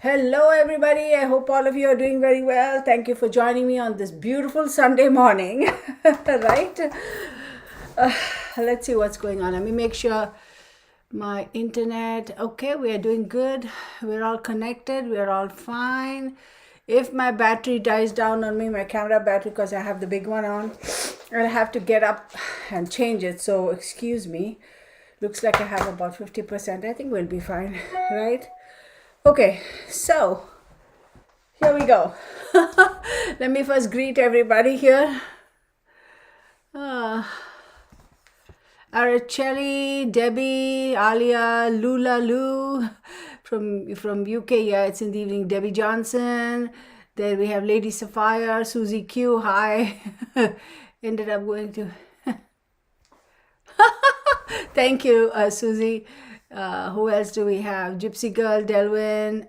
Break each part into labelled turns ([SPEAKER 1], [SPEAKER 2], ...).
[SPEAKER 1] Hello, everybody. I hope all of you are doing very well. Thank you for joining me on this beautiful Sunday morning. Right? Uh, let's see what's going on. Let me make sure my internet. Okay, we are doing good. We're all connected. We're all fine. If my battery dies down on me, my camera battery, because I have the big one on, I'll have to get up and change it. So, excuse me. Looks like I have about 50%. I think we'll be fine, right? Okay, so here we go. Let me first greet everybody here. Uh, Araceli, Debbie, Alia, Lula Lou from UK. Yeah, it's in the evening. Debbie Johnson. Then we have Lady Sapphire, Susie Q. Hi. Ended up going to. Thank you, Susie. Who else do we have? Gypsy Girl, Delwyn,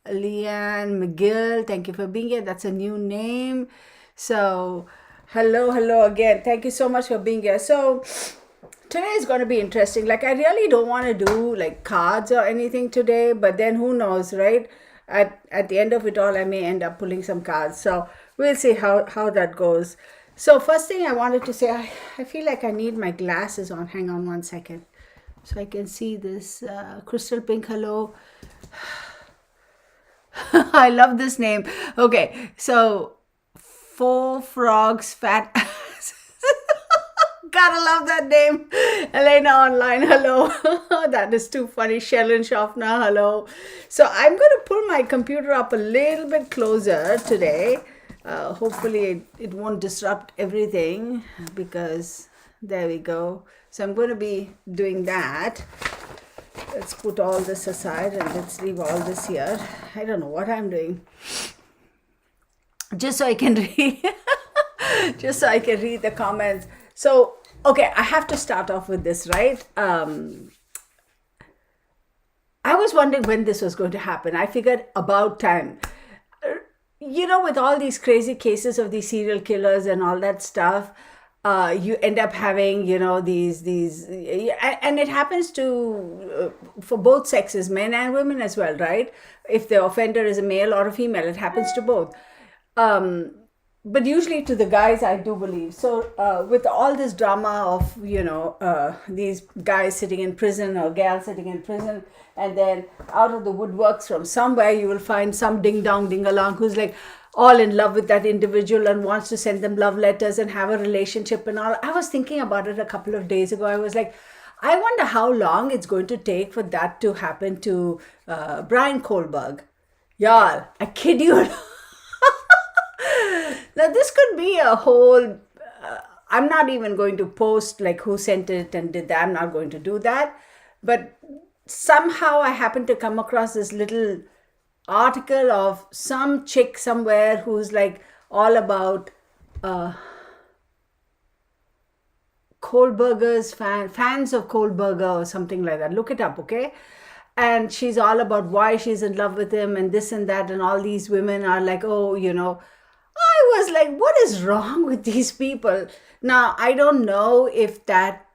[SPEAKER 1] Leanne McGill. Thank you for being here. That's a new name. So, hello again. Thank you so much for being here. So, today is going to be interesting. Like, I really don't want to do like cards or anything today, but then who knows, right? At the end of it all, I may end up pulling some cards. So, we'll see how that goes. So, first thing I wanted to say, I feel like I need my glasses on. Hang on one second. So I can see this crystal pink hello. I love this name. Okay, so Four Frogs Fat Ass. Gotta love that name. Elena Online, hello. That is too funny. Shellen Schaffner, hello. So I'm going to pull my computer up a little bit closer today. Hopefully it won't disrupt everything because there we go. So I'm going to be doing that. Let's put all this aside and let's leave all this here. I don't know what I'm doing. Just so I can read, just so I can read the comments. So, okay, I have to start off with this, right? I was wondering when this was going to happen. I figured about time. With all these crazy cases of these serial killers and all that stuff, you end up having, these, and it happens to for both sexes, men and women as well, right? If the offender is a male or a female, it happens to both. But usually to the guys, I do believe. So with all this drama of, these guys sitting in prison or gals sitting in prison, and then out of the woodworks from somewhere, you will find some ding-dong, ding-along who's like all in love with that individual and wants to send them love letters and have a relationship and all. I was thinking about it a couple of days ago. I was like, I wonder how long it's going to take for that to happen to Brian Kohlberg. Y'all, I kid you not. Now, this could be a whole. I'm not even going to post like who sent it and did that. I'm not going to do that. But somehow I happened to come across this little article of some chick somewhere who's like all about Kohlberger's fans of Kohlberger or something like that. Look it up, okay? And she's all about why she's in love with him and this and that, and all these women are like, oh, I was like, what is wrong with these people? Now, I don't know if that.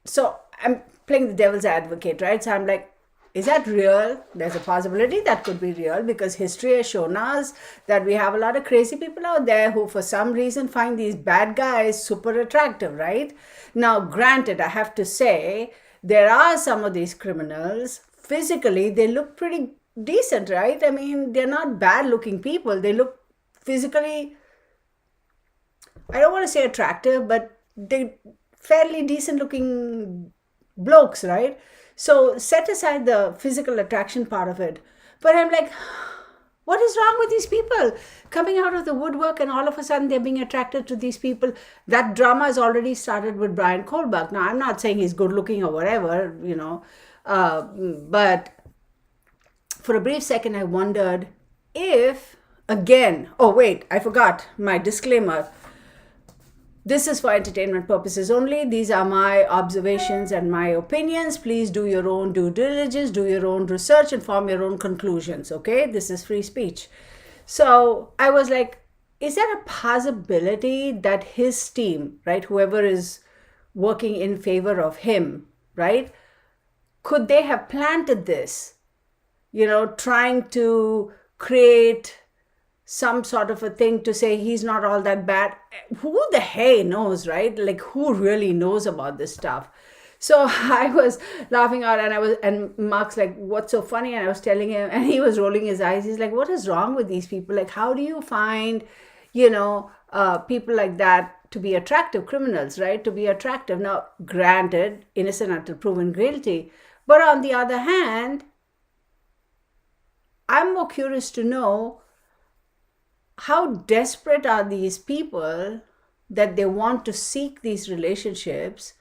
[SPEAKER 1] So I'm playing the devil's advocate, right? So I'm like, is that real? There's a possibility that could be real because history has shown us that we have a lot of crazy people out there who, for some reason, find these bad guys super attractive, right? Now, granted, I have to say, there are some of these criminals, physically, they look pretty decent, right? I mean, they're not bad looking people. They look physically, I don't want to say attractive, but they fairly decent looking blokes, right? So set aside the physical attraction part of it. But I'm like, what is wrong with these people coming out of the woodwork and all of a sudden they're being attracted to these people? That drama has already started with Brian Kohlberg. Now, I'm not saying he's good looking or whatever, but for a brief second, I wondered if, again, oh wait, I forgot my disclaimer. This is for entertainment purposes only. These are my observations and my opinions. Please do your own due diligence, do your own research, and form your own conclusions, okay? This is free speech. So I was like, is there a possibility that his team, right, whoever is working in favor of him, right, could they have planted this trying to create some sort of a thing to say he's not all that bad. Who the hey knows, right? Like, who really knows about this stuff? So I was laughing out, and Mark's like, "What's so funny?" And I was telling him, and he was rolling his eyes. He's like, "What is wrong with these people? Like, how do you find, people like that to be attractive, criminals, right? To be attractive." Now, granted, innocent until proven guilty, but on the other hand, I'm more curious to know how desperate are these people that they want to seek these relationships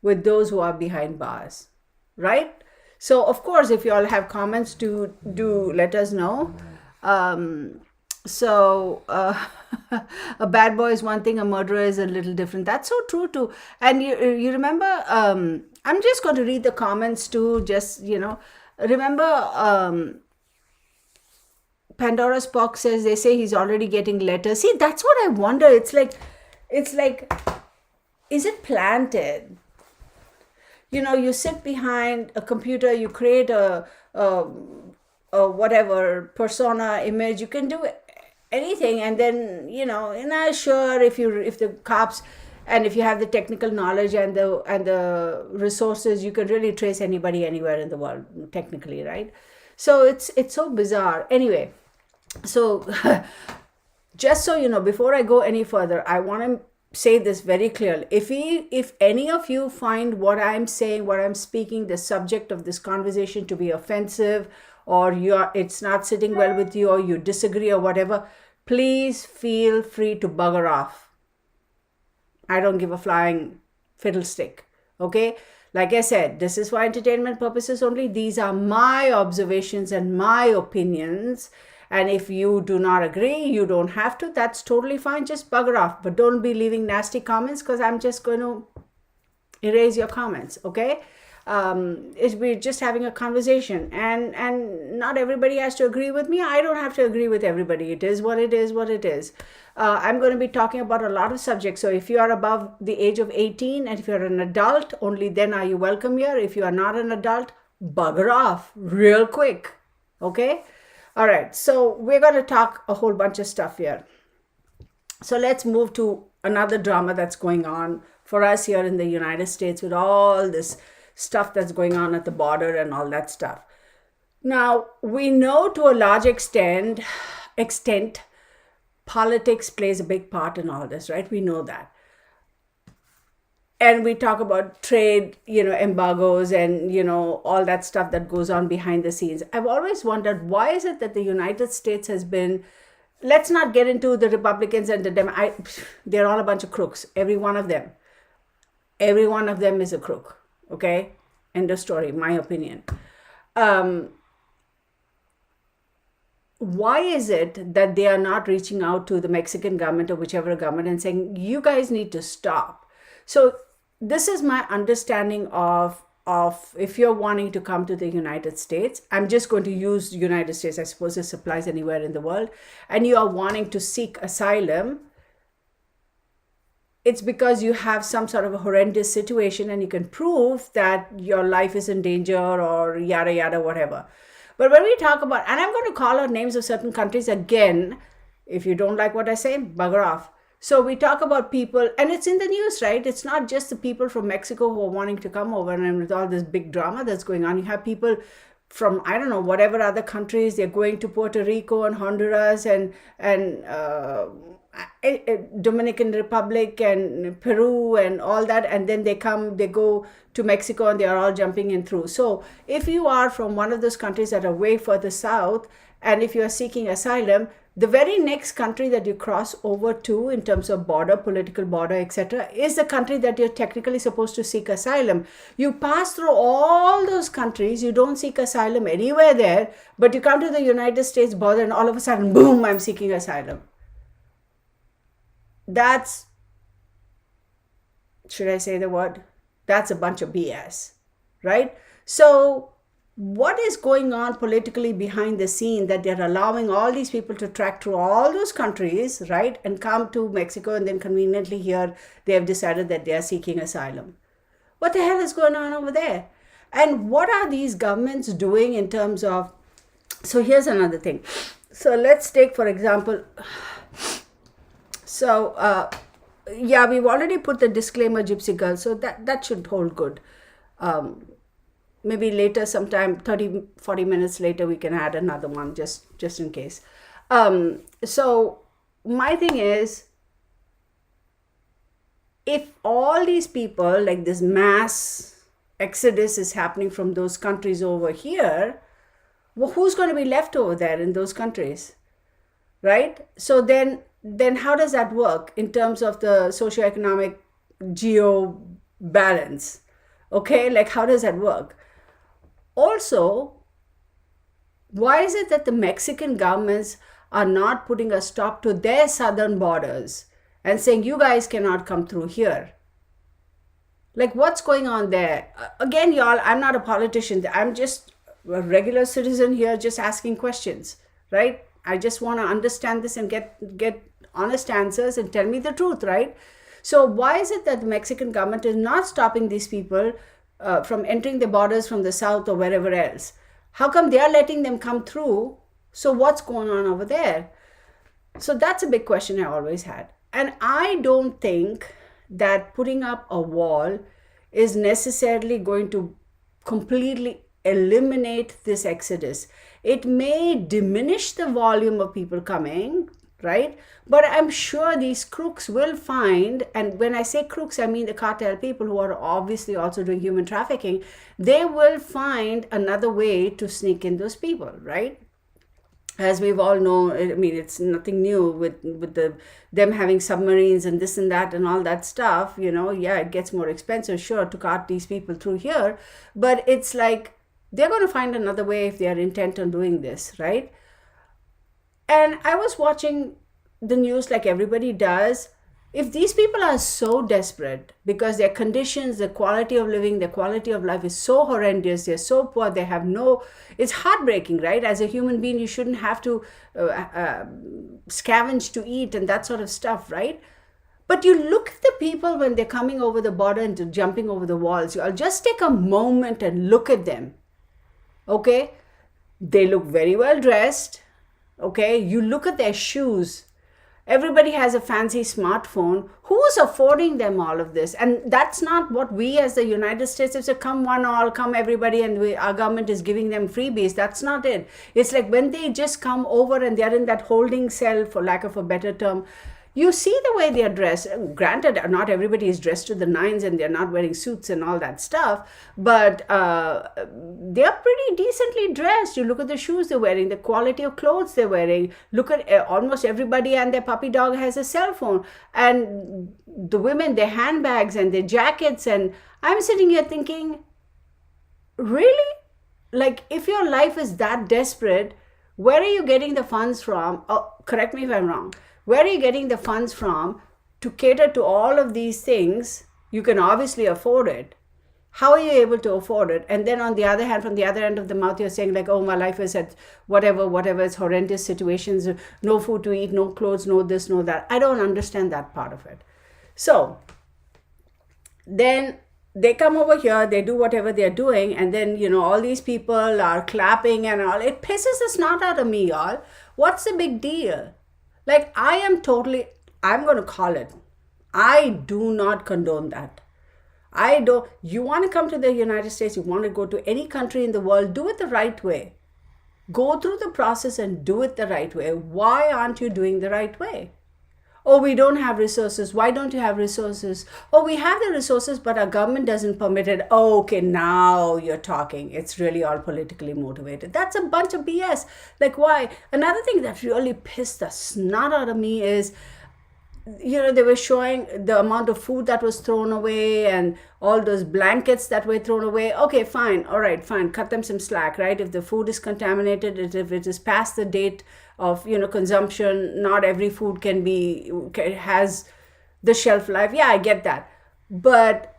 [SPEAKER 1] with those who are behind bars, right? So, of course, if you all have comments, do let us know. So a bad boy is one thing, a murderer is a little different. That's so true too. And you remember, I'm just going to read the comments too. Just remember. Pandora Spock says they say he's already getting letters. See, that's what I wonder. It's like, is it planted? You sit behind a computer, you create a whatever persona image. You can do anything, and then sure, if the cops, and if you have the technical knowledge and the resources, you can really trace anybody anywhere in the world, technically, right? So it's so bizarre. Anyway, so just so you know, before I go any further, I want to say this very clearly. If any of you find what I'm saying, what I'm speaking, the subject of this conversation to be offensive, or it's not sitting well with you, or you disagree or whatever, please feel free to bugger off. I don't give a flying fiddlestick. Okay? Like I said, this is for entertainment purposes only. These are my observations and my opinions. And if you do not agree, you don't have to. That's totally fine. Just bugger off. But don't be leaving nasty comments, because I'm just going to erase your comments, okay? We're just having a conversation. And not everybody has to agree with me. I don't have to agree with everybody. It is what it is, what it is. I'm going to be talking about a lot of subjects. So if you are above the age of 18, and if you're an adult, only then are you welcome here. If you are not an adult, bugger off real quick, okay? All right, so we're going to talk a whole bunch of stuff here. So let's move to another drama that's going on for us here in the United States, with all this stuff that's going on at the border and all that stuff. Now, we know to a large extent, politics plays a big part in all this, right? We know that. And we talk about trade, embargoes and, all that stuff that goes on behind the scenes. I've always wondered, why is it that the United States has been, let's not get into the Republicans and they're all a bunch of crooks. Every one of them is a crook. Okay? End of story, my opinion. Why is it that they are not reaching out to the Mexican government or whichever government and saying, you guys need to stop? So this is my understanding of if you're wanting to come to the United States, I'm just going to use the United States, I suppose this applies anywhere in the world, and you are wanting to seek asylum, it's because you have some sort of a horrendous situation and you can prove that your life is in danger or yada, yada, whatever. But when we talk about, and I'm going to call out names of certain countries again, if you don't like what I say, bugger off. So we talk about people, and it's in the news, right? It's not just the people from Mexico who are wanting to come over, and with all this big drama that's going on, you have people from, I don't know, whatever other countries, they're going to Puerto Rico and Honduras and Dominican Republic and Peru and all that, and then they go to Mexico and they are all jumping in through. So if you are from one of those countries that are way further south, and if you are seeking asylum, the very next country that you cross over to in terms of border, political border, etc., is the country that you're technically supposed to seek asylum. You pass through all those countries, you don't seek asylum anywhere there, but you come to the United States border and all of a sudden, boom, I'm seeking asylum. That's, should I say the word? That's a bunch of BS, right? So what is going on politically behind the scene that they're allowing all these people to track through all those countries, right, and come to Mexico, and then conveniently here they have decided that they are seeking asylum? What the hell is going on over there? And what are these governments doing in terms of So here's another thing. So let's take, for example, so yeah, we've already put the disclaimer, Gypsy Girl, so that should hold good. Maybe later, sometime 30-40 minutes later, we can add another one, just in case. So my thing is, if all these people, like this mass exodus is happening from those countries over here, well, who's going to be left over there in those countries, right? So then how does that work in terms of the socioeconomic geo balance? Okay, like how does that work? Also, why is it that the Mexican governments are not putting a stop to their southern borders and saying, you guys cannot come through here? Like, what's going on there? Again, y'all, I'm not a politician. I'm just a regular citizen here just asking questions, right? I just want to understand this and get honest answers and tell me the truth, right? So why is it that the Mexican government is not stopping these people from entering the borders from the south or wherever else? How come they are letting them come through? So what's going on over there? So that's a big question I always had. And I don't think that putting up a wall is necessarily going to completely eliminate this exodus. It may diminish the volume of people coming, right? But I'm sure these crooks will find, and when I say crooks, I mean the cartel people who are obviously also doing human trafficking, they will find another way to sneak in those people, right? As we've all know, I mean, it's nothing new with them having submarines and this and that and all that stuff. Yeah, it gets more expensive, sure, to cart these people through here, but it's like they're going to find another way if they are intent on doing this, right? And I was watching the news like everybody does. If these people are so desperate because their conditions, the quality of living, the quality of life is so horrendous, they're so poor, they have it's heartbreaking, right? As a human being, you shouldn't have to scavenge to eat and that sort of stuff, right? But you look at the people when they're coming over the border and jumping over the walls. I'll just take a moment and look at them, okay? They look very well dressed, okay? You look at their shoes. Everybody has a fancy smartphone. Who's affording them all of this? And that's not what we as the United States have said, come one all, come everybody, and our government is giving them freebies. That's not it. It's like when they just come over and they're in that holding cell, for lack of a better term, you see the way they're dressed. Granted, not everybody is dressed to the nines and they're not wearing suits and all that stuff, but they're pretty decently dressed. You look at the shoes they're wearing, the quality of clothes they're wearing. Look at almost everybody and their puppy dog has a cell phone. And the women, their handbags and their jackets. And I'm sitting here thinking, really? Like, if your life is that desperate, where are you getting the funds from? Oh, correct me if I'm wrong. Where are you getting the funds from to cater to all of these things? You can obviously afford it. How are you able to afford it? And then on the other hand, from the other end of the mouth, you're saying like, oh, my life is at whatever, it's horrendous situations, no food to eat, no clothes, no this, no that. I don't understand that part of it. So then they come over here, they do whatever they're doing, and then, all these people are clapping and all. It pisses the snot out of me, y'all. What's the big deal? Like, I'm going to call it. I do not condone that. You want to come to the United States, you want to go to any country in the world, do it the right way. Go through the process and do it the right way. Why aren't you doing the right way? Oh, we don't have resources. Why don't you have resources? Oh, we have the resources, but our government doesn't permit it. Oh, okay, now you're talking. It's really all politically motivated. That's a bunch of BS. Like, why? Another thing that really pissed the snot out of me is, they were showing the amount of food that was thrown away and all those blankets that were thrown away. Okay, fine. All right, fine. Cut them some slack, right? If the food is contaminated, if it is past the date of, consumption, not every food has the shelf life. Yeah, I get that. But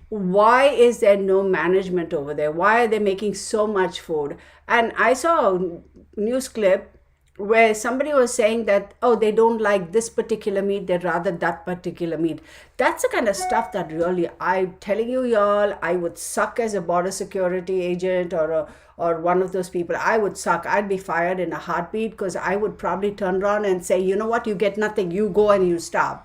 [SPEAKER 1] why is there no management over there? Why are they making so much food? And I saw a news clip where somebody was saying that, oh, they don't like this particular meat, they'd rather that particular meat. That's the kind of stuff that really, I'm telling you, y'all, I would suck as a border security agent or one of those people. I would suck. I'd be fired in a heartbeat, because I would probably turn around and say, you know what, you get nothing, you go and you starve.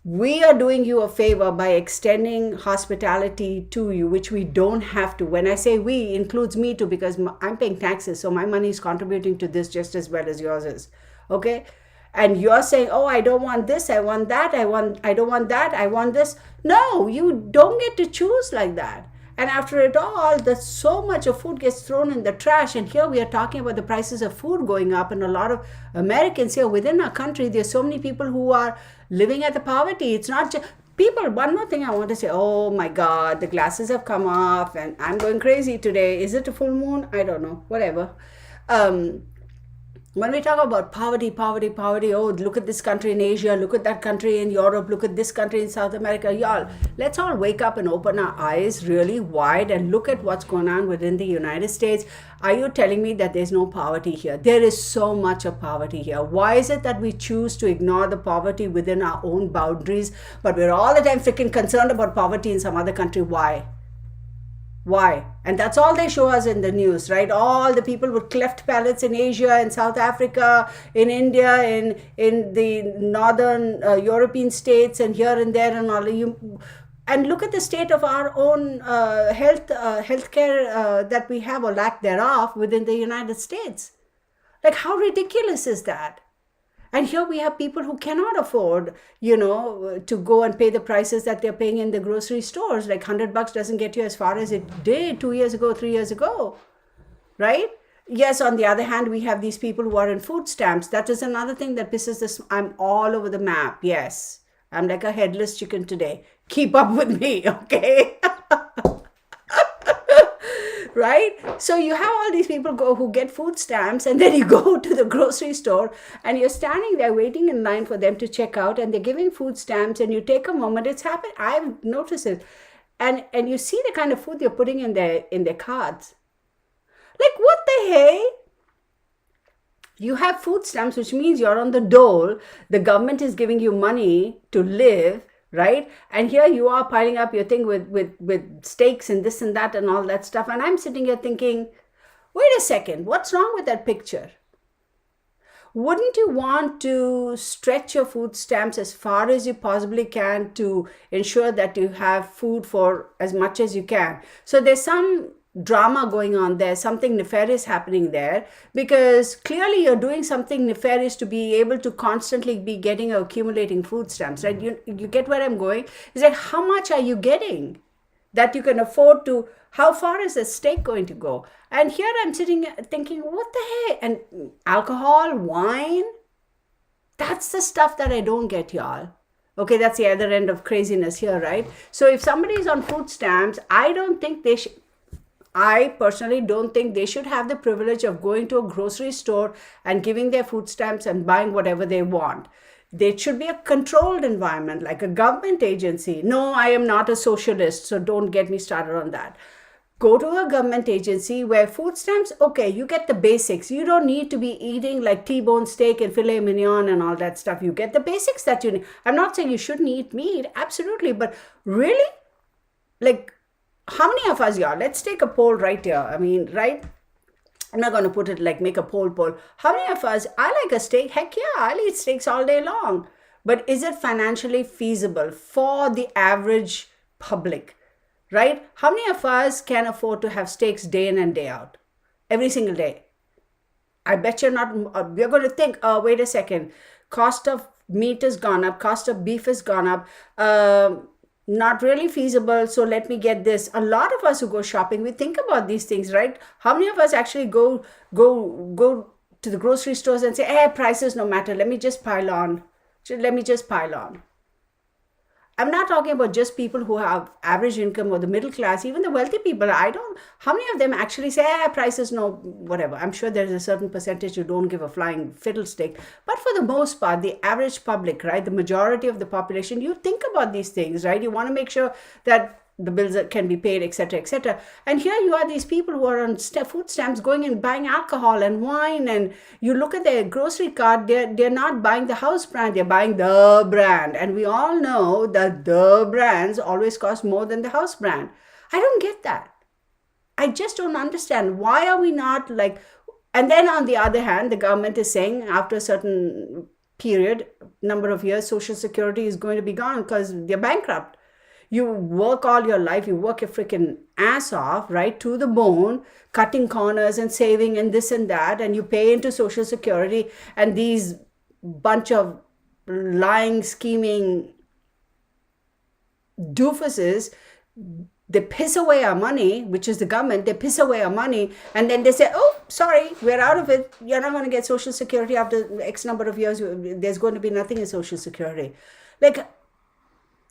[SPEAKER 1] We are doing you a favor by extending hospitality to you, which we don't have to. When I say we, includes me too, because I'm paying taxes, so my money is contributing to this just as well as yours is. Okay? And you're saying, oh, I don't want this, I want that, I don't want that, I want this. No, you don't get to choose like that. And after it all, there's so much of food gets thrown in the trash. And here we are talking about the prices of food going up. And a lot of Americans here within our country, there's so many people who are living at the poverty. It's not just people. One more thing I want to say. Oh my God, the glasses have come off and I'm going crazy today. Is it a full moon? I don't know. Whatever. When we talk about poverty, oh, look at this country in Asia, look at that country in Europe, look at this country in South America. Y'all, let's all wake up and open our eyes really wide and look at what's going on within the United States. Are you telling me that there's no poverty here? There is so much of poverty here. Why is it that we choose to ignore the poverty within our own boundaries, but we're all the time freaking concerned about poverty in some other country? Why? Why? And that's all they show us in the news, right? All the people with cleft palates in Asia, in South Africa, in India, in the northern European states, and here and there, and all you. And look at the state of our own healthcare that we have, or lack thereof, within the United States. Like, how ridiculous is that? And here we have people who cannot afford, to go and pay the prices that they're paying in the grocery stores. Like $100 doesn't get you as far as it did 2 years ago, 3 years ago, right? Yes, on the other hand, we have these people who are in food stamps. That is another thing that pisses this. I'm all over the map. Yes, I'm like a headless chicken today. Keep up with me, okay? Right? So you have all these people who get food stamps, and then you go to the grocery store and you're standing there waiting in line for them to check out, and they're giving food stamps, and you take a moment. It's happened. I've noticed it. And you see the kind of food they're putting in their cards. Like, what the hey? You have food stamps, which means you're on the dole. The government is giving you money to live, right? And here you are piling up your thing with steaks and this and that and all that stuff. And I'm sitting here thinking, wait a second, what's wrong with that picture? Wouldn't you want to stretch your food stamps as far as you possibly can to ensure that you have food for as much as you can? So there's some drama going on there, something nefarious happening there, because clearly you're doing something nefarious to be able to constantly be getting or accumulating food stamps, right? You get where I'm going? It's like, how much are you getting that you can afford to, how far is a steak going to go? And here I'm sitting thinking, what the heck? And alcohol, wine, that's the stuff that I don't get, y'all. Okay, that's the other end of craziness here, right? So if somebody is on food stamps, I personally don't think they should have the privilege of going to a grocery store and giving their food stamps and buying whatever they want. There should be a controlled environment, like a government agency. No, I am not a socialist, so don't get me started on that. Go to a government agency where food stamps, okay, you get the basics. You don't need to be eating like T-bone steak and filet mignon and all that stuff. You get the basics that you need. I'm not saying you shouldn't eat meat, absolutely, but really? Like, how many of us, y'all? Let's take a poll right here. I mean, right? I'm not going to put it like make a poll. How many of us, I like a steak. Heck yeah, I'll eat steaks all day long. But is it financially feasible for the average public, right? How many of us can afford to have steaks day in and day out? Every single day. I bet you're not, we're going to think, oh, wait a second. Cost of meat has gone up. Cost of beef has gone up. Not really feasible, so let me get this. A lot of us who go shopping, we think about these things, right? How many of us actually go to the grocery stores and say, prices no matter, let me just pile on. I'm not talking about just people who have average income or the middle class, even the wealthy people. How many of them actually say, prices no, whatever. I'm sure there's a certain percentage who don't give a flying fiddlestick. But for the most part, the average public, right, the majority of the population, you think about these things, right? You want to make sure that the bills can be paid, etc., etc. And here you are, these people who are on food stamps going and buying alcohol and wine, and you look at their grocery cart, they're not buying the house brand, they're buying the brand, and we all know that the brands always cost more than the house brand. I don't get that. I just don't understand. Why are we not like, and then on the other hand, the government is saying after a certain period, number of years, Social Security is going to be gone because they're bankrupt. You work all your life, you work your freaking ass off, right, to the bone, cutting corners and saving and this and that, and you pay into Social Security, and these bunch of lying, scheming doofuses, they piss away our money, which is the government, they piss away our money, and then they say, oh, sorry, we're out of it. You're not going to get Social Security after X number of years. There's going to be nothing in Social Security. Like,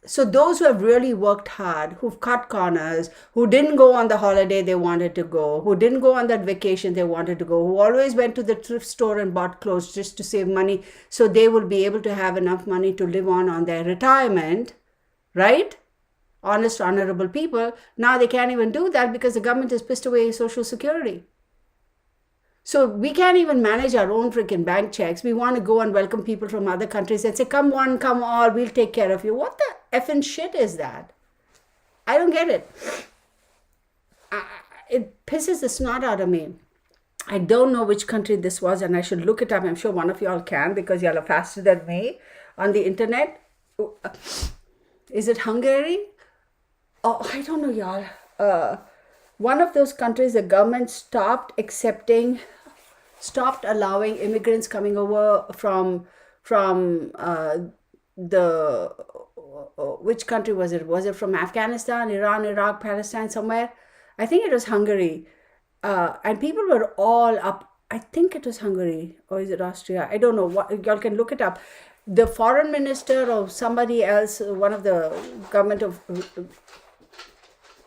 [SPEAKER 1] so those who have really worked hard, who've cut corners, who didn't go on the holiday they wanted to go, who didn't go on that vacation they wanted to go, who always went to the thrift store and bought clothes just to save money so they will be able to have enough money to live on their retirement, right? Honest, honorable people. Now they can't even do that because the government has pissed away Social Security. So we can't even manage our own freaking bank checks. We want to go and welcome people from other countries and say, come one, come all, we'll take care of you. What the effing shit is that? I don't get it. It pisses the snot out of me. I don't know which country this was, and I should look it up. I'm sure one of y'all can because y'all are faster than me on the internet. Is it Hungary? Oh, I don't know, y'all. One of those countries, the government stopped allowing immigrants coming over from the which country was it? Was it from Afghanistan, Iran, Iraq, Palestine, somewhere? I think it was Hungary. And people were all up. I think it was Hungary, or is it Austria? I don't know. What, y'all can look it up. The foreign minister or somebody else, one of the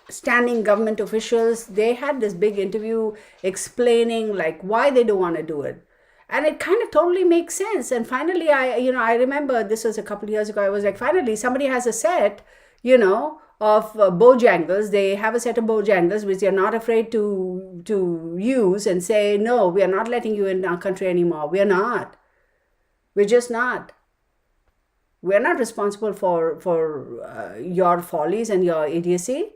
[SPEAKER 1] standing government officials, they had this big interview explaining like why they don't want to do it, and it kind of totally makes sense. And finally, I remember this was a couple of years ago. I was like, finally somebody has a set, of Bojangles. They have a set of Bojangles which they're not afraid to use and say, no, we are not letting you in our country anymore. We're just not. We're not responsible for your follies and your idiocy.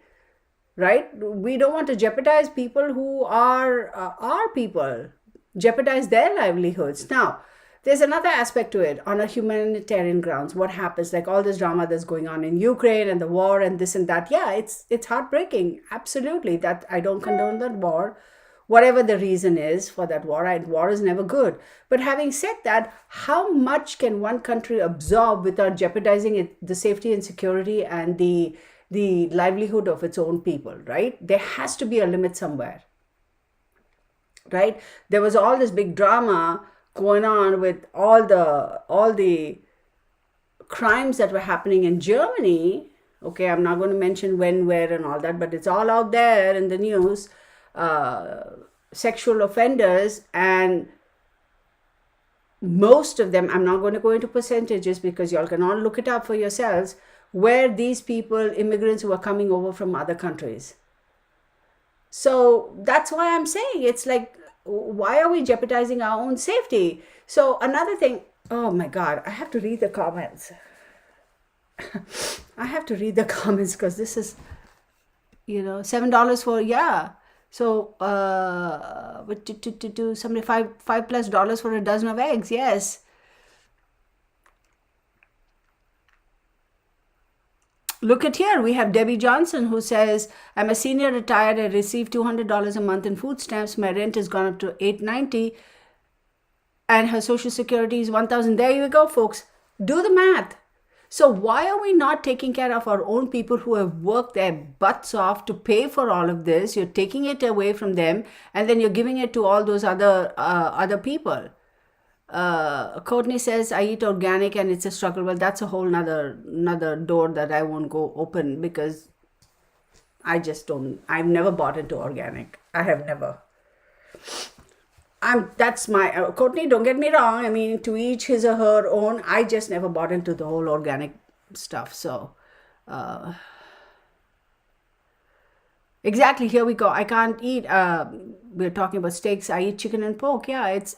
[SPEAKER 1] Right? We don't want to jeopardize people who are our people, jeopardize their livelihoods. Now, there's another aspect to it on a humanitarian grounds. What happens, like all this drama that's going on in Ukraine and the war and this and that. Yeah, it's heartbreaking. Absolutely. That I don't condone that war. Whatever the reason is for that war, war is never good. But having said that, how much can one country absorb without jeopardizing the safety and security and the livelihood of its own people, right? There has to be a limit somewhere, right? There was all this big drama going on with all the crimes that were happening in Germany. Okay, I'm not going to mention when, where, and all that, but it's all out there in the news. Sexual offenders, and most of them, I'm not going to go into percentages because y'all can all look it up for yourselves, were these people, immigrants who are coming over from other countries. So that's why I'm saying it's like, why are we jeopardizing our own safety? So another thing, oh my God, I have to read the comments. I have to read the comments because this is, $7 for, yeah. So, somebody $5+ for a dozen of eggs, yes. Look at here, we have Debbie Johnson who says, I'm a senior retired, I receive $200 a month in food stamps, my rent has gone up to $890, and her social security is $1,000. There you go, folks. Do the math. So why are we not taking care of our own people who have worked their butts off to pay for all of this? You're taking it away from them, and then you're giving it to all those other people. Courtney says, I eat organic and it's a struggle. Well, that's a whole another door that I won't go open because I've never bought into organic. I have never. That's my, Courtney, don't get me wrong. I mean, to each his or her own. I just never bought into the whole organic stuff. So, Exactly. Here we go. I can't eat. We're talking about steaks. I eat chicken and pork. Yeah, it's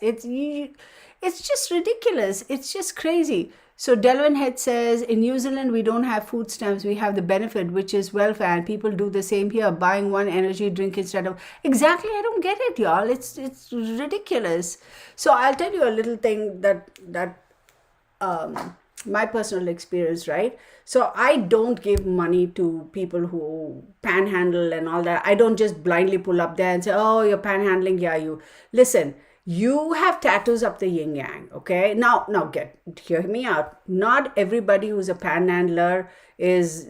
[SPEAKER 1] just ridiculous. It's just crazy. So Delvin Head says in New Zealand we don't have food stamps. We have the benefit, which is welfare, and people do the same here, buying one energy drink instead of exactly. I don't get it, y'all. It's ridiculous. So I'll tell you a little thing that my personal experience, right? So I don't give money to people who panhandle and all that. I don't just blindly pull up there and say, oh, you're panhandling. Yeah, you. Listen, you have tattoos up the yin yang, okay? Now, hear me out. Not everybody who's a panhandler is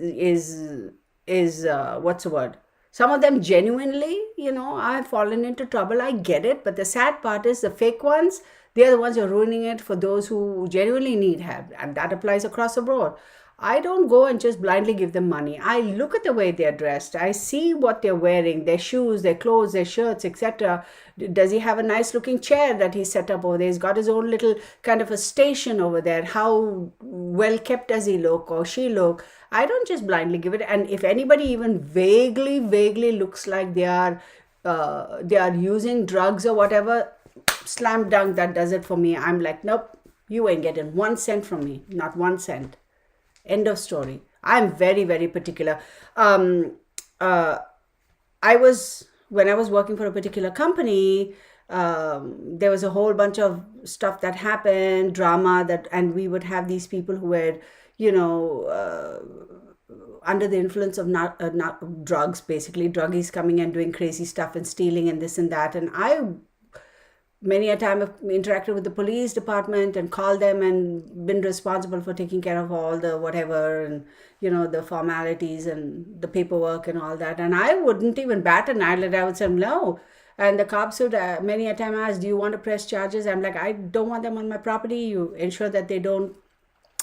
[SPEAKER 1] what's the word? Some of them genuinely, I've fallen into trouble. I get it. But the sad part is the fake ones, they're the ones who are ruining it for those who genuinely need help. And that applies across the board. I don't go and just blindly give them money. I look at the way they're dressed. I see what they're wearing, their shoes, their clothes, their shirts, etc. Does he have a nice looking chair that he set up over there? He's got his own little kind of a station over there. How well kept does he look or she look? I don't just blindly give it. And if anybody even vaguely looks like they are using drugs or whatever, slam dunk, that does it for me. I'm like, nope, you ain't getting 1 cent from me, not 1 cent. End of story. I'm very, very particular. When I was working for a particular company, there was a whole bunch of stuff that happened, drama and we would have these people who were, under the influence of not drugs, basically druggies coming and doing crazy stuff and stealing and this and that. And I many a time have interacted with the police department and called them and been responsible for taking care of all the whatever and the formalities and the paperwork and all that. And I wouldn't even bat an eyelid. I would say no. And the cops would many a time ask, do you want to press charges? I'm like, I don't want them on my property. You ensure that they don't,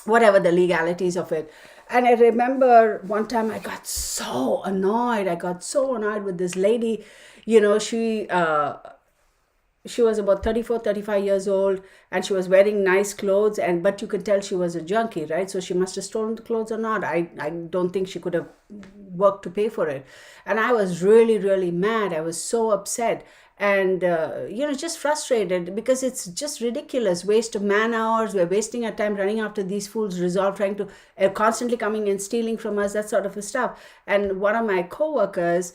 [SPEAKER 1] whatever the legalities of it. And I remember one time I got so annoyed. With this lady. She was about 34, 35 years old, and she was wearing nice clothes, but you could tell she was a junkie, right? So she must have stolen the clothes or not. I don't think she could have worked to pay for it. And I was really, really mad. I was so upset and, just frustrated because it's just ridiculous. Waste of man hours. We're wasting our time running after these fools, trying to constantly coming and stealing from us, that sort of stuff. And one of my coworkers,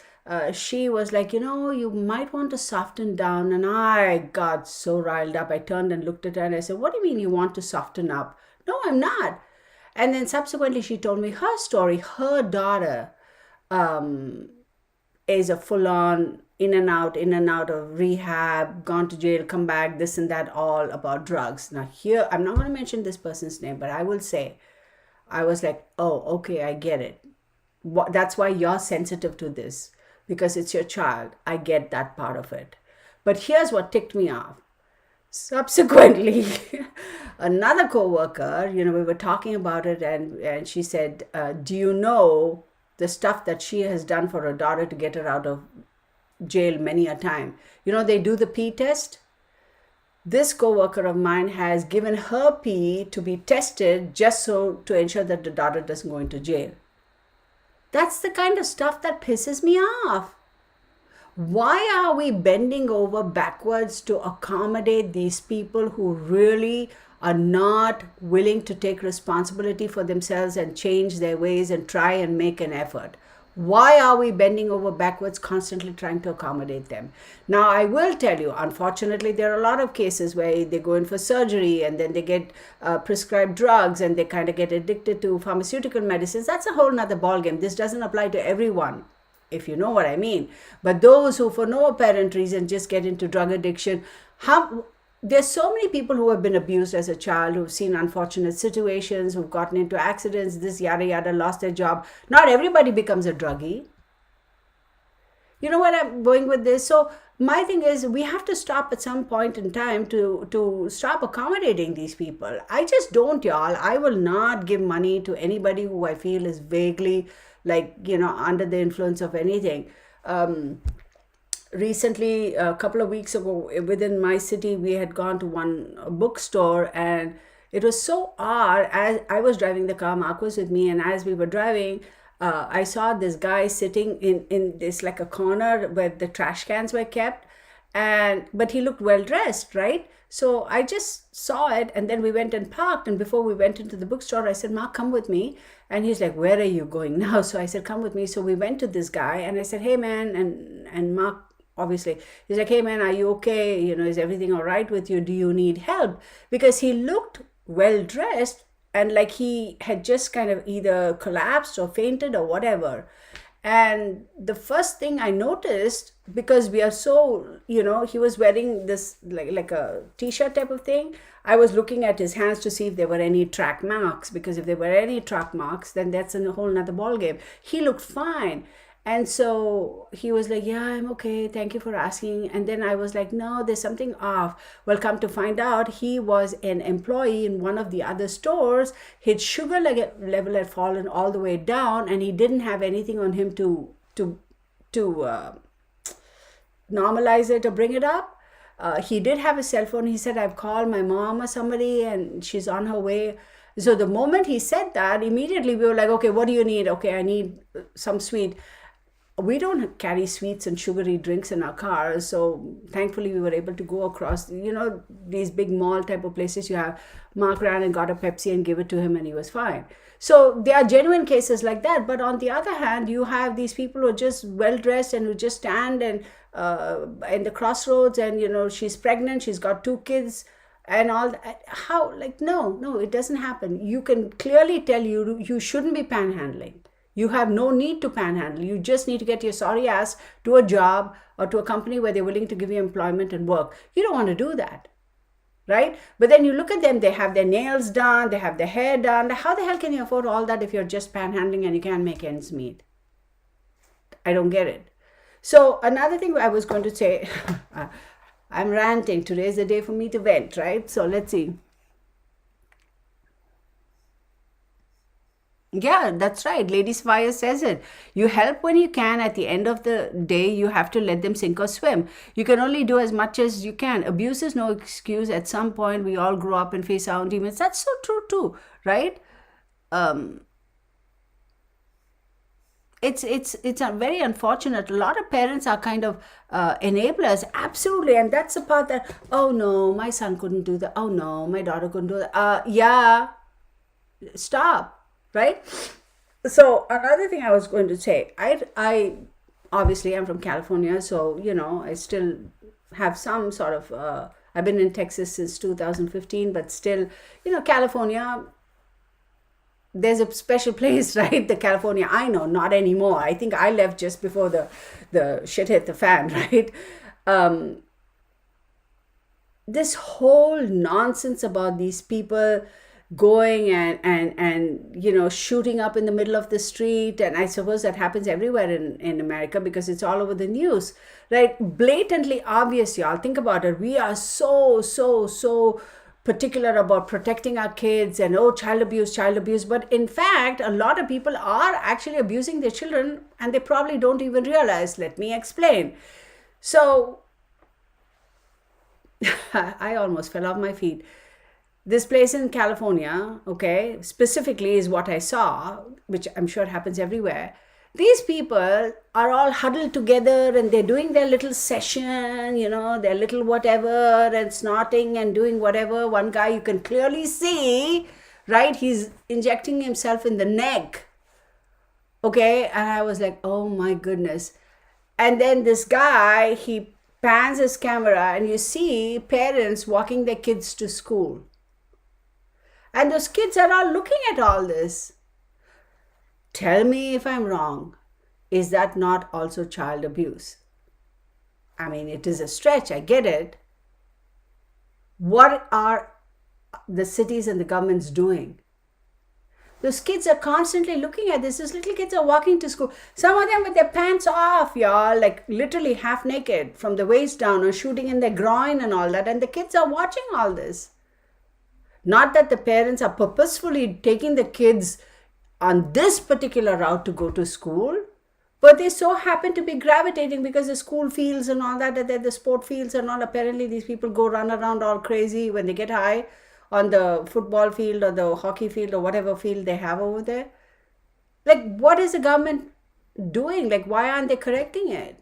[SPEAKER 1] she was like, you might want to soften down. And I got so riled up. I turned and looked at her and I said, what do you mean you want to soften up? No, I'm not. And then subsequently she told me her story. Her daughter is a full-on in and out of rehab, gone to jail, come back, this and that, all about drugs. Now here, I'm not going to mention this person's name, but I will say, I was like, oh, okay, I get it. That's why you're sensitive to this. Because it's your child. I get that part of it. But here's what ticked me off. Subsequently, another co-worker, we were talking about it and she said, do you know the stuff that she has done for her daughter to get her out of jail many a time? They do the pee test. This co-worker of mine has given her pee to be tested just so to ensure that the daughter doesn't go into jail. That's the kind of stuff that pisses me off. Why are we bending over backwards to accommodate these people who really are not willing to take responsibility for themselves and change their ways and try and make an effort? Why are we bending over backwards, constantly trying to accommodate them? Now, I will tell you, unfortunately, there are a lot of cases where they go in for surgery and then they get prescribed drugs and they kind of get addicted to pharmaceutical medicines. That's a whole nother ballgame. This doesn't apply to everyone, if you know what I mean. But those who, for no apparent reason, just get into drug addiction, there's so many people who have been abused as a child, who've seen unfortunate situations, who've gotten into accidents, this yada yada, lost their job. Not everybody becomes a druggie. You know where I'm going with this? So my thing is, we have to stop at some point in time to stop accommodating these people. I just don't, y'all. I will not give money to anybody who I feel is vaguely under the influence of anything. Recently, a couple of weeks ago, within my city, we had gone to one bookstore, and it was so odd. As I was driving the car, Mark was with me, and as we were driving, I saw this guy sitting in this like a corner where the trash cans were kept, and but he looked well dressed, right? So I just saw it, and then we went and parked. And before we went into the bookstore, I said, Mark, come with me. And he's like, where are you going now? So I said, come with me. So we went to this guy, and I said, hey man, and Mark, obviously, he's like, hey man, are you okay? You know, is everything all right with you? Do you need help? Because he looked well dressed, and like he had just kind of either collapsed or fainted or whatever. And the first thing I noticed, because we are so, he was wearing this like a t-shirt type of thing. I was looking at his hands to see if there were any track marks, because if there were any track marks, then that's a whole nother ball game. He looked fine. And so he was like, yeah, I'm okay. Thank you for asking. And then I was like, no, there's something off. Well, come to find out, he was an employee in one of the other stores. His sugar level had fallen all the way down, and he didn't have anything on him to normalize it or bring it up. He did have a cell phone. He said, I've called my mom or somebody, and she's on her way. So the moment he said that, immediately we were like, okay, what do you need? Okay, I need some sweet. We don't carry sweets and sugary drinks in our cars, so thankfully we were able to go across, these big mall type of places. You have Mark ran and got a Pepsi and gave it to him, and he was fine. So there are genuine cases like that. But on the other hand, you have these people who are just well dressed and who just stand and in the crossroads, and she's pregnant, she's got 2 kids and all that. How, like, no, it doesn't happen. You can clearly tell you shouldn't be panhandling. You have no need to panhandle. You just need to get your sorry ass to a job or to a company where they're willing to give you employment and work. You don't want to do that, right? But then you look at them, they have their nails done, they have their hair done. How the hell can you afford all that if you're just panhandling and you can't make ends meet? I don't get it. So another thing I was going to say, I'm ranting. Today's the day for me to vent, right? So let's see. Yeah, that's right. Ladies Fire says it. You help when you can. At the end of the day, you have to let them sink or swim. You can only do as much as you can. Abuse is no excuse. At some point, we all grow up and face our own demons. That's so true too, right? Um, it's a very unfortunate. A lot of parents are kind of enablers, absolutely, and that's the part that, oh no, my son couldn't do that. Oh no, my daughter couldn't do that. Yeah, stop. Right? So another thing I was going to say, I obviously I'm from California, so I still have some sort of I've been in Texas since 2015, but still, California, there's a special place, right? The California I know, not anymore. I think I left just before the shit hit the fan, right? This whole nonsense about these people going and shooting up in the middle of the street, and I suppose that happens everywhere in America because it's all over the news, right? Blatantly obvious, y'all. Think about it. We are so particular about protecting our kids, and child abuse, but in fact a lot of people are actually abusing their children, and they probably don't even realize. Let me explain. So I almost fell off my feet. This place in California, okay, specifically is what I saw, which I'm sure happens everywhere. These people are all huddled together, and they're doing their little session, their little whatever, and snorting and doing whatever. One guy you can clearly see, right? He's injecting himself in the neck. Okay, and I was like, oh my goodness. And then this guy, he pans his camera, and you see parents walking their kids to school. And those kids are all looking at all this. Tell me if I'm wrong. Is that not also child abuse? I mean, it is a stretch, I get it. What are the cities and the governments doing? Those kids are constantly looking at this. Those little kids are walking to school. Some of them with their pants off, y'all, like literally half naked from the waist down, or shooting in their groin and all that. And the kids are watching all this. Not that the parents are purposefully taking the kids on this particular route to go to school, but they so happen to be gravitating because the school fields and all that, the sport fields and all. Apparently these people go run around all crazy when they get high on the football field or the hockey field or whatever field they have over there. Like, what is the government doing? Like, why aren't they correcting it?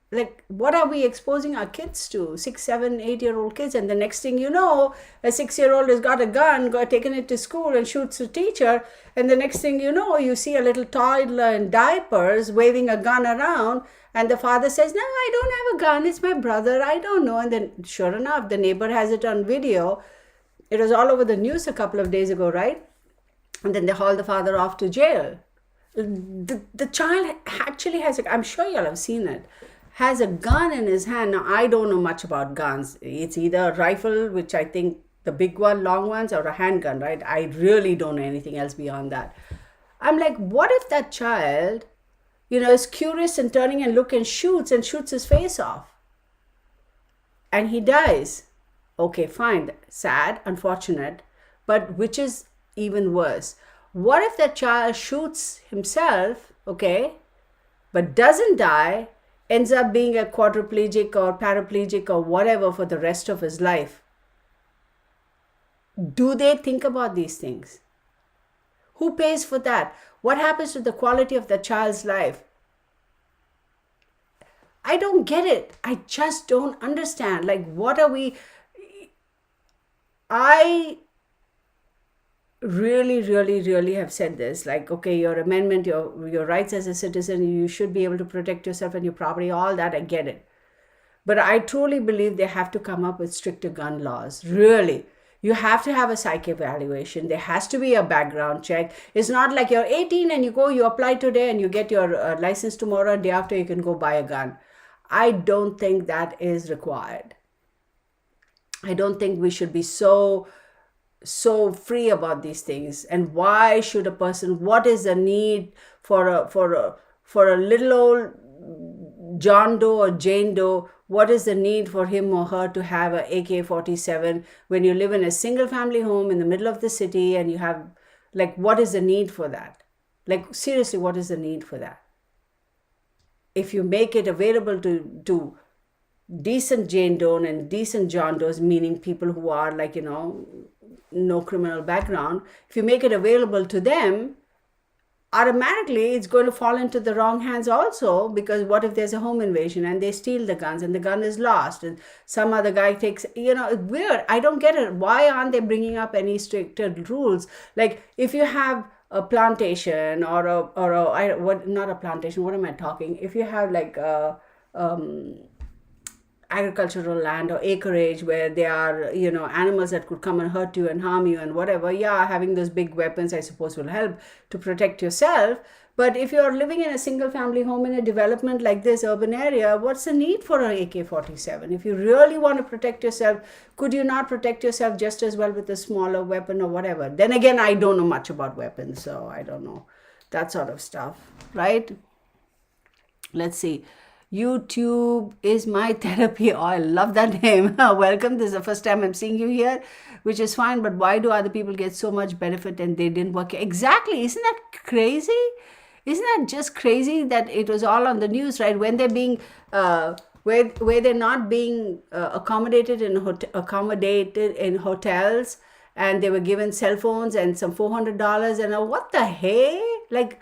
[SPEAKER 1] Like, what are we exposing our kids to? 6, 7, 8-year-old kids, and the next thing you know, a 6-year-old has got a gun, got taken it to school and shoots a teacher, and the next thing you know, you see a little toddler in diapers waving a gun around, and the father says, "No, I don't have a gun. It's my brother. I don't know." And then, sure enough, the neighbor has it on video. It was all over the news a couple of days ago, right? And then they haul the father off to jail. The child actually has I'm sure you'll have seen it, has a gun in his hand. Now, I don't know much about guns. It's either a rifle, which I think the big one, long ones, or a handgun, right? I really don't know anything else beyond that. I'm like, what if that child, is curious and turning and look and shoots his face off and he dies? Okay, fine, sad, unfortunate, but which is even worse? What if that child shoots himself, okay, but doesn't die, ends up being a quadriplegic or paraplegic or whatever for the rest of his life? Do they think about these things? Who pays for that? What happens to the quality of the child's life? I don't get it. I just don't understand. Like, what are we? I really, really, really have said this. Like, okay, your amendment, your rights as a citizen, you should be able to protect yourself and your property, all that, I get it. But I truly believe they have to come up with stricter gun laws. Really. You have to have a psych evaluation. There has to be a background check. It's not like you're 18 and you apply today and you get your license tomorrow, and day after you can go buy a gun. I don't think that is required. I don't think we should be so free about these things. And why should a person, what is the need for a little old John Doe or Jane Doe? What is the need for him or her to have a AK-47 when you live in a single family home in the middle of the city and you have, like, what is the need for that? Like, seriously, what is the need for that? If you make it available to decent Jane Doe and decent John Does, meaning people who are like, no criminal background, if you make it available to them, automatically it's going to fall into the wrong hands also, because what if there's a home invasion and they steal the guns and the gun is lost and some other guy takes, it's weird. I don't get it. Why aren't they bringing up any stricter rules? Like, if you have a plantation or not a plantation, what am I talking? If you have like a agricultural land or acreage where there are animals that could come and hurt you and harm you and whatever, having those big weapons, I suppose, will help to protect yourself. But if you're living in a single family home in a development like this urban area, what's the need for an AK-47? If you really want to protect yourself, could you not protect yourself just as well with a smaller weapon or whatever? Then again, I don't know much about weapons, so I don't know that sort of stuff, right? Let's see. YouTube is my therapy. Oh, I love that name. Welcome. This is the first time I'm seeing you here, which is fine. But why do other people get so much benefit and they didn't work? Exactly. Isn't that crazy? Isn't that just crazy that it was all on the news, right? When they're being, where they're not being accommodated in hotels, and they were given cell phones and some $400, and what the hey? Like,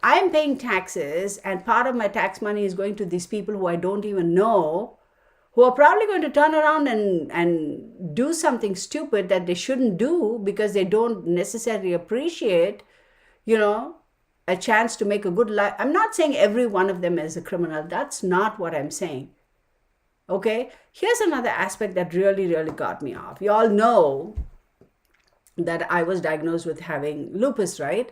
[SPEAKER 1] I'm paying taxes, and part of my tax money is going to these people who I don't even know, who are probably going to turn around and do something stupid that they shouldn't do because they don't necessarily appreciate, a chance to make a good life. I'm not saying every one of them is a criminal. That's not what I'm saying. Okay? Here's another aspect that really, really got me off. You all know that I was diagnosed with having lupus, right?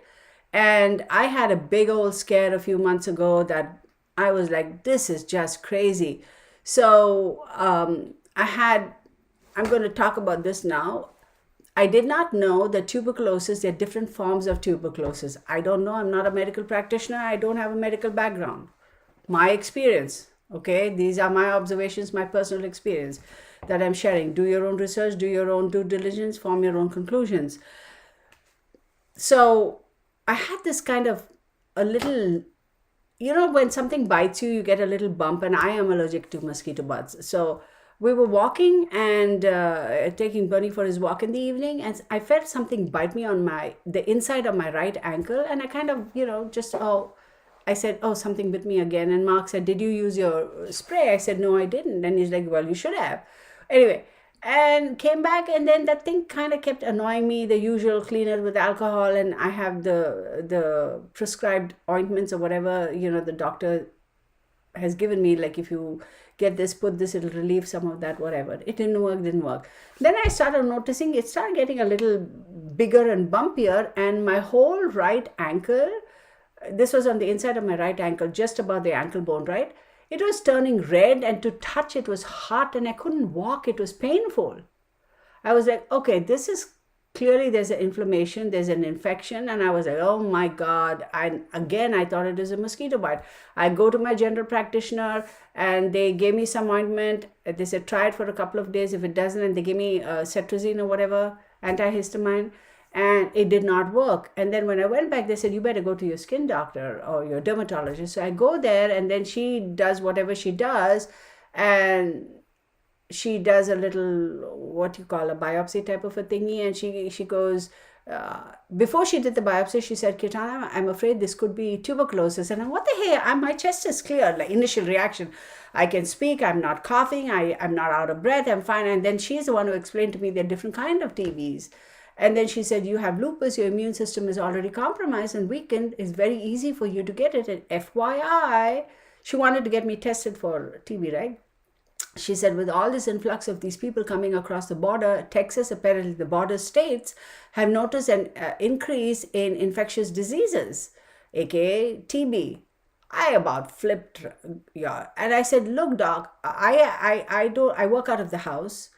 [SPEAKER 1] And I had a big old scare a few months ago that I was like, this is just crazy. So I'm going to talk about this now. I did not know that tuberculosis, there are different forms of tuberculosis. I don't know. I'm not a medical practitioner. I don't have a medical background. My experience, okay? These are my observations, my personal experience that I'm sharing. Do your own research, do your own due diligence, form your own conclusions. So I had this kind of a little, when something bites you, you get a little bump, and I am allergic to mosquito bites. So we were walking and taking Bernie for his walk in the evening, and I felt something bite me on the inside of my right ankle, and I kind of, just I said, oh, something bit me again. And Mark said, did you use your spray? I said, no, I didn't. And he's like, well, you should have. Anyway, and came back, and then that thing kind of kept annoying me, the usual cleaner with alcohol, and I have the prescribed ointments or whatever, the doctor has given me, like, if you get this, put this, it'll relieve some of that, whatever. It didn't work. Then I started noticing it started getting a little bigger and bumpier, and my whole right ankle, this was on the inside of my right ankle, just above the ankle bone, right? It was turning red, and to touch it was hot, and I couldn't walk. It was painful. I was like, okay, this is clearly, there's an inflammation, there's an infection. And I was like, oh my God. I thought it was a mosquito bite. I go to my general practitioner, and they gave me some ointment. They said, try it for a couple of days. If it doesn't, and they gave me cetrizine or whatever, antihistamine, and it did not work. And then when I went back, they said, you better go to your skin doctor or your dermatologist. So I go there, and then she does whatever she does, and she does a little, what you call, a biopsy type of a thingy, and she goes, before she did the biopsy, she said, Kirtana, I'm afraid this could be tuberculosis. And I'm, what the hell? My chest is clear. Like, initial reaction, I can speak, I'm not coughing, I'm not out of breath, I'm fine. And then she's the one who explained to me there are different kind of TBs. And then she said, you have lupus, your immune system is already compromised and weakened. It's very easy for you to get it. And FYI, she wanted to get me tested for TB, right? She said, with all this influx of these people coming across the border, Texas, apparently the border states, have noticed an increase in infectious diseases, aka TB. I about flipped, yeah. And I said, look, doc, I work out of the house,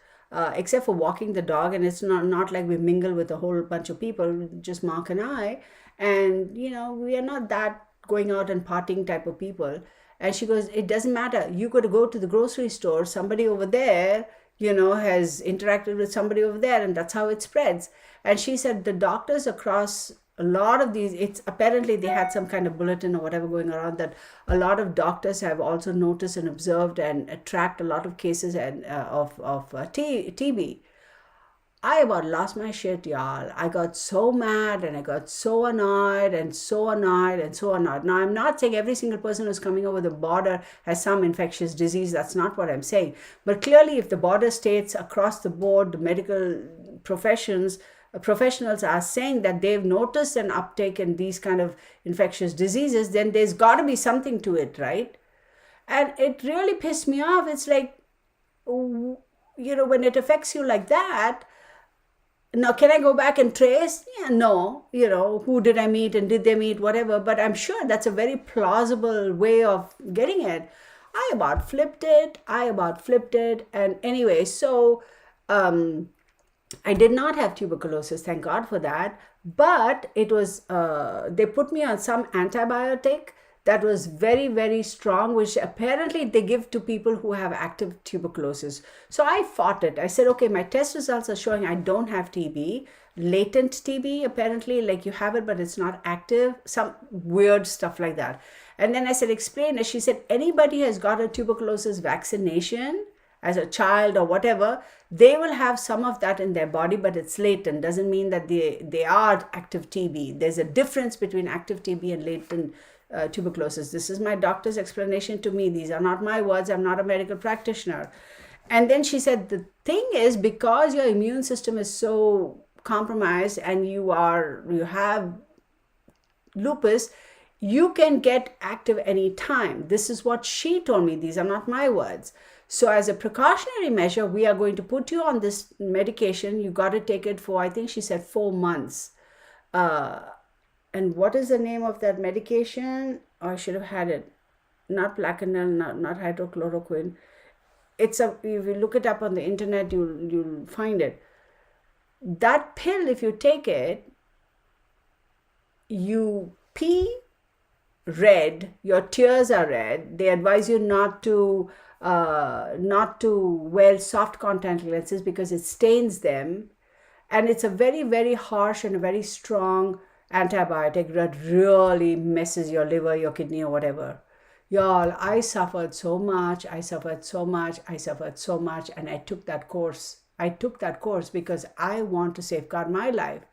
[SPEAKER 1] except for walking the dog, and it's not like we mingle with a whole bunch of people, just Mark and I. And, we are not that going out and partying type of people. And she goes, it doesn't matter. You got to go to the grocery store. Somebody over there, has interacted with somebody over there, and that's how it spreads. And she said the doctors across a lot of these, it's apparently they had some kind of bulletin or whatever going around that a lot of doctors have also noticed and observed and tracked a lot of cases of TB. I about lost my shit, y'all. I got so mad, and I got so annoyed and so annoyed and so annoyed. Now, I'm not saying every single person who's coming over the border has some infectious disease. That's not what I'm saying. But clearly, if the border states across the board, the medical professionals are saying that they've noticed an uptake in these kind of infectious diseases, then there's got to be something to it, right? And it really pissed me off. It's like, when it affects you like that, now, can I go back and trace? Yeah, no. Who did I meet and did they meet, whatever. But I'm sure that's a very plausible way of getting it. I about flipped it. And anyway, so I did not have tuberculosis, thank God for that. But it was, they put me on some antibiotic that was very, very strong, which apparently they give to people who have active tuberculosis. So I fought it. I said, okay, my test results are showing I don't have TB, latent TB, apparently, like you have it, but it's not active, some weird stuff like that. And then I said, explain it. She said, anybody has got a tuberculosis vaccination as a child or whatever, they will have some of that in their body, but it's latent. Doesn't mean that they are active TB. There's a difference between active TB and latent tuberculosis. This is my doctor's explanation to me. These are not my words. I'm not a medical practitioner. And then she said, the thing is, because your immune system is so compromised and you have lupus, you can get active anytime. This is what she told me. These are not my words. So as a precautionary measure, we are going to put you on this medication. You got to take it for, I think she said, 4 months. And what is the name of that medication? Oh, I should have had it. Not Plaquenil, not hydrochloroquine. If you look it up on the internet, you'll find it. That pill, if you take it, you pee red, your tears are red. They advise you not to wear soft contact lenses because it stains them. And it's a very, very harsh and a very strong antibiotic that really messes your liver, your kidney, or whatever. Y'all, I suffered so much. I suffered so much. I suffered so much. And I took that course. I took that course because I want to safeguard my life.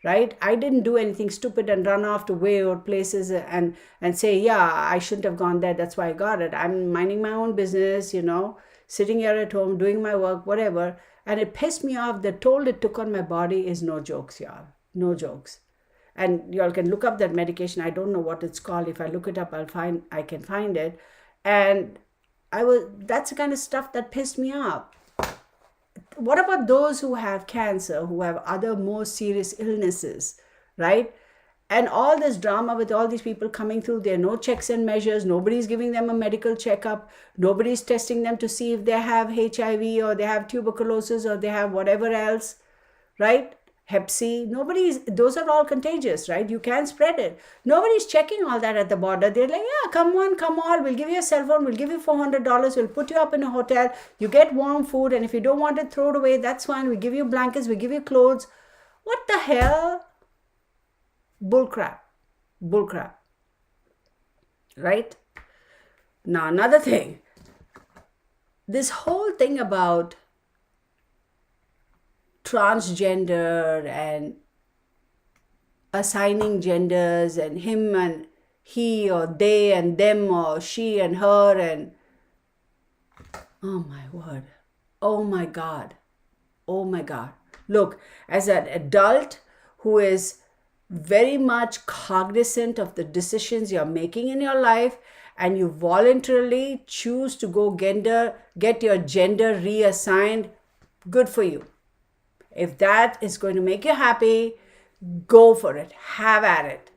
[SPEAKER 1] Right? I didn't do anything stupid and run off to weird places and say, yeah, I shouldn't have gone there. That's why I got it. I'm minding my own business, sitting here at home, doing my work, whatever. And it pissed me off. The toll it took on my body is no jokes, y'all. No jokes. And y'all can look up that medication. I don't know what it's called. If I look it up, I can find it. And that's the kind of stuff that pissed me off. What about those who have cancer, who have other more serious illnesses, right? And all this drama with all these people coming through, there are no checks and measures. Nobody's giving them a medical checkup. Nobody's testing them to see if they have HIV or they have tuberculosis or they have whatever else, right? Hep C. Those are all contagious, right? You can spread it. Nobody's checking all that at the border. They're like, yeah, come on, come on. We'll give you a cell phone. We'll give you $400. We'll put you up in a hotel. You get warm food. And if you don't want it, throw it away. That's fine. We give you blankets. We give you clothes. What the hell? Bullcrap. Bullcrap. Right? Now, another thing. This whole thing about transgender and assigning genders and him and he or they and them or she and her and oh my word, oh my God, oh my God. Look, as an adult who is very much cognizant of the decisions you're making in your life and you voluntarily choose to go get your gender reassigned, good for you. If that is going to make you happy, go for it. Have at it.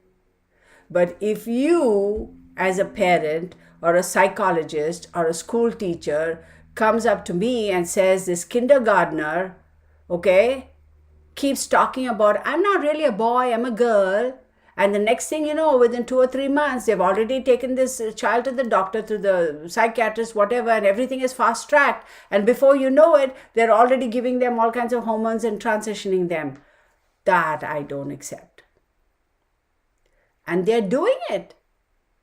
[SPEAKER 1] But if you, as a parent or a psychologist or a school teacher, comes up to me and says this kindergartner, okay, keeps talking about, I'm not really a boy, I'm a girl. And the next thing you know, within 2 or 3 months, they've already taken this child to the doctor, to the psychiatrist, whatever, and everything is fast-tracked. And before you know it, they're already giving them all kinds of hormones and transitioning them. That I don't accept. And they're doing it.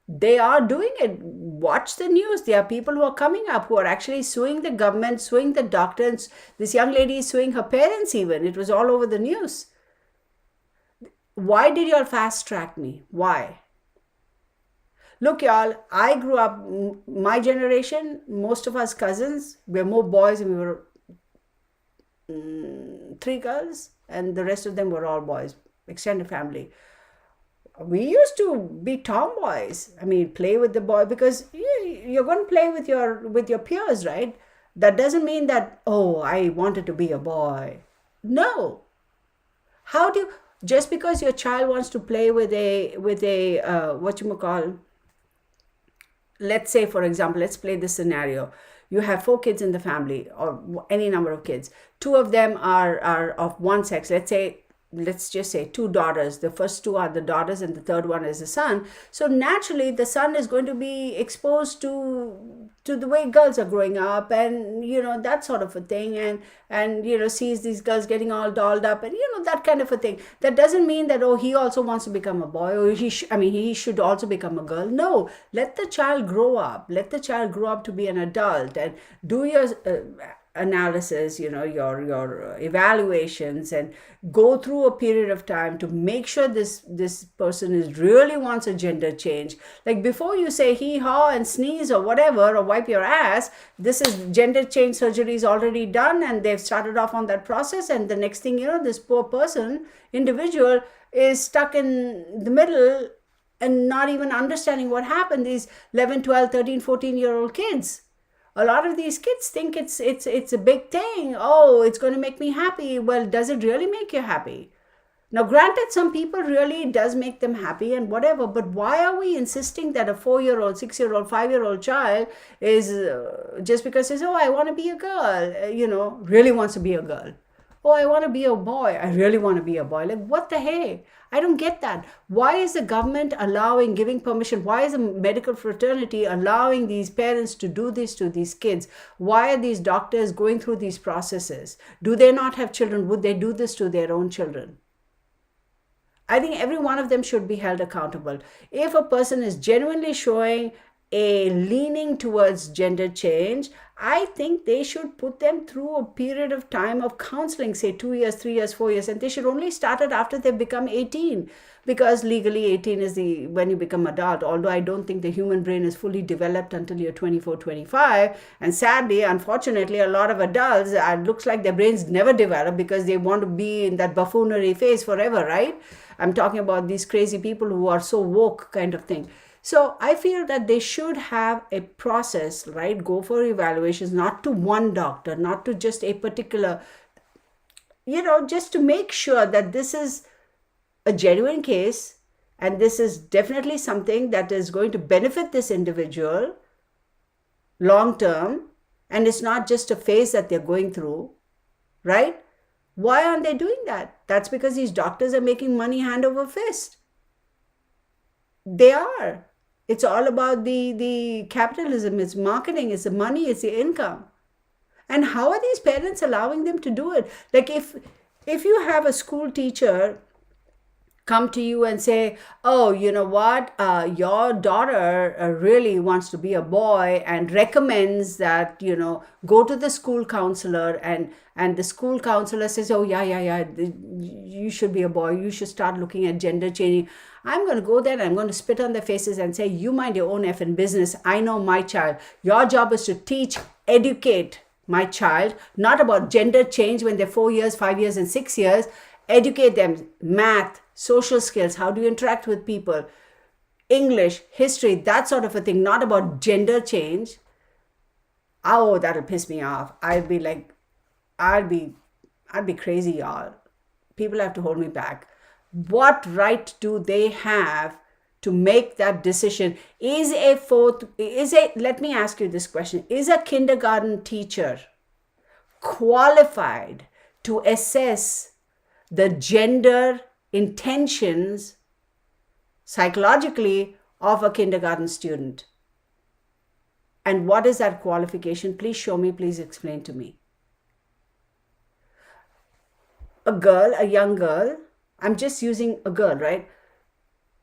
[SPEAKER 1] They are doing it. Watch the news. There are people who are coming up who are actually suing the government, suing the doctors. This young lady is suing her parents even. It was all over the news. Why did y'all fast track me? Why? Look, y'all, I grew up, my generation, most of us cousins, we were more boys and we were 3 girls and the rest of them were all boys, extended family. We used to be tomboys. I mean, play with the boy because you're going to play with your peers, right? That doesn't mean that, oh, I wanted to be a boy. No. How do you... Just because your child wants to play with a let's say, for example, let's play this scenario. You have 4 kids in the family or any number of kids. 2 of them are of one sex. Let's just say 2 daughters. The first 2 are the daughters and the third one is the son. So naturally, the son is going to be exposed to the way girls are growing up and, that sort of a thing. And sees these girls getting all dolled up and, that kind of a thing. That doesn't mean that, he also wants to become a boy or he should also become a girl. No, let the child grow up. Let the child grow up to be an adult and do your... analysis, your evaluations and go through a period of time to make sure this person really wants a gender change. Like before you say hee-haw and sneeze or whatever or wipe your ass, this is gender change surgery is already done and they've started off on that process and the next thing this poor person, individual is stuck in the middle and not even understanding what happened. These 11, 12, 13, 14-year-old kids. A lot of these kids think it's a big thing. Oh, it's going to make me happy. Well, does it really make you happy? Now, granted, some people really does make them happy and whatever, but why are we insisting that a 4-year-old, 6-year-old, 5-year-old child is just because says, oh, I want to be a girl, really wants to be a girl. Oh, I want to be a boy. I really want to be a boy. Like, what the hey? I don't get that. Why is the government giving permission? Why is the medical fraternity allowing these parents to do this to these kids? Why are these doctors going through these processes? Do they not have children? Would they do this to their own children? I think every one of them should be held accountable. If a person is genuinely showing a leaning towards gender change, I think they should put them through a period of time of counseling, say 2 years, 3 years, 4 years, and they should only start it after they've become 18, because legally 18 is the when you become adult. Although I don't think the human brain is fully developed until you're 24, 25, and sadly, unfortunately, a lot of adults, it looks like their brains never develop because they want to be in that buffoonery phase forever, right? I'm talking about these crazy people who are so woke kind of thing. So I feel that they should have a process, right? Go for evaluations, not to one doctor, not to just a particular, just to make sure that this is a genuine case and this is definitely something that is going to benefit this individual long term, and it's not just a phase that they're going through, right? Why aren't they doing that? That's because these doctors are making money hand over fist. They are. It's all about the capitalism. It's marketing. It's the money. It's the income. And how are these parents allowing them to do it? Like if you have a school teacher come to you and say, oh, you know what, your daughter really wants to be a boy and recommends that, go to the school counselor, and the school counselor says, oh, yeah, you should be a boy, you should start looking at gender changing. I'm going to go there and I'm going to spit on their faces and say, you mind your own effing business. I know my child. Your job is to teach, educate my child, not about gender change when they're 4 years, 5 years, and 6 years. Educate them, math, social skills, how do you interact with people, English, history, that sort of a thing, not about gender change. Oh, that'll piss me off. I'd be crazy, y'all. People have to hold me back. What right do they have to make that decision? Let me ask you this question. Is a kindergarten teacher qualified to assess the gender intentions psychologically of a kindergarten student? And what is that qualification? Please show me, please explain to me. A young girl, I'm just using a girl, right?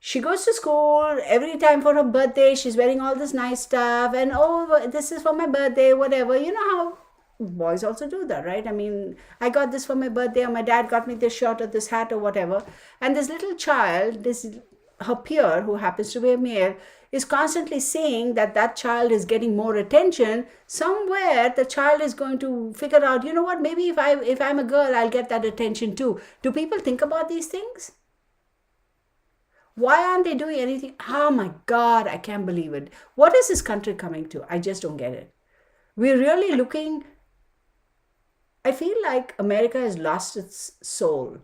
[SPEAKER 1] She goes to school every time for her birthday. She's wearing all this nice stuff, and oh, this is for my birthday, whatever. You know how boys also do that, right? I mean, I got this for my birthday, or my dad got me this shirt or this hat or whatever. And this little child, her peer, who happens to be a male, is constantly saying that child is getting more attention. Somewhere the child is going to figure out, you know what, maybe if I'm a girl, I'll get that attention too. Do people think about these things? Why aren't they doing anything? Oh my God, I can't believe it. What is this country coming to? I just don't get it. We're really looking... I feel like America has lost its soul,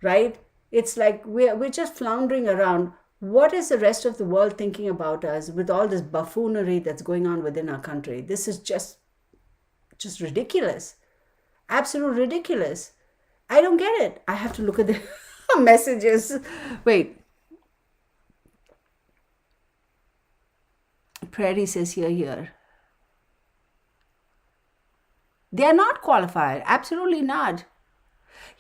[SPEAKER 1] right? It's like we're just floundering around. What is the rest of the world thinking about us with all this buffoonery that's going on within our country? This is just ridiculous. Absolute ridiculous. I don't get it. I have to look at the messages. Wait. Prairie says here. They are not qualified. Absolutely not.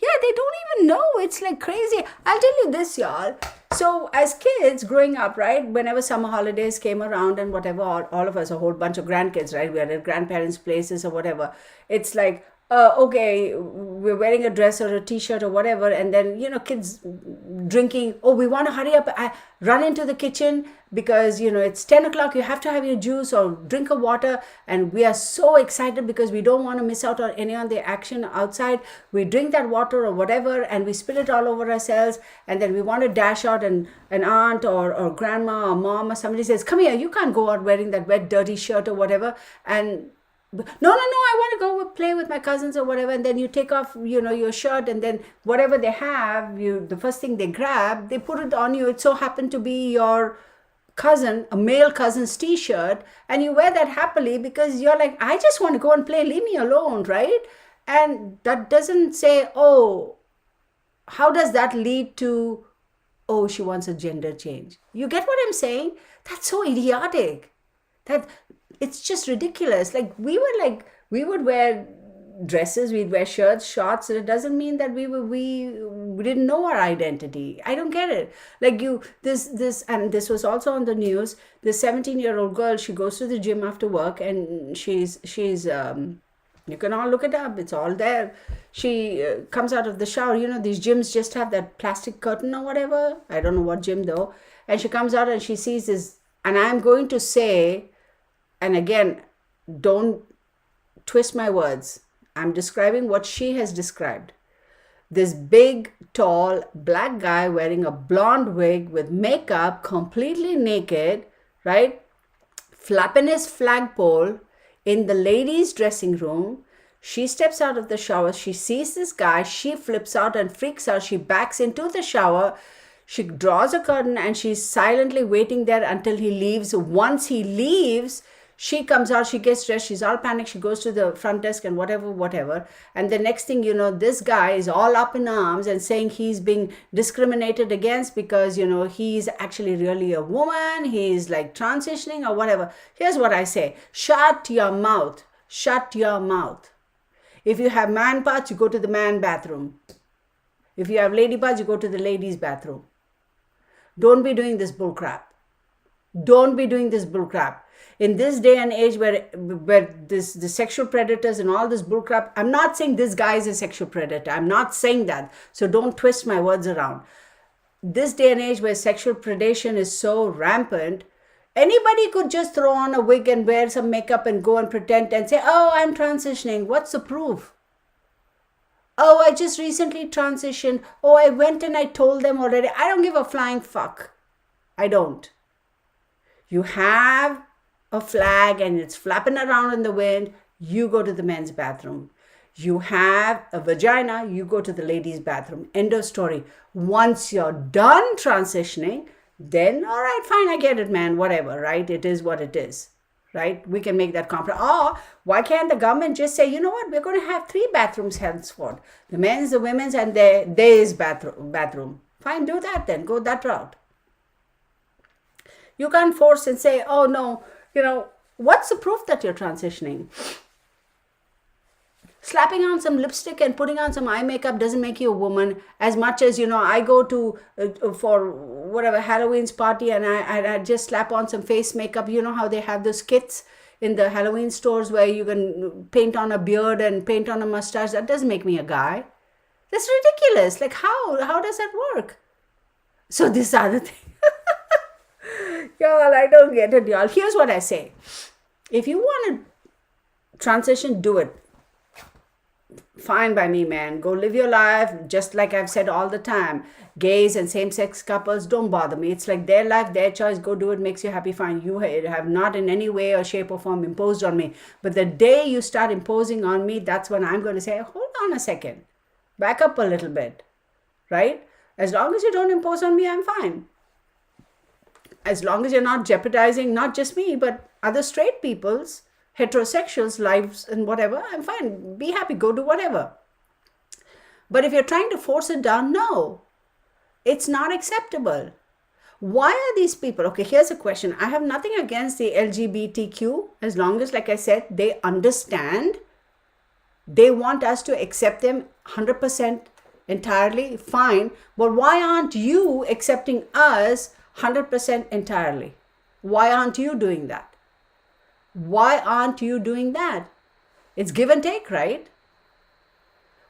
[SPEAKER 1] Yeah, they don't even know. It's like crazy. I'll tell you this, y'all. So as kids growing up, right, whenever summer holidays came around and whatever, all of us, a whole bunch of grandkids, right, we are at grandparents' places or whatever. It's like, okay, we're wearing a dress or a t-shirt or whatever, and then, kids drinking. Oh, we want to hurry up. I run into the kitchen because, it's 10 o'clock. You have to have your juice or drink of water. And we are so excited because we don't want to miss out on any of the action outside. We drink that water or whatever, and we spill it all over ourselves. And then we want to dash out, and an aunt or grandma or mom or somebody says, come here, you can't go out wearing that wet, dirty shirt or whatever. And no, I want to go play with my cousins or whatever. And then you take off, your shirt, and then whatever they have, the first thing they grab, they put it on you. It so happened to be your cousin, a male cousin's t-shirt, and you wear that happily because you're like, I just want to go and play, leave me alone, right? And that doesn't say, oh, how does that lead to, oh, she wants a gender change? You get what I'm saying? That's so idiotic. It's just ridiculous. Like we would wear dresses, we'd wear shirts, shorts. It doesn't mean that we didn't know our identity. I don't get it. Like and this was also on the news. This 17-year-old girl, she goes to the gym after work, and she's you can all look it up. It's all there. She comes out of the shower. You know, these gyms just have that plastic curtain or whatever. I don't know what gym though. And she comes out and she sees this. And I'm going to say, and again, don't twist my words. I'm describing what she has described. This big, tall, black guy wearing a blonde wig with makeup, completely naked, right? Flapping his flagpole in the ladies' dressing room. She steps out of the shower. She sees this guy. She flips out and freaks out. She backs into the shower. She draws a curtain and she's silently waiting there until he leaves. Once he leaves, she comes out, she gets dressed, she's all panicked, she goes to the front desk and whatever. And the next thing you know, this guy is all up in arms and saying he's being discriminated against because, you know, he's actually really a woman, he's like transitioning or whatever. Here's what I say, shut your mouth, shut your mouth. If you have man parts, you go to the man bathroom. If you have lady parts, you go to the ladies' bathroom. Don't be doing this bull crap. Don't be doing this bull crap. In this day and age where the sexual predators and all this bullcrap, I'm not saying this guy is a sexual predator. I'm not saying that. So don't twist my words around. This day and age where sexual predation is so rampant, anybody could just throw on a wig and wear some makeup and go and pretend and say, oh, I'm transitioning. What's the proof? Oh, I just recently transitioned. Oh, I went and I told them already. I don't give a flying fuck. I don't. You have a flag and it's flapping around in the wind, you go to the men's bathroom. You have a vagina, you go to the ladies' bathroom. End of story. Once you're done transitioning, then all right, fine, I get it, man, whatever, right? It is what it is, right? We can make that compromise. Or why can't the government just say, you know what, we're going to have 3 bathrooms henceforth. The men's, the women's, and there's bathroom. Fine, do that then. Go that route. You can't force and say, oh no, you know, what's the proof that you're transitioning? Slapping on some lipstick and putting on some eye makeup doesn't make you a woman. As much as, you know, I go to for whatever Halloween's party and I just slap on some face makeup. You know how they have those kits in the Halloween stores where you can paint on a beard and paint on a mustache. That doesn't make me a guy. That's ridiculous. Like how does that work? So this other thing. Y'all, I don't get it, y'all. Here's what I say. If you want to transition, do it. Fine by me, man. Go live your life. Just like I've said all the time. Gays and same-sex couples, don't bother me. It's like their life, their choice. Go do it. Makes you happy. Fine. You have not in any way or shape or form imposed on me. But the day you start imposing on me, that's when I'm going to say, hold on a second. Back up a little bit. Right? As long as you don't impose on me, I'm fine. As long as you're not jeopardizing not just me, but other straight people's, heterosexuals' lives and whatever, I'm fine. Be happy. Go do whatever. But if you're trying to force it down, no. It's not acceptable. Why are these people? Okay, here's a question. I have nothing against the LGBTQ as long as, like I said, they understand. They want us to accept them 100% entirely. Fine. But why aren't you accepting us 100% entirely? Why aren't you doing that? Why aren't you doing that? It's give and take, right?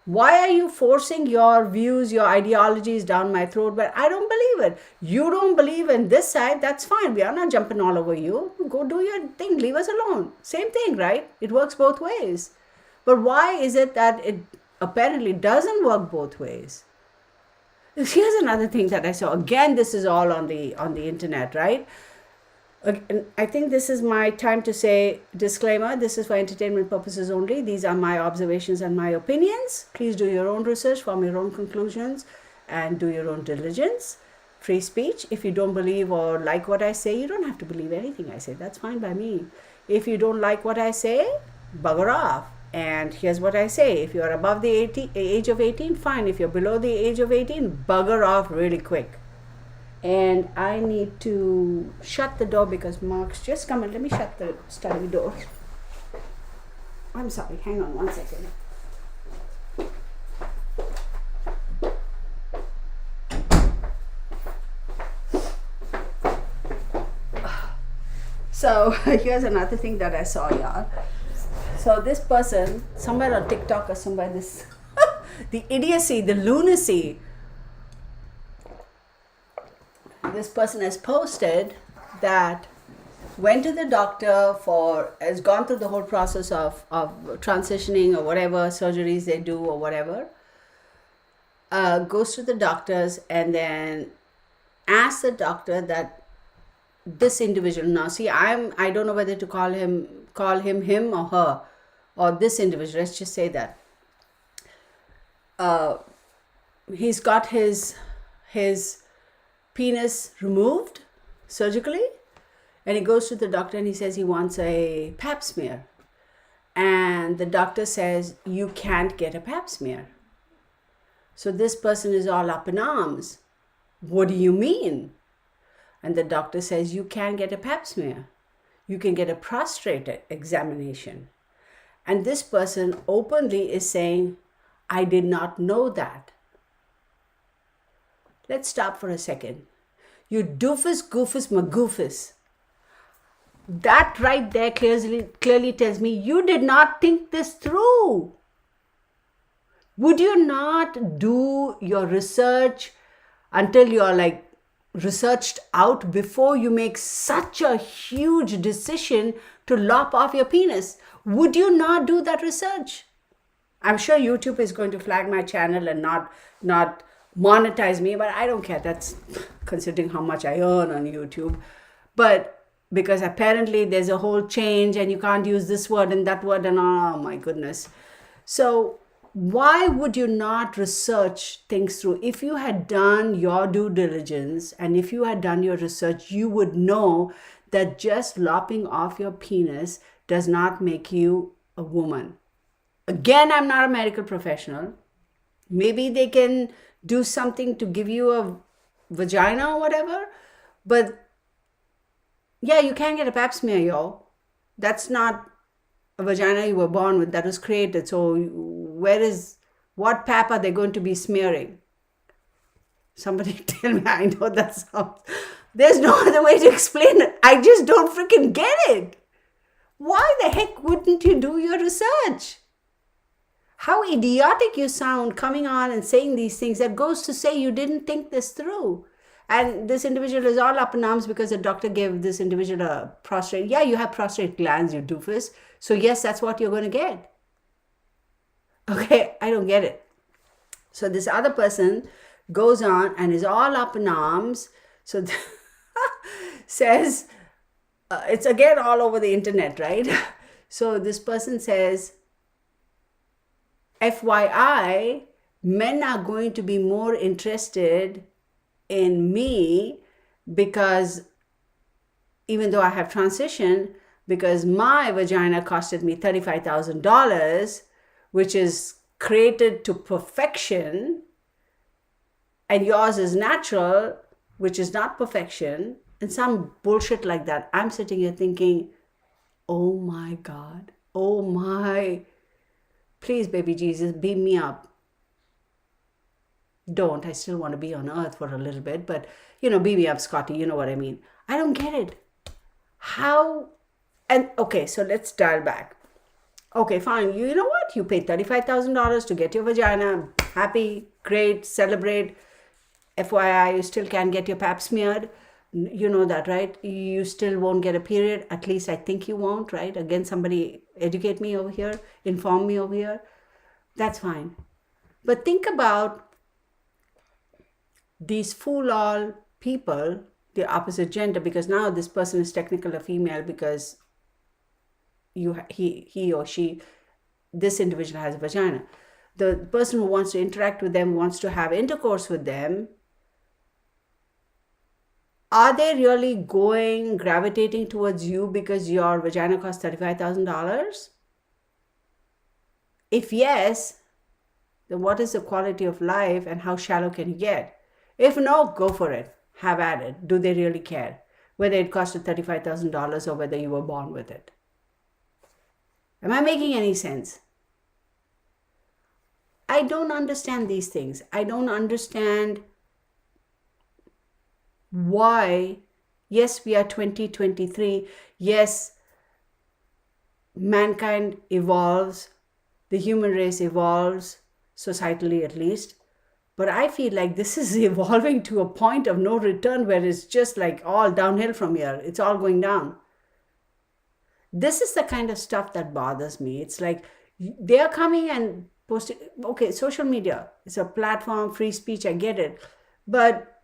[SPEAKER 1] Why are you forcing your views, your ideologies down my throat? But I don't believe it. You don't believe in this side, that's fine. We are not jumping all over you. Go do your thing. Leave us alone. Same thing, right? It works both ways. But why is it that it apparently doesn't work both ways? Here's another thing that I saw. Again, this is all on the internet, right? I think this is my time to say disclaimer. This is for entertainment purposes only. These are my observations and my opinions. Please do your own research, form your own conclusions, and do your own diligence. Free speech. If you don't believe or like what I say, you don't have to believe anything I say. That's fine by me. If you don't like what I say, bugger off. And here's what I say. If you're above the age of 18, fine. If you're below the age of 18, bugger off really quick. And I need to shut the door because Mark's just come in. Let me shut the study door. I'm sorry. Hang on 1 second. So here's another thing that I saw, y'all. So this person, somewhere on TikTok or somewhere, this the idiocy, the lunacy. This person has posted that went to the doctor for, has gone through the whole process of transitioning or whatever surgeries they do or whatever, goes to the doctors and then asks the doctor that this individual, now see, I don't know whether to call him him or her, or this individual, let's just say that he's got his penis removed surgically, and he goes to the doctor and he says he wants a pap smear, and the doctor says you can't get a pap smear. So this person is all up in arms. What do you mean? And the doctor says you can't get a pap smear. You can get a prostate examination. And this person openly is saying, I did not know that. Let's stop for a second. You doofus, goofus, magoofus. That right there clearly tells me you did not think this through. Would you not do your research until you're like researched out before you make such a huge decision to lop off your penis? Would you not do that research? I'm sure YouTube is going to flag my channel and not monetize me, but I don't care. That's considering how much I earn on YouTube. But because apparently there's a whole change and you can't use this word and that word and oh my goodness. So why would you not research things through? If you had done your due diligence and if you had done your research, you would know that just lopping off your penis does not make you a woman. Again, I'm not a medical professional. Maybe they can do something to give you a vagina or whatever, but yeah, you can get a pap smear, yo. That's not a vagina you were born with, that was created. So what pap are they going to be smearing? Somebody tell me. I know that sounds, there's no other way to explain it. I just don't freaking get it. Why the heck wouldn't you do your research? How idiotic you sound coming on and saying these things. That goes to say you didn't think this through. And this individual is all up in arms because the doctor gave this individual a prostate. Yeah, you have prostate glands, you doofus. So yes, that's what you're going to get. Okay, I don't get it. So this other person goes on and is all up in arms. So says, it's again all over the internet, right? So this person says, FYI, men are going to be more interested in me because even though I have transitioned, because my vagina costed me $35,000, which is created to perfection, and yours is natural, which is not perfection, and some bullshit like that. I'm sitting here thinking, oh my God, oh my, please, baby Jesus, beam me up. Don't. I still want to be on earth for a little bit, but beam me up, Scotty. You know what I mean. I don't get it. How? And okay, so let's dial back. Okay, fine. You know what? You paid $35,000 to get your vagina. Happy, great, celebrate. FYI, you still can't get your pap smeared. You know that, right? You still won't get a period. At least I think you won't, right? Again, somebody educate me over here, inform me over here. That's fine. But think about these fool-all people, the opposite gender, because now this person is technically a female because he or she, this individual has a vagina. The person who wants to interact with them, wants to have intercourse with them, are they really gravitating towards you because your vagina costs $35,000? If yes, then what is the quality of life and how shallow can you get? If no, go for it. Have at it. Do they really care? Whether it costed $35,000 or whether you were born with it. Am I making any sense? I don't understand these things. I don't understand why Yes, we are 2023. Yes, mankind evolves, the human race evolves, societally at least. But I feel like this is evolving to a point of no return where it's just like all downhill from here. It's all going down. This is the kind of stuff that bothers me. It's like they are coming and posting. Okay, social media, it's a platform, free speech, I get it. But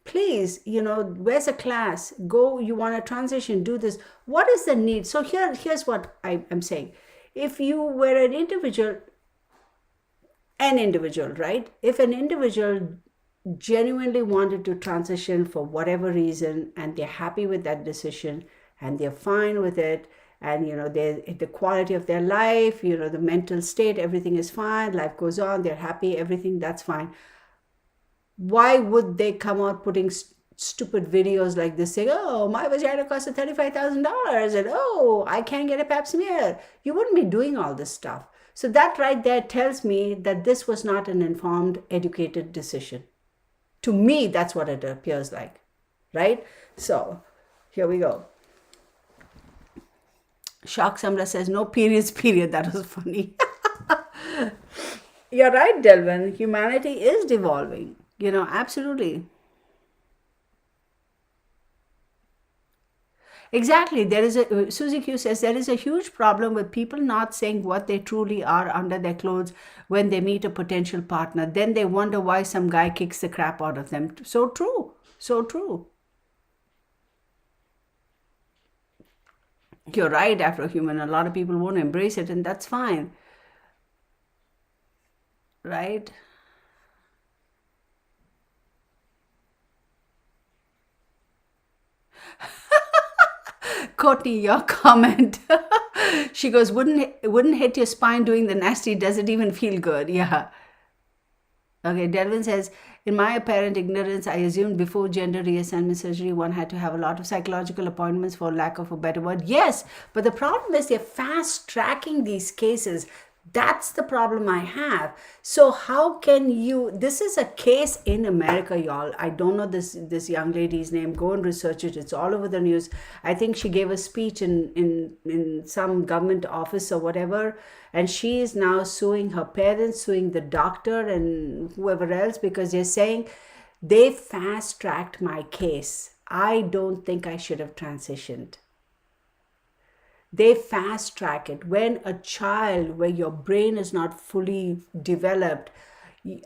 [SPEAKER 1] please, where's a class? Go, you want to transition, do this. What is the need? So here's what I'm saying. If you were an individual, right? If an individual genuinely wanted to transition for whatever reason and they're happy with that decision and they're fine with it, and the quality of their life, the mental state, everything is fine, life goes on, they're happy, everything, that's fine. Why would they come out putting stupid videos like this saying, oh, my vagina costs $35,000 and oh, I can't get a pap smear? You wouldn't be doing all this stuff. So that right there tells me that this was not an informed, educated decision. To me, that's what it appears like, right? So here we go. Shock Samra says, no periods, period. That was funny. You're right, Delvin. Humanity is devolving. Absolutely. Exactly. There is Susie Q says there is a huge problem with people not saying what they truly are under their clothes when they meet a potential partner. Then they wonder why some guy kicks the crap out of them. So true. So true. You're right, Afro-human. A lot of people won't embrace it, and that's fine, right? Courtney, your comment. She goes, wouldn't hit your spine doing the nasty. Does it even feel good? Yeah. Okay, Delvin says, in my apparent ignorance, I assumed before gender reassignment surgery, one had to have a lot of psychological appointments for lack of a better word. Yes, but the problem is they're fast tracking these cases. That's the problem I have. So how can you, this is a case in America, y'all. I don't know this young lady's name. Go and research it. It's all over the news. I think she gave a speech in some government office or whatever, and she is now suing her parents, suing the doctor and whoever else, because they're saying they fast tracked my case. I don't think I should have transitioned. They fast track it. When a child, where your brain is not fully developed,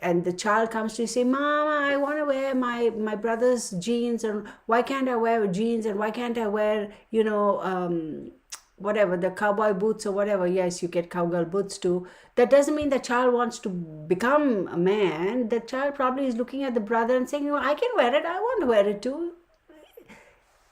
[SPEAKER 1] and the child comes to you, say, Mama, I want to wear my brother's jeans, and why can't I wear jeans, and why can't I wear whatever, the cowboy boots or whatever. Yes, you get cowgirl boots too. That doesn't mean the child wants to become a man. The child probably is looking at the brother and saying, I can wear it, I want to wear it too.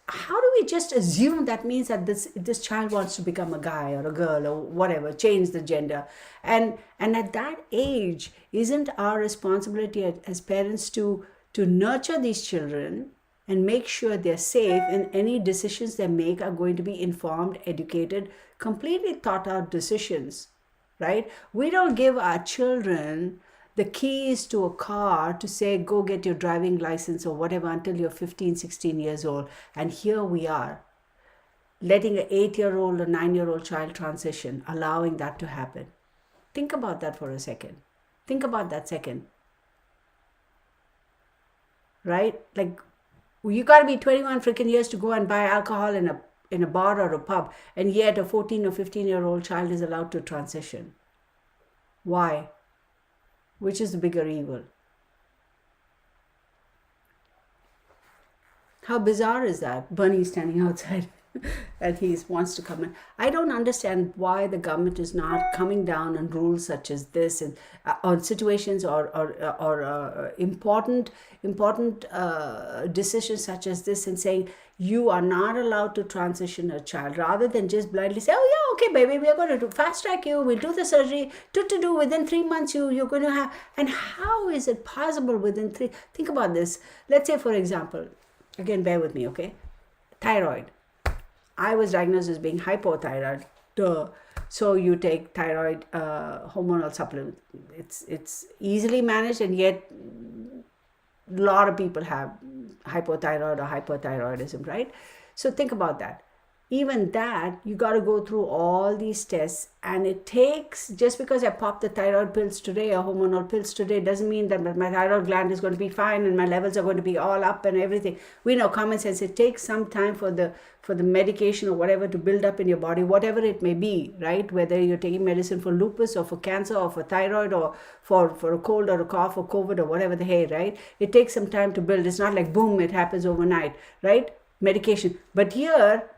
[SPEAKER 1] How do we just assume that means that this child wants to become a guy or a girl or whatever, change the gender? And at that age, isn't our responsibility as parents to nurture these children and make sure they're safe, and any decisions they make are going to be informed, educated, completely thought out decisions, right? We don't give our children the keys to a car to say, go get your driving license or whatever until you're 15, 16 years old. And here we are, letting an 8-year-old or 9-year-old child transition, allowing that to happen. Think about that for a second. Think about that second. Right? Like, you got to be 21 freaking years to go and buy alcohol in a bar or a pub, and yet a 14 or 15-year-old child is allowed to transition. Why? Which is the bigger evil? How bizarre is that? Bunny standing outside and he wants to come in. I don't understand why the government is not coming down on rules such as this, and on situations or important decisions such as this, and saying you are not allowed to transition a child, rather than just blindly say, oh yeah, okay baby, we are going to fast track you, we'll do the surgery, do within 3 months you're going to have. And how is it possible within 3? Think about this. Let's say, for example, again, bear with me, okay? Thyroid. I was diagnosed as being hypothyroid. Duh. So you take thyroid hormonal supplement. It's easily managed, and yet a lot of people have hypothyroid or hyperthyroidism, right? So think about that. Even that, you got to go through all these tests, and it takes, just because I pop the thyroid pills today or hormonal pills today doesn't mean that my thyroid gland is going to be fine and my levels are going to be all up and everything. We know, common sense, it takes some time for the medication or whatever to build up in your body, whatever it may be, right? Whether you're taking medicine for lupus or for cancer or for thyroid or for a cold or a cough or COVID or whatever the hey, right? It takes some time to build. It's not like boom, it happens overnight, right? Medication. But here,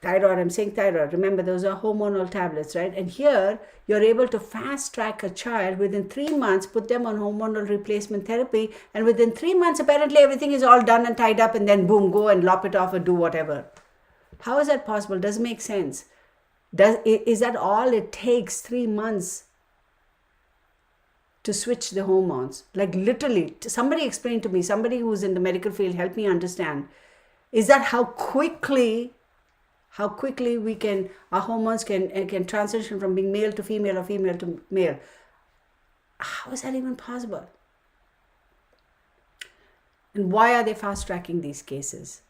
[SPEAKER 1] thyroid, I'm saying thyroid, remember those are hormonal tablets, right? And here you're able to fast track a child within 3 months, put them on hormonal replacement therapy, and within 3 months apparently everything is all done and tied up, and then boom, go and lop it off or do whatever. How is that possible? Doesn't make sense. Is that all it takes, 3 months to switch the hormones? Like literally, somebody explain to me, somebody who's in the medical field, help me understand. Is that how quickly our hormones can transition from being male to female or female to male? How is that even possible? And why are they fast tracking these cases?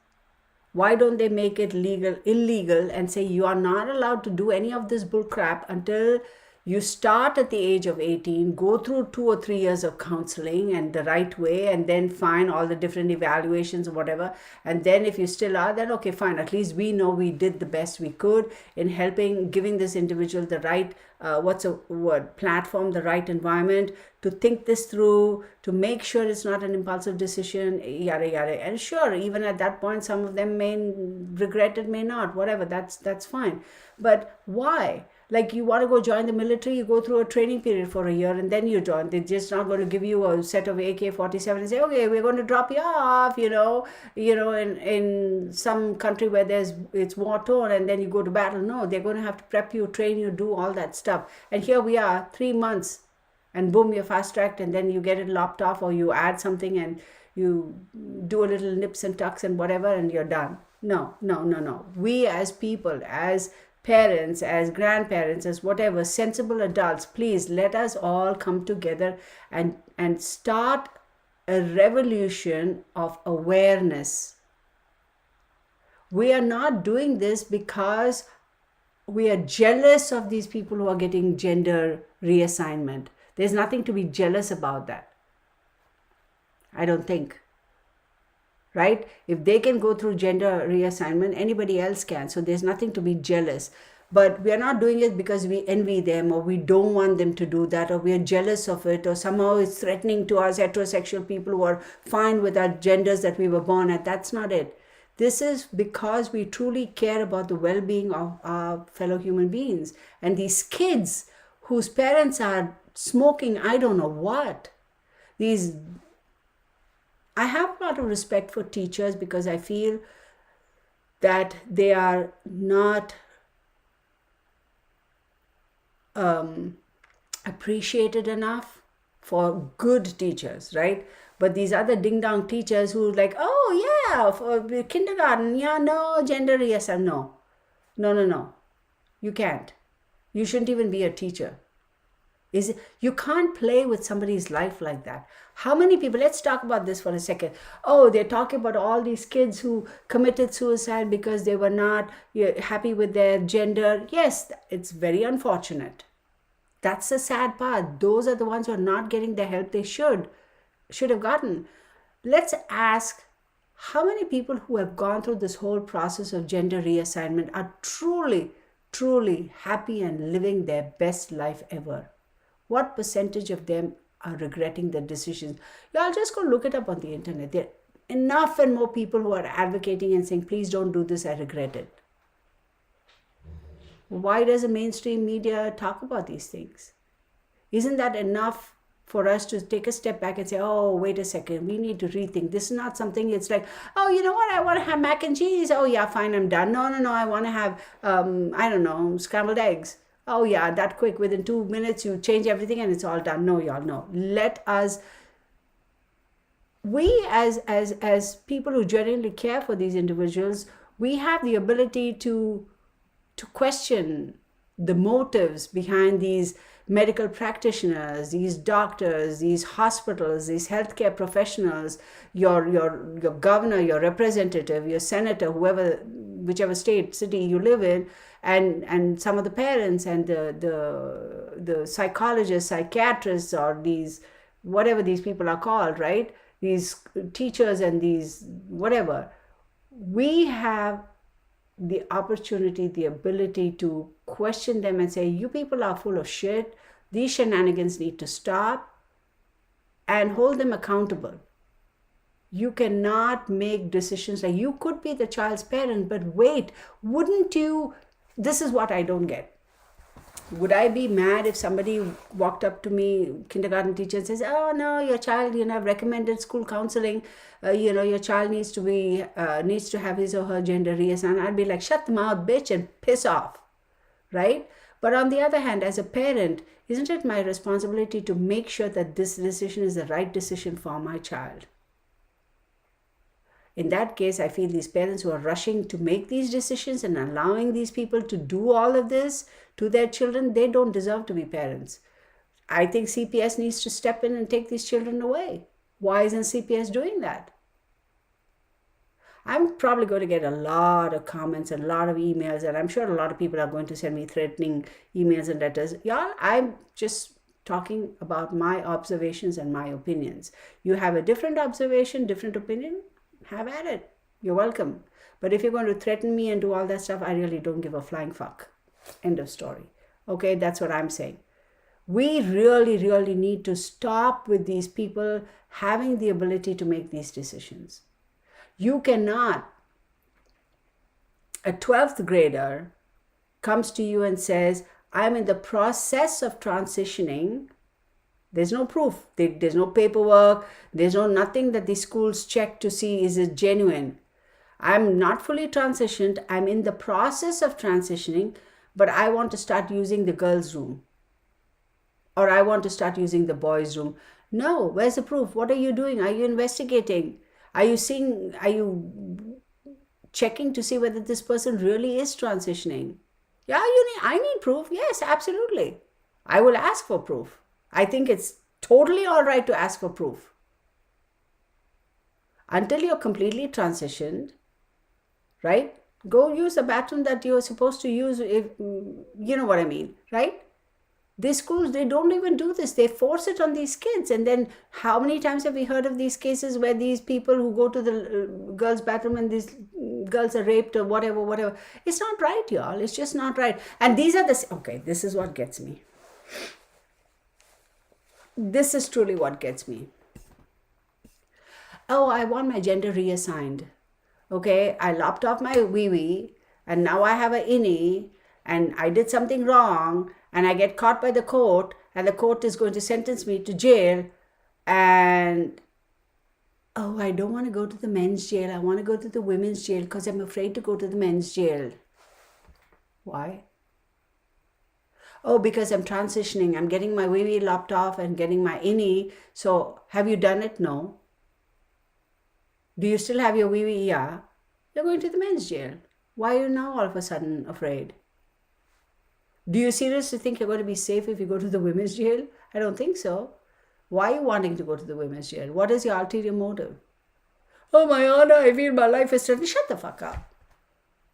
[SPEAKER 1] Why don't they make it illegal and say you are not allowed to do any of this bull crap until you start at the age of 18, go through 2 or 3 years of counseling and the right way, and then find all the different evaluations or whatever. And then if you still are, then okay, fine. At least we know we did the best we could in helping, giving this individual the right, platform, the right environment to think this through, to make sure it's not an impulsive decision, yada, yada. And sure, even at that point, some of them may regret it, may not, whatever, that's fine. But why? Like, you want to go join the military, you go through a training period for a year and then you join. They're just not going to give you a set of AK-47 and say, okay, we're going to drop you off, in some country where it's war torn, and then you go to battle. No, they're going to have to prep you, train you, do all that stuff. And here we are, 3 months, and boom, you're fast tracked, and then you get it lopped off, or you add something and you do a little nips and tucks and whatever, and you're done. No. We as people, as parents, as grandparents, as whatever, sensible adults, please let us all come together and start a revolution of awareness. We are not doing this because we are jealous of these people who are getting gender reassignment. There's nothing to be jealous about that, I don't think. Right? If they can go through gender reassignment, anybody else can. So there's nothing to be jealous. But we are not doing it because we envy them, or we don't want them to do that, or we are jealous of it, or somehow it's threatening to us heterosexual people who are fine with our genders that we were born at. That's not it. This is because we truly care about the well-being of our fellow human beings. And these kids whose parents are smoking, I don't know what, I have a lot of respect for teachers because I feel that they are not appreciated enough for good teachers, right? But these other ding-dong teachers who like, oh yeah, for kindergarten, yeah, no, gender reassignment, no. You can't. You shouldn't even be a teacher. You can't play with somebody's life like that. How many people, let's talk about this for a second. Oh, they're talking about all these kids who committed suicide because they were not happy with their gender. Yes, it's very unfortunate. That's the sad part. Those are the ones who are not getting the help they should have gotten. Let's ask, how many people who have gone through this whole process of gender reassignment are truly, truly happy and living their best life ever? What percentage of them are regretting their decisions? Y'all just go look it up on the internet. There are enough and more people who are advocating and saying, please don't do this, I regret it. Why does the mainstream media talk about these things? Isn't that enough for us to take a step back and say, oh, wait a second, we need to rethink. This is not something, it's like, oh, you know what, I want to have mac and cheese. Oh yeah, fine, I'm done. No, I want to have, scrambled eggs. Oh yeah, that quick, within 2 minutes you change everything and it's all done. No, y'all, no. We as people who genuinely care for these individuals, we have the ability to question the motives behind these medical practitioners, these doctors, these hospitals, these healthcare professionals, your governor, your representative, your senator, whoever, whichever state, city you live in, and some of the parents and the psychologists, psychiatrists, or these whatever these people are called, right? These teachers and these whatever. We have the opportunity, the ability to question them and say, you people are full of shit. These shenanigans need to stop, and hold them accountable. You cannot make decisions like, you could be the child's parent, but wait, wouldn't you? This is what I don't get. Would I be mad if somebody walked up to me, kindergarten teacher, and says, oh no, your child, I've recommended school counseling, your child needs to have his or her gender reassigned. I'd be like, shut the mouth, bitch, and piss off, right? But on the other hand, as a parent, isn't it my responsibility to make sure that this decision is the right decision for my child? In that case, I feel these parents who are rushing to make these decisions and allowing these people to do all of this to their children, they don't deserve to be parents. I think CPS needs to step in and take these children away. Why isn't CPS doing that? I'm probably going to get a lot of comments and a lot of emails, and I'm sure a lot of people are going to send me threatening emails and letters. Y'all, I'm just talking about my observations and my opinions. You have a different observation, different opinion, have at it. You're welcome. But if you're going to threaten me and do all that stuff, I really don't give a flying fuck. End of story. Okay, that's what I'm saying. We really, really need to stop with these people having the ability to make these decisions. You cannot, a 12th grader comes to you and says, I'm in the process of transitioning. There's no proof. There's no paperwork. There's nothing that the schools check to see is it genuine. I'm not fully transitioned. I'm in the process of transitioning, but I want to start using the girls' room. Or I want to start using the boys' room. No, where's the proof? What are you doing? Are you investigating? Are you checking to see whether this person really is transitioning? Yeah, I need proof. Yes, absolutely. I will ask for proof. I think it's totally all right to ask for proof. Until you're completely transitioned, right? Go use the bathroom that you're supposed to use, if you know what I mean, right? These schools, they don't even do this. They force it on these kids. And then how many times have we heard of these cases where these people who go to the girls' bathroom and these girls are raped or whatever. It's not right, y'all. It's just not right. And these are okay, this is what gets me. This is truly what gets me. Oh, I want my gender reassigned. Okay, I lopped off my wee-wee and now I have an innie and I did something wrong and I get caught by the court and the court is going to sentence me to jail, and oh, I don't want to go to the men's jail. I want to go to the women's jail because I'm afraid to go to the men's jail. Why? Oh, because I'm transitioning. I'm getting my wee-wee lopped off and getting my innie. So have you done it? No. Do you still have your wee-wee? Yeah. You're going to the men's jail. Why are you now all of a sudden afraid? Do you seriously think you're going to be safe if you go to the women's jail? I don't think so. Why are you wanting to go to the women's jail? What is your ulterior motive? Oh, my honor, I feel my life is threatened. Shut the fuck up.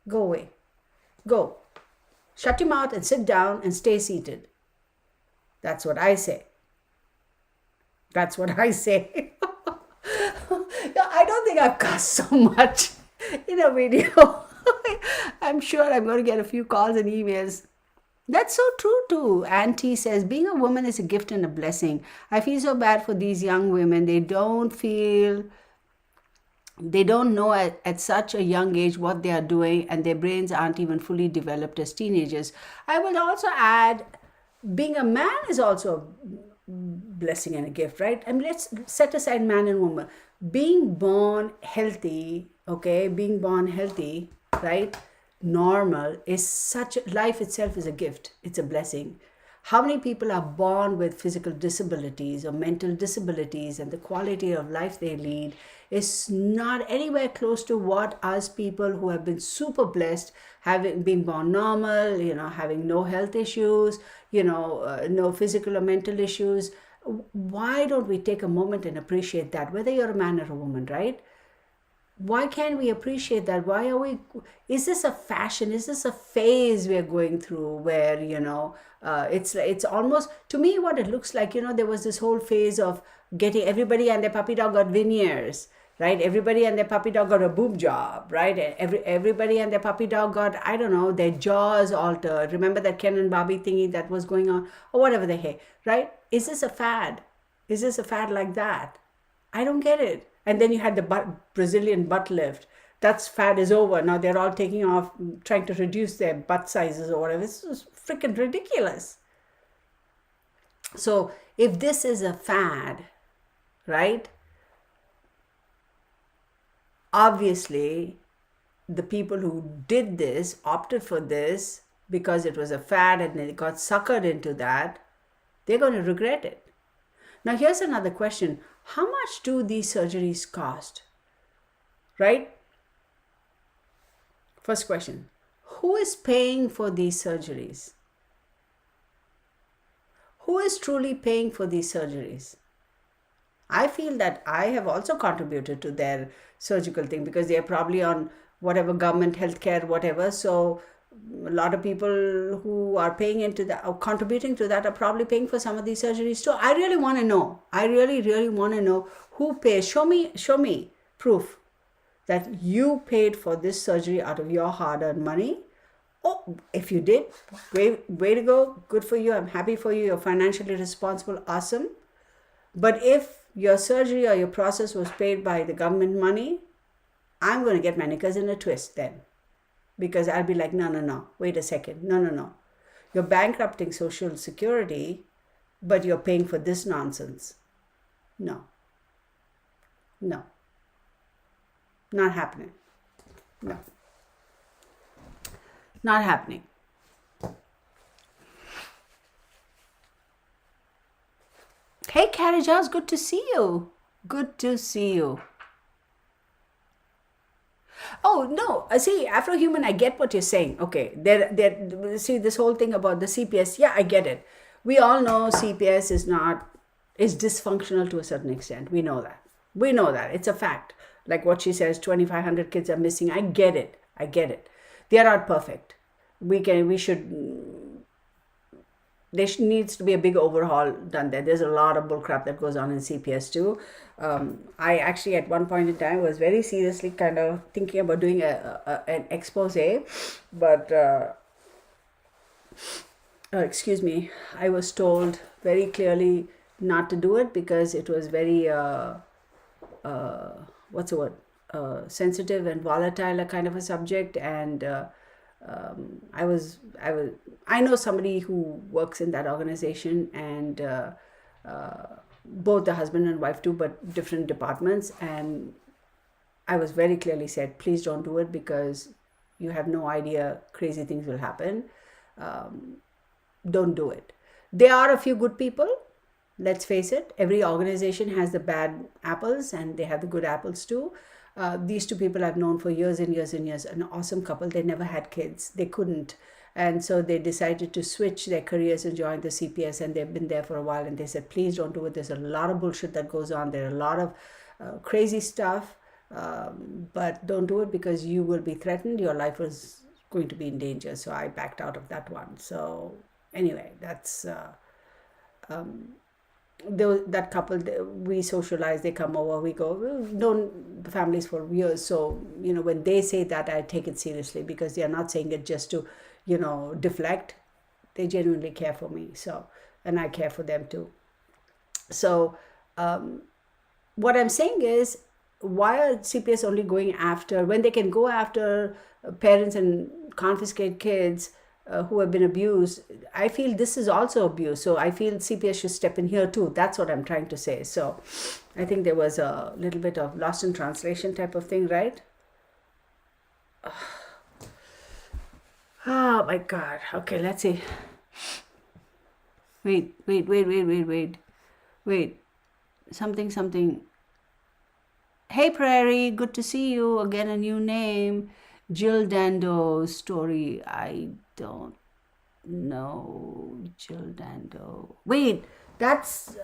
[SPEAKER 1] Go away. Go. Shut your mouth and sit down and stay seated. That's what I say. That's what I say. I don't think I've cussed so much in a video. I'm sure I'm going to get a few calls and emails. That's so true too. Auntie says, being a woman is a gift and a blessing. I feel so bad for these young women. They don't know at such a young age what they are doing, and their brains aren't even fully developed as teenagers. I will also add, being a man is also a blessing and a gift, right? And let's set aside man and woman. Being born healthy, right? Normal is life itself is a gift. It's a blessing. How many people are born with physical disabilities or mental disabilities, and the quality of life they lead is not anywhere close to what us people who have been super blessed, having been born normal, having no health issues, no physical or mental issues. Why don't we take a moment and appreciate that, whether you're a man or a woman, right? Why can't we appreciate that? Why are we, is this a fashion, is this a phase we're going through where it's almost, to me, what it looks like, there was this whole phase of getting everybody and their puppy dog got veneers, right? Everybody and their puppy dog got a boob job, right? Everybody and their puppy dog got, I don't know, their jaws altered. Remember that Ken and Barbie thingy that was going on, or whatever the heck, right? Is this a fad? Is this a fad like that? I don't get it. And then you had the Brazilian butt lift. That's fad is over. Now they're all taking off, trying to reduce their butt sizes or whatever. This is freaking ridiculous. So if this is a fad, right? Obviously, the people who did this, opted for this because it was a fad and they got suckered into that, they're going to regret it. Now, here's another question. How much do these surgeries cost? Right? First question. Who is paying for these surgeries? Who is truly paying for these surgeries? I feel that I have also contributed to their surgical thing because they are probably on whatever government healthcare, whatever. So a lot of people who are paying into that or contributing to that are probably paying for some of these surgeries too. I really want to know. I really want to know who pays. Show me proof that you paid for this surgery out of your hard-earned money. Oh, if you did, way to go. Good for you. I'm happy for you. You're financially responsible. Awesome. But if your surgery or your process was paid by the government money, I'm going to get my knickers in a twist then. Because I'll be like, no, wait a second. No. You're bankrupting Social Security, but you're paying for this nonsense. No. Not happening. No. Not happening. Hey, Karajas, good to see you. Good to see you. Oh, no. See, Afro-human, I get what you're saying. Okay. See, this whole thing about the CPS. Yeah, I get it. We all know CPS is dysfunctional to a certain extent. We know that. It's a fact. Like what she says, 2,500 kids are missing. I get it. They are not perfect. There needs to be a big overhaul done there. There's a lot of bullcrap that goes on in CPS too. I actually at one point in time was very seriously kind of thinking about doing an expose, but excuse me, I was told very clearly not to do it because it was very sensitive and volatile a kind of a subject, and I know somebody who works in that organization, and both the husband and wife too, but different departments, and I was very clearly said, please don't do it because you have no idea, crazy things will happen. Don't do it. There are a few good people. Let's face it, every organization has the bad apples and they have the good apples too. These two people I've known for years and years and years, an awesome couple. They never had kids. They couldn't. And so they decided to switch their careers and join the CPS, and they've been there for a while. And they said, please don't do it. There's a lot of bullshit that goes on. There are a lot of crazy stuff, but don't do it because you will be threatened. Your life is going to be in danger. So I backed out of that one. So anyway, that's... that couple, we socialize, they come over, we go, we've known the families for years. So, when they say that, I take it seriously because they are not saying it just to, deflect. They genuinely care for me. So, and I care for them too. So, what I'm saying is, why are CPS only going after, when they can go after parents and confiscate kids who have been abused? I feel this is also abuse. So I feel CPS should step in here too. That's what I'm trying to say. So I think there was a little bit of lost in translation type of thing, right? Oh my God. Okay, let's see. Wait. Something. Hey Prairie, good to see you. Again, a new name. Jill Dando's story. I don't No, Jill Dando. Wait, that's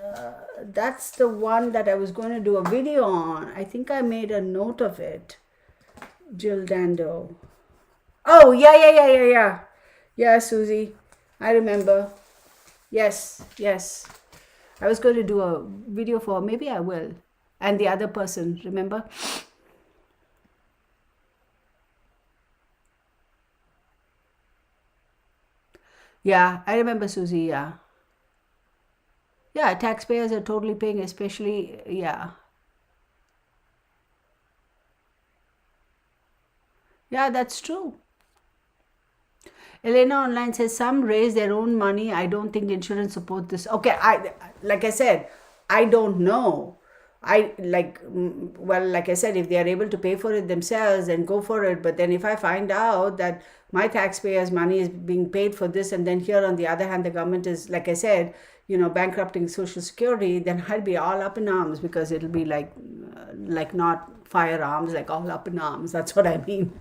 [SPEAKER 1] the one that I was going to do a video on. I think I made a note of it. Jill Dando. Oh, yeah, yeah, yeah, yeah, yeah. Yeah, Susie. I remember. Yes, yes. I was going to do a video for, maybe I will. And the other person, remember? Yeah, I remember Susie, yeah. Yeah, taxpayers are totally paying, especially, yeah. Yeah, that's true. Elena Online says some raise their own money. I don't think insurance support this. Okay, I like I said, I don't know. I like well, like I said, if they are able to pay for it themselves, then go for it. But then if I find out that my taxpayers' money is being paid for this, and then here on the other hand, the government is, like I said, bankrupting Social Security, then I'd be all up in arms because it'll be like not firearms, like all up in arms. That's what I mean.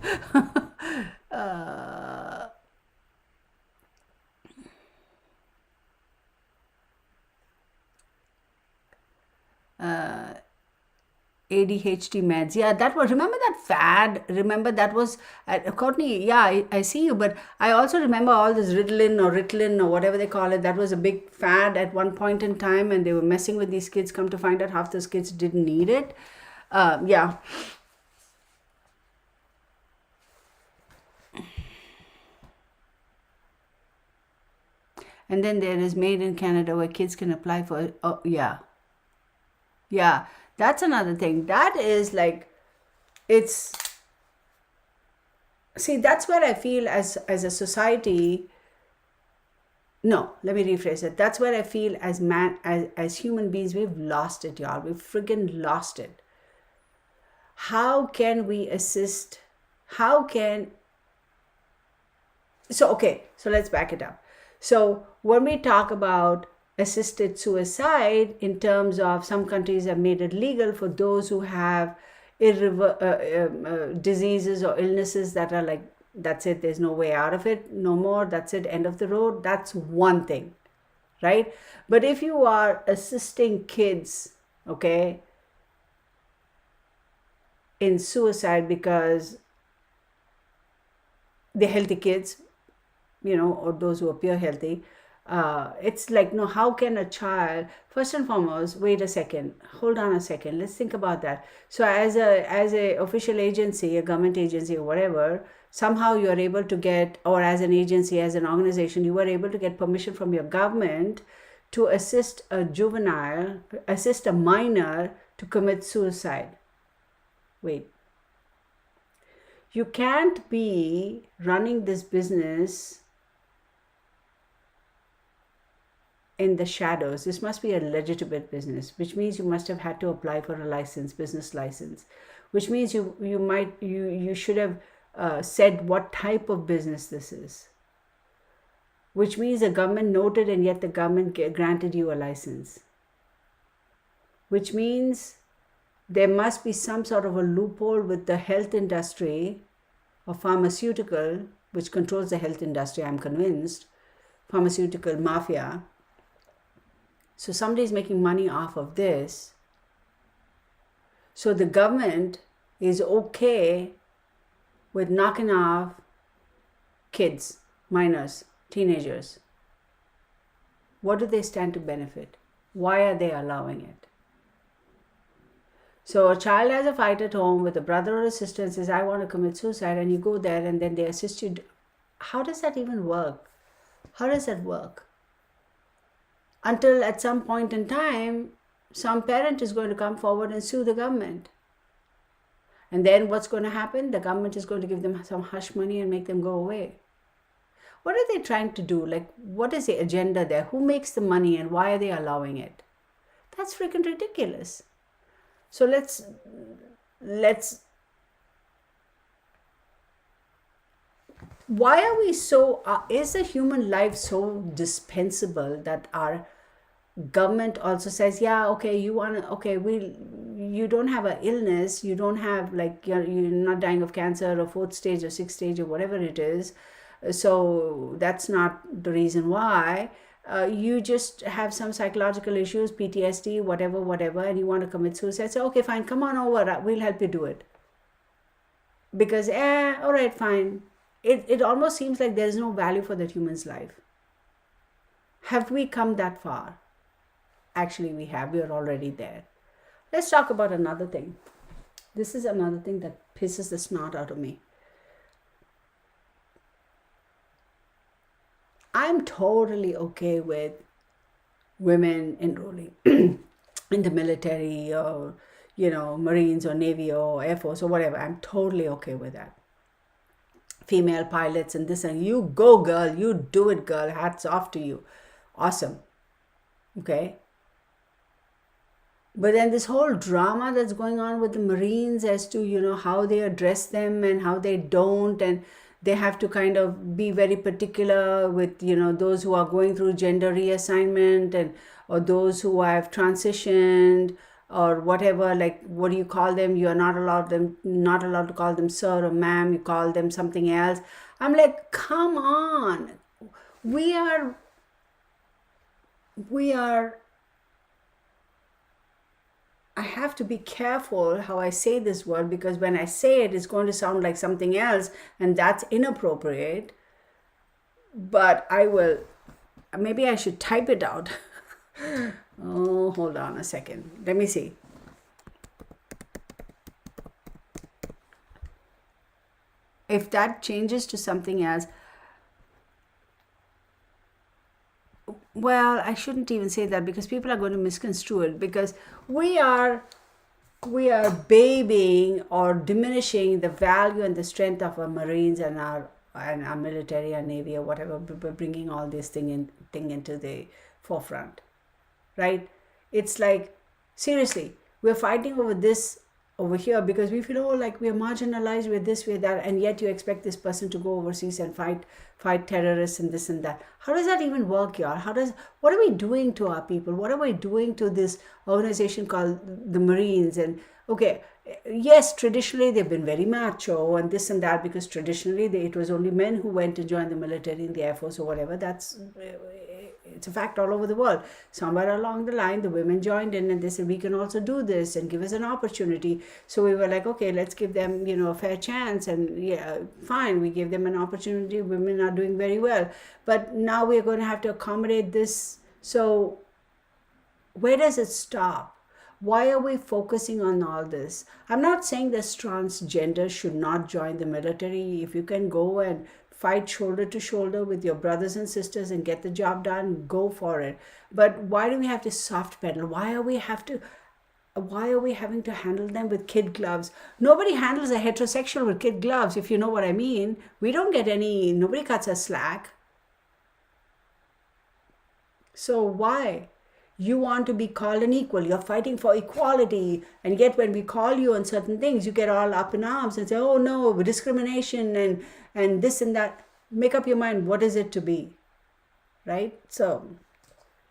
[SPEAKER 1] uh, ADHD meds. Yeah, that was, remember that fad? Remember that was, Courtney, yeah, I see you, but I also remember all this Ritalin or whatever they call it. That was a big fad at one point in time, and they were messing with these kids. Come to find out, half those kids didn't need it. Yeah. And then there is Made in Canada where kids can apply for, oh, yeah. Yeah, that's another thing. That is like, it's, see, that's where I feel as a society, no, let me rephrase it. That's where I feel as human beings, we've lost it, y'all. We've friggin' lost it. How can we assist? How can, so okay, so let's back it up. So when we talk about assisted suicide, in terms of some countries have made it legal for those who have diseases or illnesses that are like, that's it, there's no way out of it, no more, that's it, end of the road. That's one thing, right? But if you are assisting kids, okay, in suicide because they're healthy kids, or those who appear healthy, it's like, no, how can a child, first and foremost, wait a second, hold on a second, let's think about that. So as a official agency, a government agency or whatever, somehow you are able to get, or as an agency, as an organization, you were able to get permission from your government to assist a minor to commit suicide. Wait, you can't be running this business in the shadows. This must be a legitimate business, which means you must have had to apply for a license, business license, which means you should have said what type of business this is, which means the government noted and yet the government granted you a license, which means there must be some sort of a loophole with the health industry or pharmaceutical, which controls the health industry, I'm convinced, pharmaceutical mafia. So somebody's making money off of this. So the government is okay with knocking off kids, minors, teenagers. What do they stand to benefit? Why are they allowing it? So a child has a fight at home with a brother or a sister and says, I want to commit suicide, and you go there and then they assist you. How does that even work? How does that work? Until at some point in time, some parent is going to come forward and sue the government. And then what's going to happen? The government is going to give them some hush money and make them go away. What are they trying to do? Like, what is the agenda there? Who makes the money and why are they allowing it? That's freaking ridiculous. So let's why are we so, is the human life so dispensable that our government also says, yeah, okay, you want to, okay, you don't have an illness, you don't have, like, you're not dying of cancer or fourth stage or sixth stage or whatever it is, So that's not the reason why. You just have some psychological issues, PTSD, whatever, and you want to commit suicide. So, okay, fine, come on over, we'll help you do it. Because, all right, fine. It almost seems like there's no value for that human's life. Have we come that far? Actually, we have. We are already there. Let's talk about another thing. This is another thing that pisses the snot out of me. I'm totally okay with women enrolling in the military or, Marines or Navy or Air Force or whatever. I'm totally okay with that. Female pilots and this, and you go, girl, you do it, girl. Hats off to you. Awesome. Okay. But then this whole drama that's going on with the Marines as to, how they address them and how they don't, and they have to kind of be very particular with, those who are going through gender reassignment and or those who have transitioned or whatever, like what do you call them? You are not allowed to call them sir or ma'am, you call them something else. I'm like, come on. We are I have to be careful how I say this word, because when I say it, it's going to sound like something else, and that's inappropriate. But maybe I should type it out. Oh, hold on a second. Let me see. If that changes to something else, well, I shouldn't even say that because people are going to misconstrue it, because we are babying or diminishing the value and the strength of our Marines and our military and Navy or whatever, bringing all this thing into the forefront, right? It's like, seriously, we're fighting over this over here because we feel, like we're marginalized, we're this, we're that, and yet you expect this person to go overseas and fight terrorists and this and that. How does that even work, y'all? What are we doing to our people? What are we doing to this organization called the Marines? And okay, yes, traditionally they've been very macho and this and that, because traditionally it was only men who went to join the military and the Air Force or whatever. It's a fact all over the world. Somewhere along the line, the women joined in and they said, we can also do this and give us an opportunity. So we were like, okay, let's give them, a fair chance. And yeah, fine, we gave them an opportunity. Women are doing very well. But now we're going to have to accommodate this. So where does it stop? Why are we focusing on all this? I'm not saying that transgender should not join the military. If you can go and fight shoulder to shoulder with your brothers and sisters and get the job done, go for it. But why do we have to soft pedal? Why are we having to handle them with kid gloves? Nobody handles a heterosexual with kid gloves, if you know what I mean. Nobody cuts us slack. So why? You want to be called an equal. You're fighting for equality. And yet when we call you on certain things, you get all up in arms and say, oh no, discrimination and this and that. Make up your mind. What is it to be? Right? So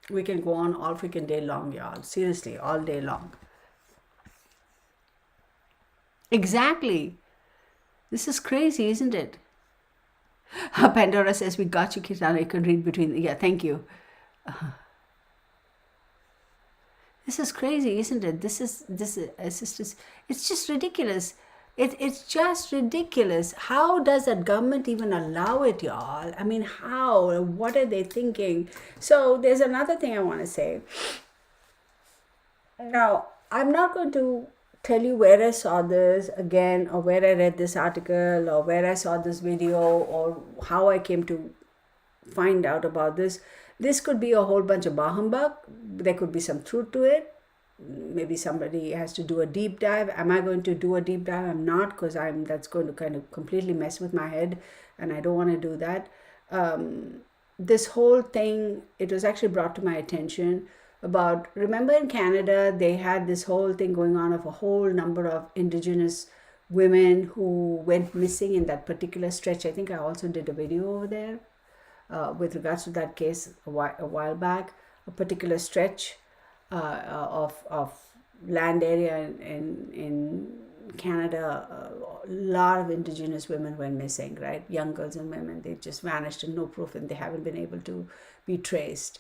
[SPEAKER 1] we can go on all freaking day long, y'all. Seriously, all day long. Exactly. This is crazy, isn't it? Pandora says, we got you, Kitana. You can read between. Yeah, thank you. This is crazy, isn't it? It's just ridiculous. It's just ridiculous. How does that government even allow it, y'all? I mean, how? What are they thinking? So there's another thing I want to say. Now, I'm not going to tell you where I saw this again, or where I read this article, or where I saw this video, or how I came to find out about this. This could be a whole bunch of bah humbug. There could be some truth to it. Maybe somebody has to do a deep dive. Am I going to do a deep dive? I'm not, because that's going to kind of completely mess with my head, and I don't want to do that. This whole thing, it was actually brought to my attention about, remember in Canada, they had this whole thing going on of a whole number of Indigenous women who went missing in that particular stretch. I think I also did a video over there. With regards to that case a while back, a particular stretch of land area in Canada, a lot of Indigenous women went missing, right? Young girls and women, they just vanished and no proof, and they haven't been able to be traced.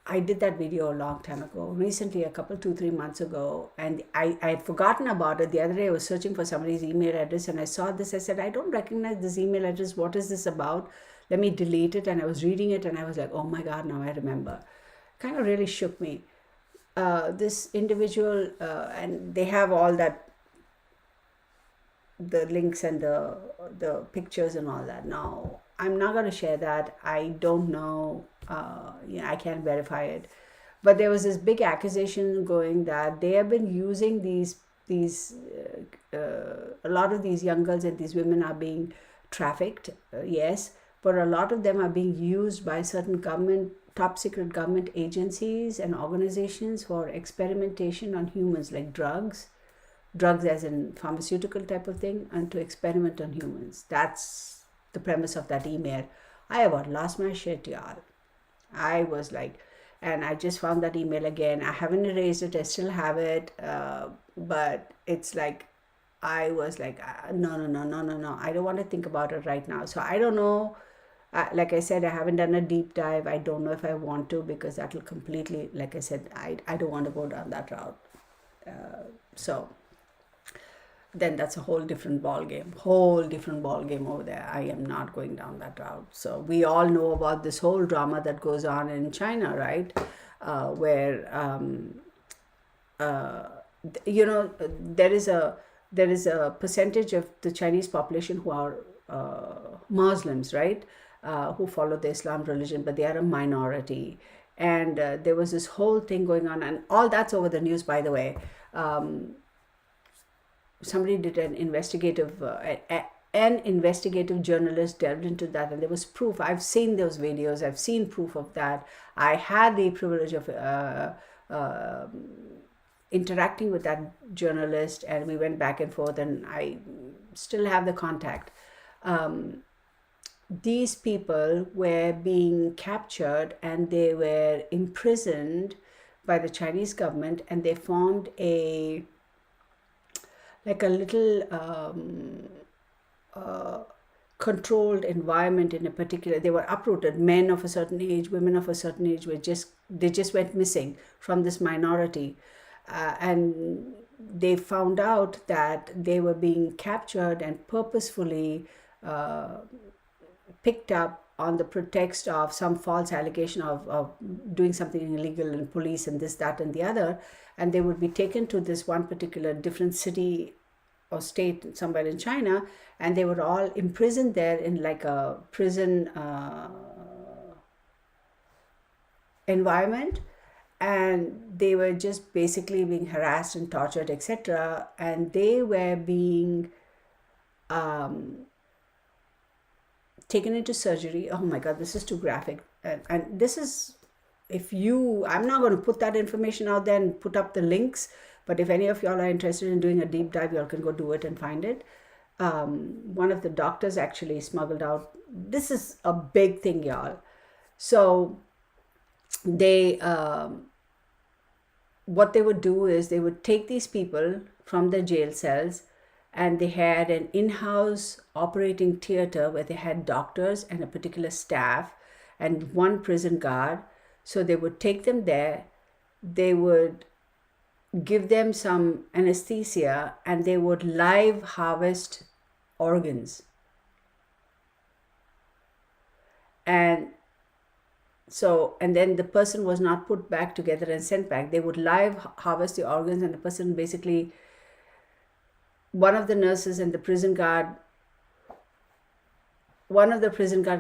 [SPEAKER 1] I did that video a long time ago, recently, a couple, 2, 3 months ago, and I had forgotten about it. The other day I was searching for somebody's email address and I saw this. I said, I don't recognize this email address. What is this about? Let me delete it. And I was reading it and I was like, oh my God, now I remember. Kind of really shook me. This individual, and they have all that, the links and the pictures and all that. Now, I'm not going to share that. I don't know. I can't verify it. But there was this big accusation going that they have been using a lot of these young girls and these women are being trafficked, yes, but a lot of them are being used by certain top secret government agencies and organizations for experimentation on humans, like drugs as in pharmaceutical type of thing, and to experiment on humans. That's the premise of that email. I about lost my shit, y'all. I was like, and I just found that email again. I haven't erased it. I still have it. But it's like, I was like, no. I don't want to think about it right now. So I don't know. Like I said, I haven't done a deep dive. I don't know if I want to, because that will completely, like I said, I don't want to go down that route. So then that's a whole different ball game over there. I am not going down that route. So we all know about this whole drama that goes on in China, right? Where there is a percentage of the Chinese population who are Muslims, right? Who follow the Islam religion, but they are a minority. And there was this whole thing going on, and all that's over the news, by the way. Somebody did an investigative journalist delved into that, and there was proof. I've seen those videos. I've seen proof of that. I had the privilege of interacting with that journalist, and we went back and forth, and I still have the contact. These people were being captured and they were imprisoned by the Chinese government, and they formed a little controlled environment in a particular. They were uprooted. Men of a certain age, women of a certain age they just went missing from this minority, and they found out that they were being captured and purposefully picked up on the pretext of some false allegation of doing something illegal in police and this, that, and the other. And they would be taken to this one particular different city or state somewhere in China, and they were all imprisoned there in like a prison environment, and they were just basically being harassed and tortured, etc. And they were being taken into surgery. Oh my God, this is too graphic. And this is, I'm not going to put that information out there and put up the links, but if any of y'all are interested in doing a deep dive, y'all can go do it and find it. One of the doctors actually smuggled out, this is a big thing, y'all. So they, what they would do is they would take these people from their jail cells, and they had an in-house operating theater where they had doctors and a particular staff and one prison guard. So they would take them there, they would give them some anesthesia, and they would live harvest organs. And then the person was not put back together and sent back. They would live harvest the organs, and the person basically, one of the nurses and the prison guard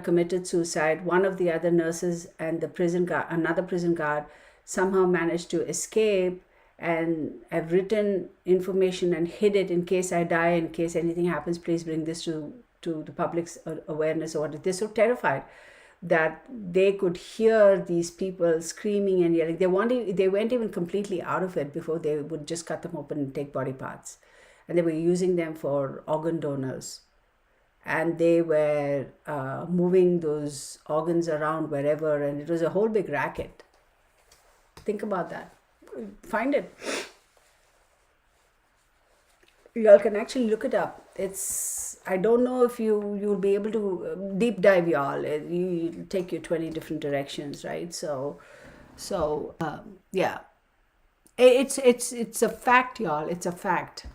[SPEAKER 1] committed suicide. One of the other nurses and another prison guard somehow managed to escape and have written information and hid it in case I die, in case anything happens, please bring this to the public's awareness or what. They're so terrified that they could hear these people screaming and yelling. They weren't even completely out of it before they would just cut them open and take body parts. And they were using them for organ donors. And they were moving those organs around wherever, and it was a whole big racket. Think about that. Find it. y'all can actually look it up. It's, I don't know if you'll be able to deep dive, y'all. It'll take you 20 different directions, right? Yeah, it's a fact, y'all. It's a fact.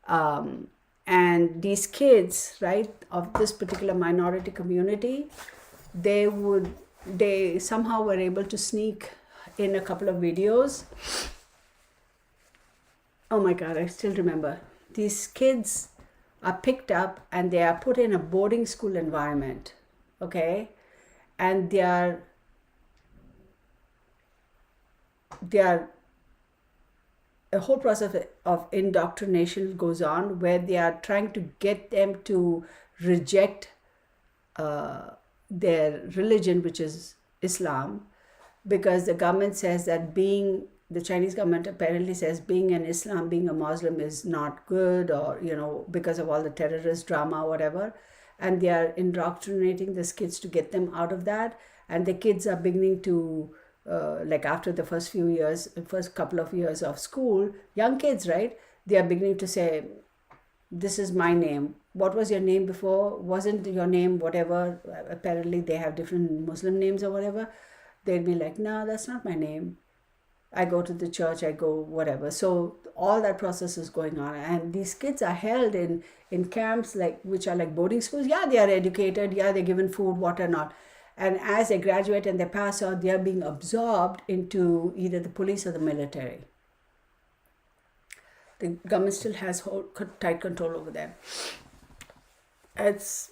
[SPEAKER 1] um, and these kids, right, of this particular minority community, they would, they somehow were able to sneak in a couple of videos. Oh my god, I still remember. These kids are picked up and they are put in a boarding school environment, okay, and they are a whole process of indoctrination goes on, where they are trying to get them to reject their religion, which is Islam, because the government says that being, the Chinese government apparently says being an Islam, being a Muslim is not good, or, because of all the terrorist drama, whatever. And they are indoctrinating these kids to get them out of that. And the kids are beginning to, like after the first couple of years of school, young kids, right? They are beginning to say, this is my name. What was your name before? Wasn't your name whatever? Apparently they have different Muslim names or whatever. They'd be like, no, that's not my name. I go to the church, I go whatever. So all that process is going on, and these kids are held in camps, like, which are like boarding schools. Yeah, they are educated. Yeah, they're given food, water, not. And as they graduate and they pass out, they are being absorbed into either the police or the military. The government still has tight control over them. It's,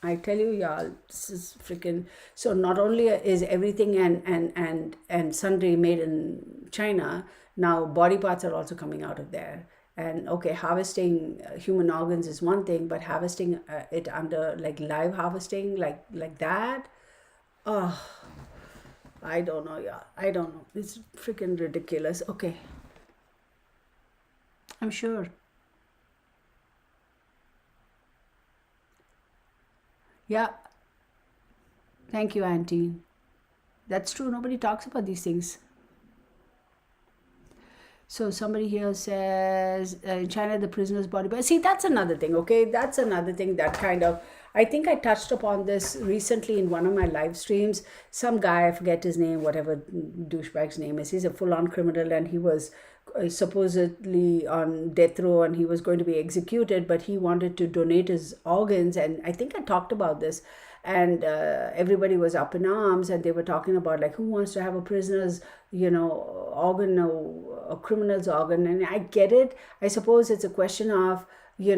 [SPEAKER 1] I tell you, y'all, this is freaking. So not only is everything and sundry made in China, now body parts are also coming out of there. And okay, harvesting human organs is one thing, but harvesting it under like live harvesting, like that, oh, I don't know, yeah, I don't know. It's freaking ridiculous. Okay, I'm sure. Yeah, thank you, Auntie. That's true. Nobody talks about these things. So somebody here says in China the prisoner's body. But see, that's another thing. Okay, that's another thing that kind of. I think I touched upon this recently in one of my live streams. Some guy, I forget his name, whatever douchebag's name is. He's a full-on criminal, and he was supposedly on death row, and he was going to be executed. But he wanted to donate his organs, and I think I talked about this. And everybody was up in arms, and they were talking about like, who wants to have a prisoner's organ, or a criminal's organ. And I get it. I suppose it's a question of your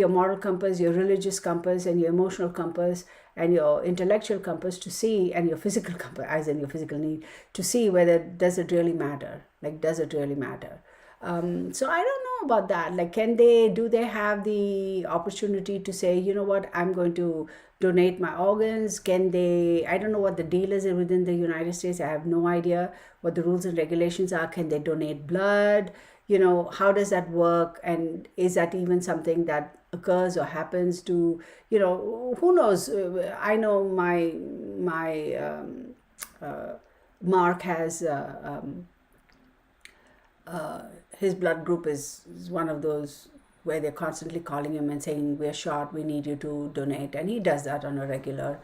[SPEAKER 1] moral compass, your religious compass, and your emotional compass, and your intellectual compass to see, and your physical compass, as in your physical need, to see whether does it really matter, like does it really matter. So I don't know about that. Like, do they have the opportunity to say, you know what, I'm going to donate my organs? Can they, I don't know what the deal is within the United States. I have no idea what the rules and regulations are. Can they donate blood? How does that work? And is that even something that occurs or happens to, who knows? I know my Mark has, his blood group is one of those where they're constantly calling him and saying, we're short, we need you to donate, and he does that on a regular.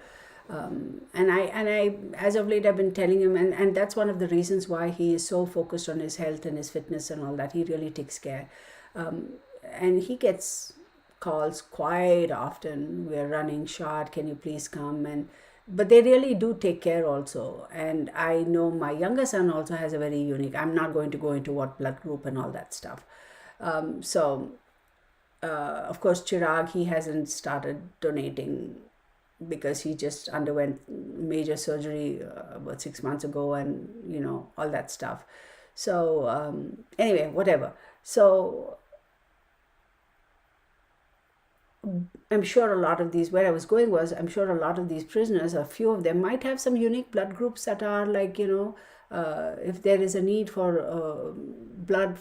[SPEAKER 1] And I as of late I've been telling him, and that's one of the reasons why he is so focused on his health and his fitness and all that. He really takes care, and he gets calls quite often. We're running short, can you please come? And but they really do take care also. And I know my younger son also has a very unique, I'm not going to go into what blood group and all that stuff. So of course Chirag, he hasn't started donating because he just underwent major surgery about 6 months ago, and all that stuff. So anyway, whatever. So I'm sure a lot of these, where I was going was, I'm sure a lot of these prisoners, a few of them might have some unique blood groups that are like, if there is a need for blood,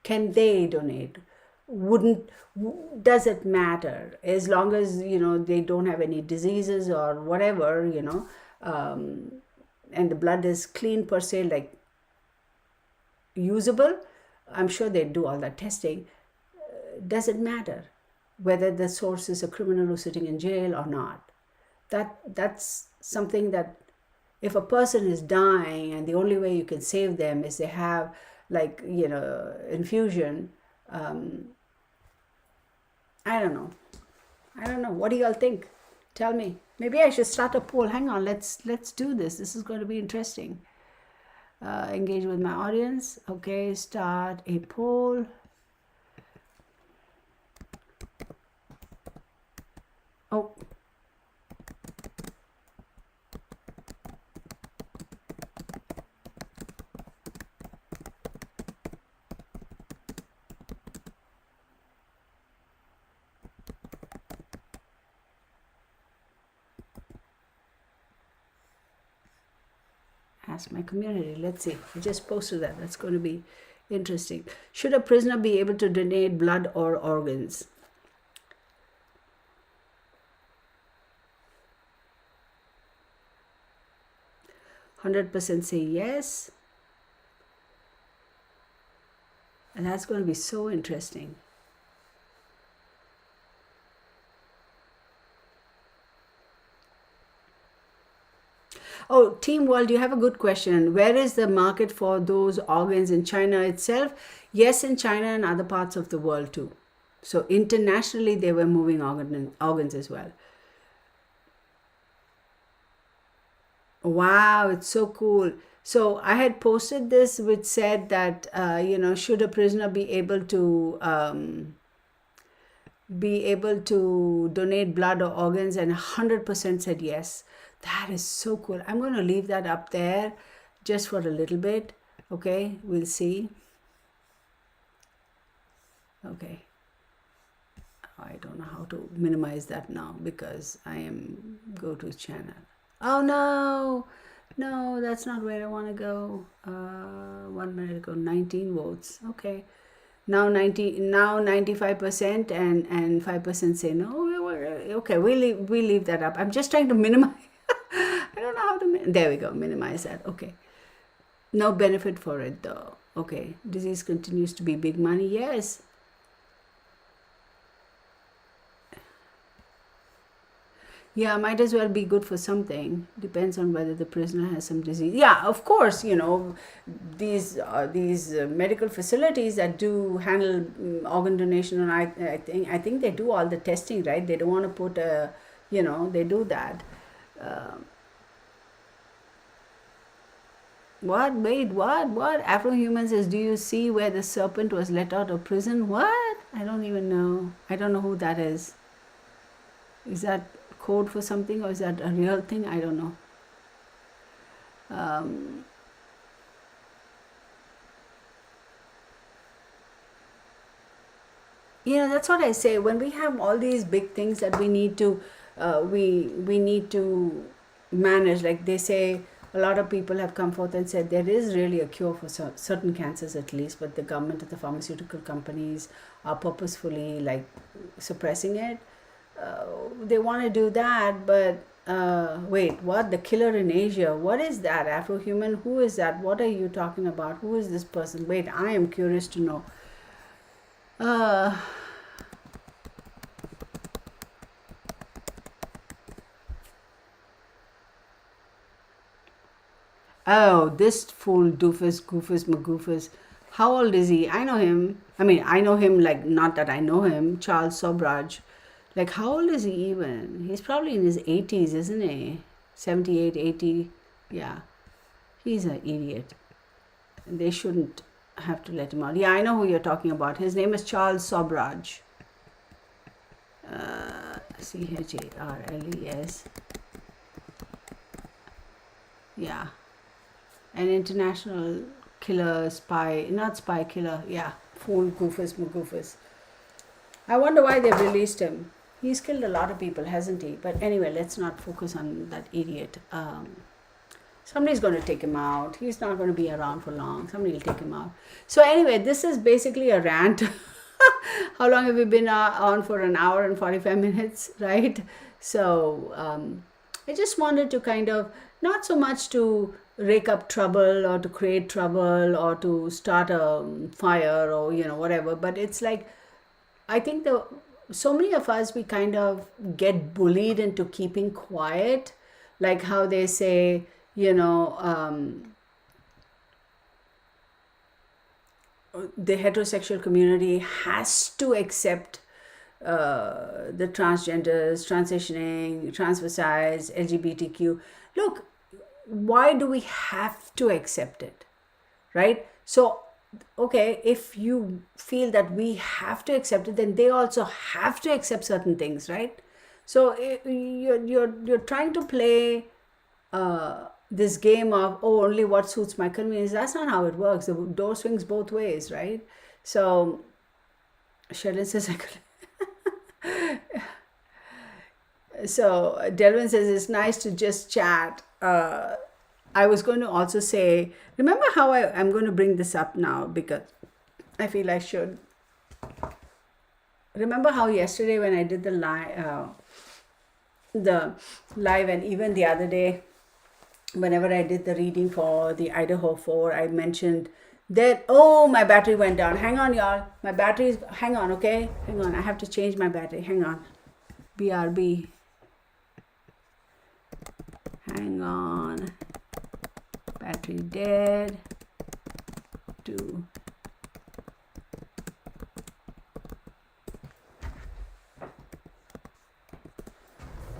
[SPEAKER 1] can they donate? Does it matter? As long as, they don't have any diseases or whatever, and the blood is clean per se, like, usable, I'm sure they do all that testing. Does it matter whether the source is a criminal who's sitting in jail or not? That's something that, if a person is dying and the only way you can save them is they have, like, infusion, I don't know. What do y'all think? Tell me. Maybe I should start a poll. Hang on, let's do this. This is going to be interesting. Engage with my audience. Okay, start a poll. Oh, ask my community. Let's see. I just posted that. That's going to be interesting. Should a prisoner be able to donate blood or organs? 100% say yes. And that's going to be so interesting. Oh, Team World, you have a good question. Where is the market for those organs? In China itself? Yes, in China and other parts of the world too. So internationally, they were moving organs as well. Wow, it's so cool. So I had posted this, which said that, should a prisoner be able to donate blood or organs, and 100% said yes. That is so cool. I'm going to leave that up there just for a little bit. Okay, we'll see. Okay. I don't know how to minimize that now because I am go to channel. Oh no, no, that's not where I want to go. 1 minute ago, 19 votes. Okay. Now 95% and 5% say no. Okay, we leave that up. I'm just trying to minimize. I don't know how to. There we go. Minimize that. Okay. No benefit for it though. Okay. Disease continues to be big money. Yes. Yeah, might as well be good for something. Depends on whether the prisoner has some disease. Yeah, of course, these medical facilities that do handle organ donation, and I think they do all the testing, right? They don't want to put they do that. What? Wait, what? What? Afro-human says, do you see where the serpent was let out of prison? What? I don't even know. I don't know who that is. Is that code for something, or is that a real thing? I don't know. That's what I say. When we have all these big things that we need to we need to manage, like they say, a lot of people have come forth and said there is really a cure for certain cancers at least, but the government and the pharmaceutical companies are purposefully like suppressing it. They want to do that, but wait, what? The killer in Asia? What is that? Afro-human? Who is that? What are you talking about? Who is this person? Wait, I am curious to know. Oh, this fool, doofus, goofus, magoofus. How old is he? I know him. I mean, I know him, like, not that I know him. Charles Sobraj. Like, how old is he even? He's probably in his 80s, isn't he? 78, 80. Yeah. He's an idiot. They shouldn't have to let him out. Yeah, I know who you're talking about. His name is Charles Sobraj. Charles. Yeah. An international killer, spy, not spy, killer. Yeah. Fool, goofus, magoofus. I wonder why they've released him. He's killed a lot of people, hasn't he? But anyway, let's not focus on that idiot. Somebody's going to take him out. He's not going to be around for long. Somebody will take him out. So anyway, this is basically a rant. How long have we been on for? An hour and 45 minutes, right? So I just wanted to kind of not so much to rake up trouble or to create trouble or to start a fire or whatever, but it's like, I think the so many of us, we kind of get bullied into keeping quiet, like how they say, the heterosexual community has to accept the transgenders, transitioning, transvestites, LGBTQ. Look, why do we have to accept it? Right? So, okay, if you feel that we have to accept it, then they also have to accept certain things, right? So you're trying to play this game of, oh, only what suits my convenience. That's not how it works. The door swings both ways, right? So Sheldon says I could. So Delvin says it's nice to just chat. I was going to also say, remember how I'm going to bring this up now because I feel I should. Remember how yesterday when I did the live, and even the other day, whenever I did the reading for the Idaho 4, I mentioned that, oh, my battery went down. Hang on, y'all. My battery's, hang on, okay? Hang on. I have to change my battery. Hang on. BRB. Hang on. Battery dead. 2.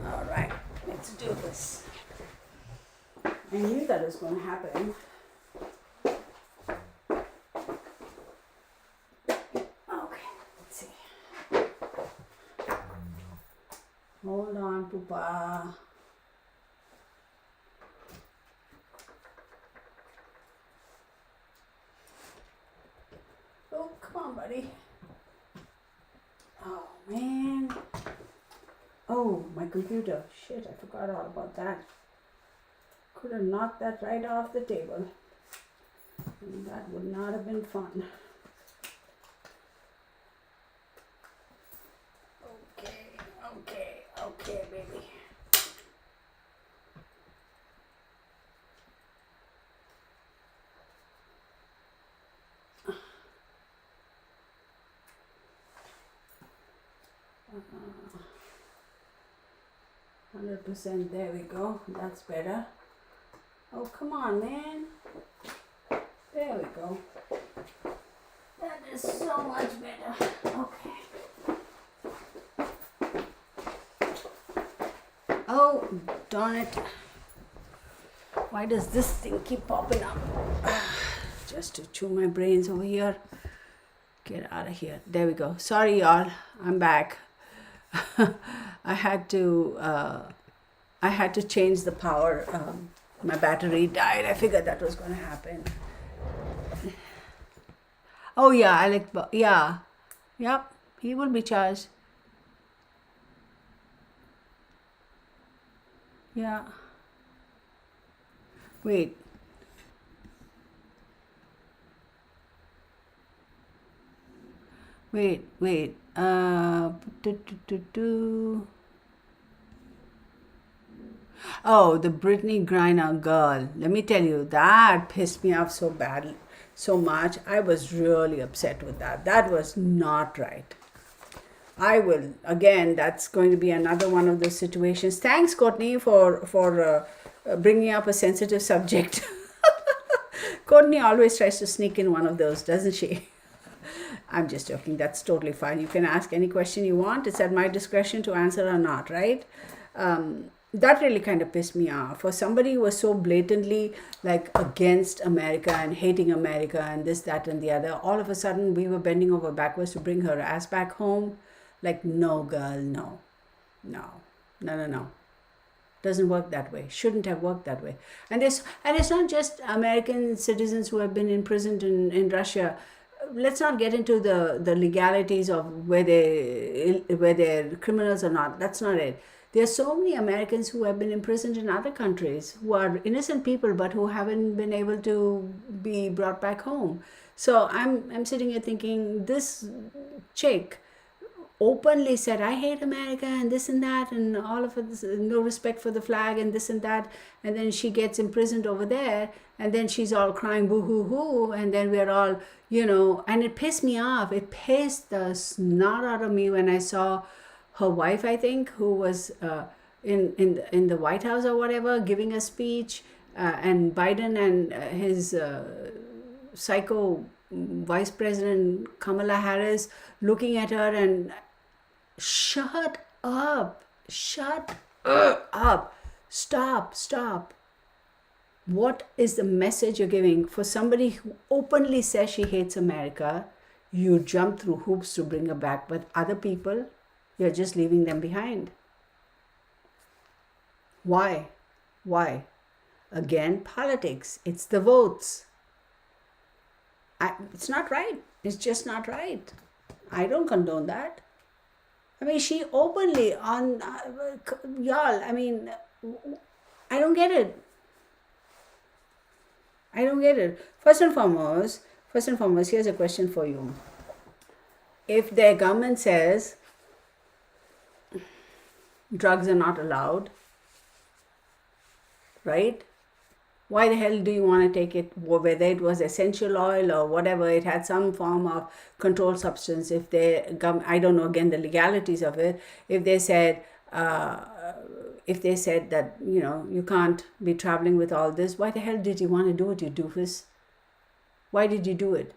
[SPEAKER 1] All right. Let's do this. I knew that was going to happen. Okay, let's see. Hold on, Poopa. Oh, come on, buddy. Oh, man. Oh, my computer. Shit, I forgot all about that. Could have knocked that right off the table. And that would not have been fun. Okay, baby. Uh, 100%, there we go. That's better. Oh, come on, man. There we go. That is so much better. Okay. Oh, darn it. Why does this thing keep popping up? Just to chew my brains over here. Get out of here. There we go. Sorry, y'all. I'm back. I had to change the power. My battery died. I figured that was going to happen. Oh yeah, yeah, yep. He will be charged. Yeah. Wait. Wait. Oh, the Brittany Griner girl. Let me tell you, that pissed me off so badly, so much. I was really upset with that. That was not right. I will, again, that's going to be another one of those situations. Thanks, Courtney, for bringing up a sensitive subject. Courtney always tries to sneak in one of those, doesn't she? I'm just joking. That's totally fine. You can ask any question you want. It's at my discretion to answer or not, right? That really kind of pissed me off. For somebody who was so blatantly like against America and hating America and this, that, and the other, all of a sudden we were bending over backwards to bring her ass back home. Like, no, girl, no. Doesn't work that way. Shouldn't have worked that way. And it's not just American citizens who have been imprisoned in Russia. Let's not get into the legalities of where they're criminals or not. That's not it. There are so many Americans who have been imprisoned in other countries who are innocent people but who haven't been able to be brought back home. So I'm sitting here thinking, this chick, openly said, I hate America and this and that, and all of this, no respect for the flag and this and that. And then she gets imprisoned over there, and then she's all crying, boo hoo hoo. And then we're all, and it pissed me off. It pissed the snot out of me when I saw her wife, I think, who was in the White House or whatever, giving a speech, and Biden and his psycho Vice President Kamala Harris looking at her and shut up, stop. What is the message you're giving? For somebody who openly says she hates America, you jump through hoops to bring her back, but other people, you're just leaving them behind. Why? Again, politics. It's the votes. It's not right. It's just not right. I don't condone that. I mean, she openly on y'all. I mean, I don't get it. First and foremost, here's a question for you. If their government says drugs are not allowed, right? Why the hell do you want to take it? Whether it was essential oil or whatever, it had some form of controlled substance. If they, I don't know again the legalities of it. If they said that you can't be traveling with all this, why the hell did you want to do it, you doofus? Why did you do it?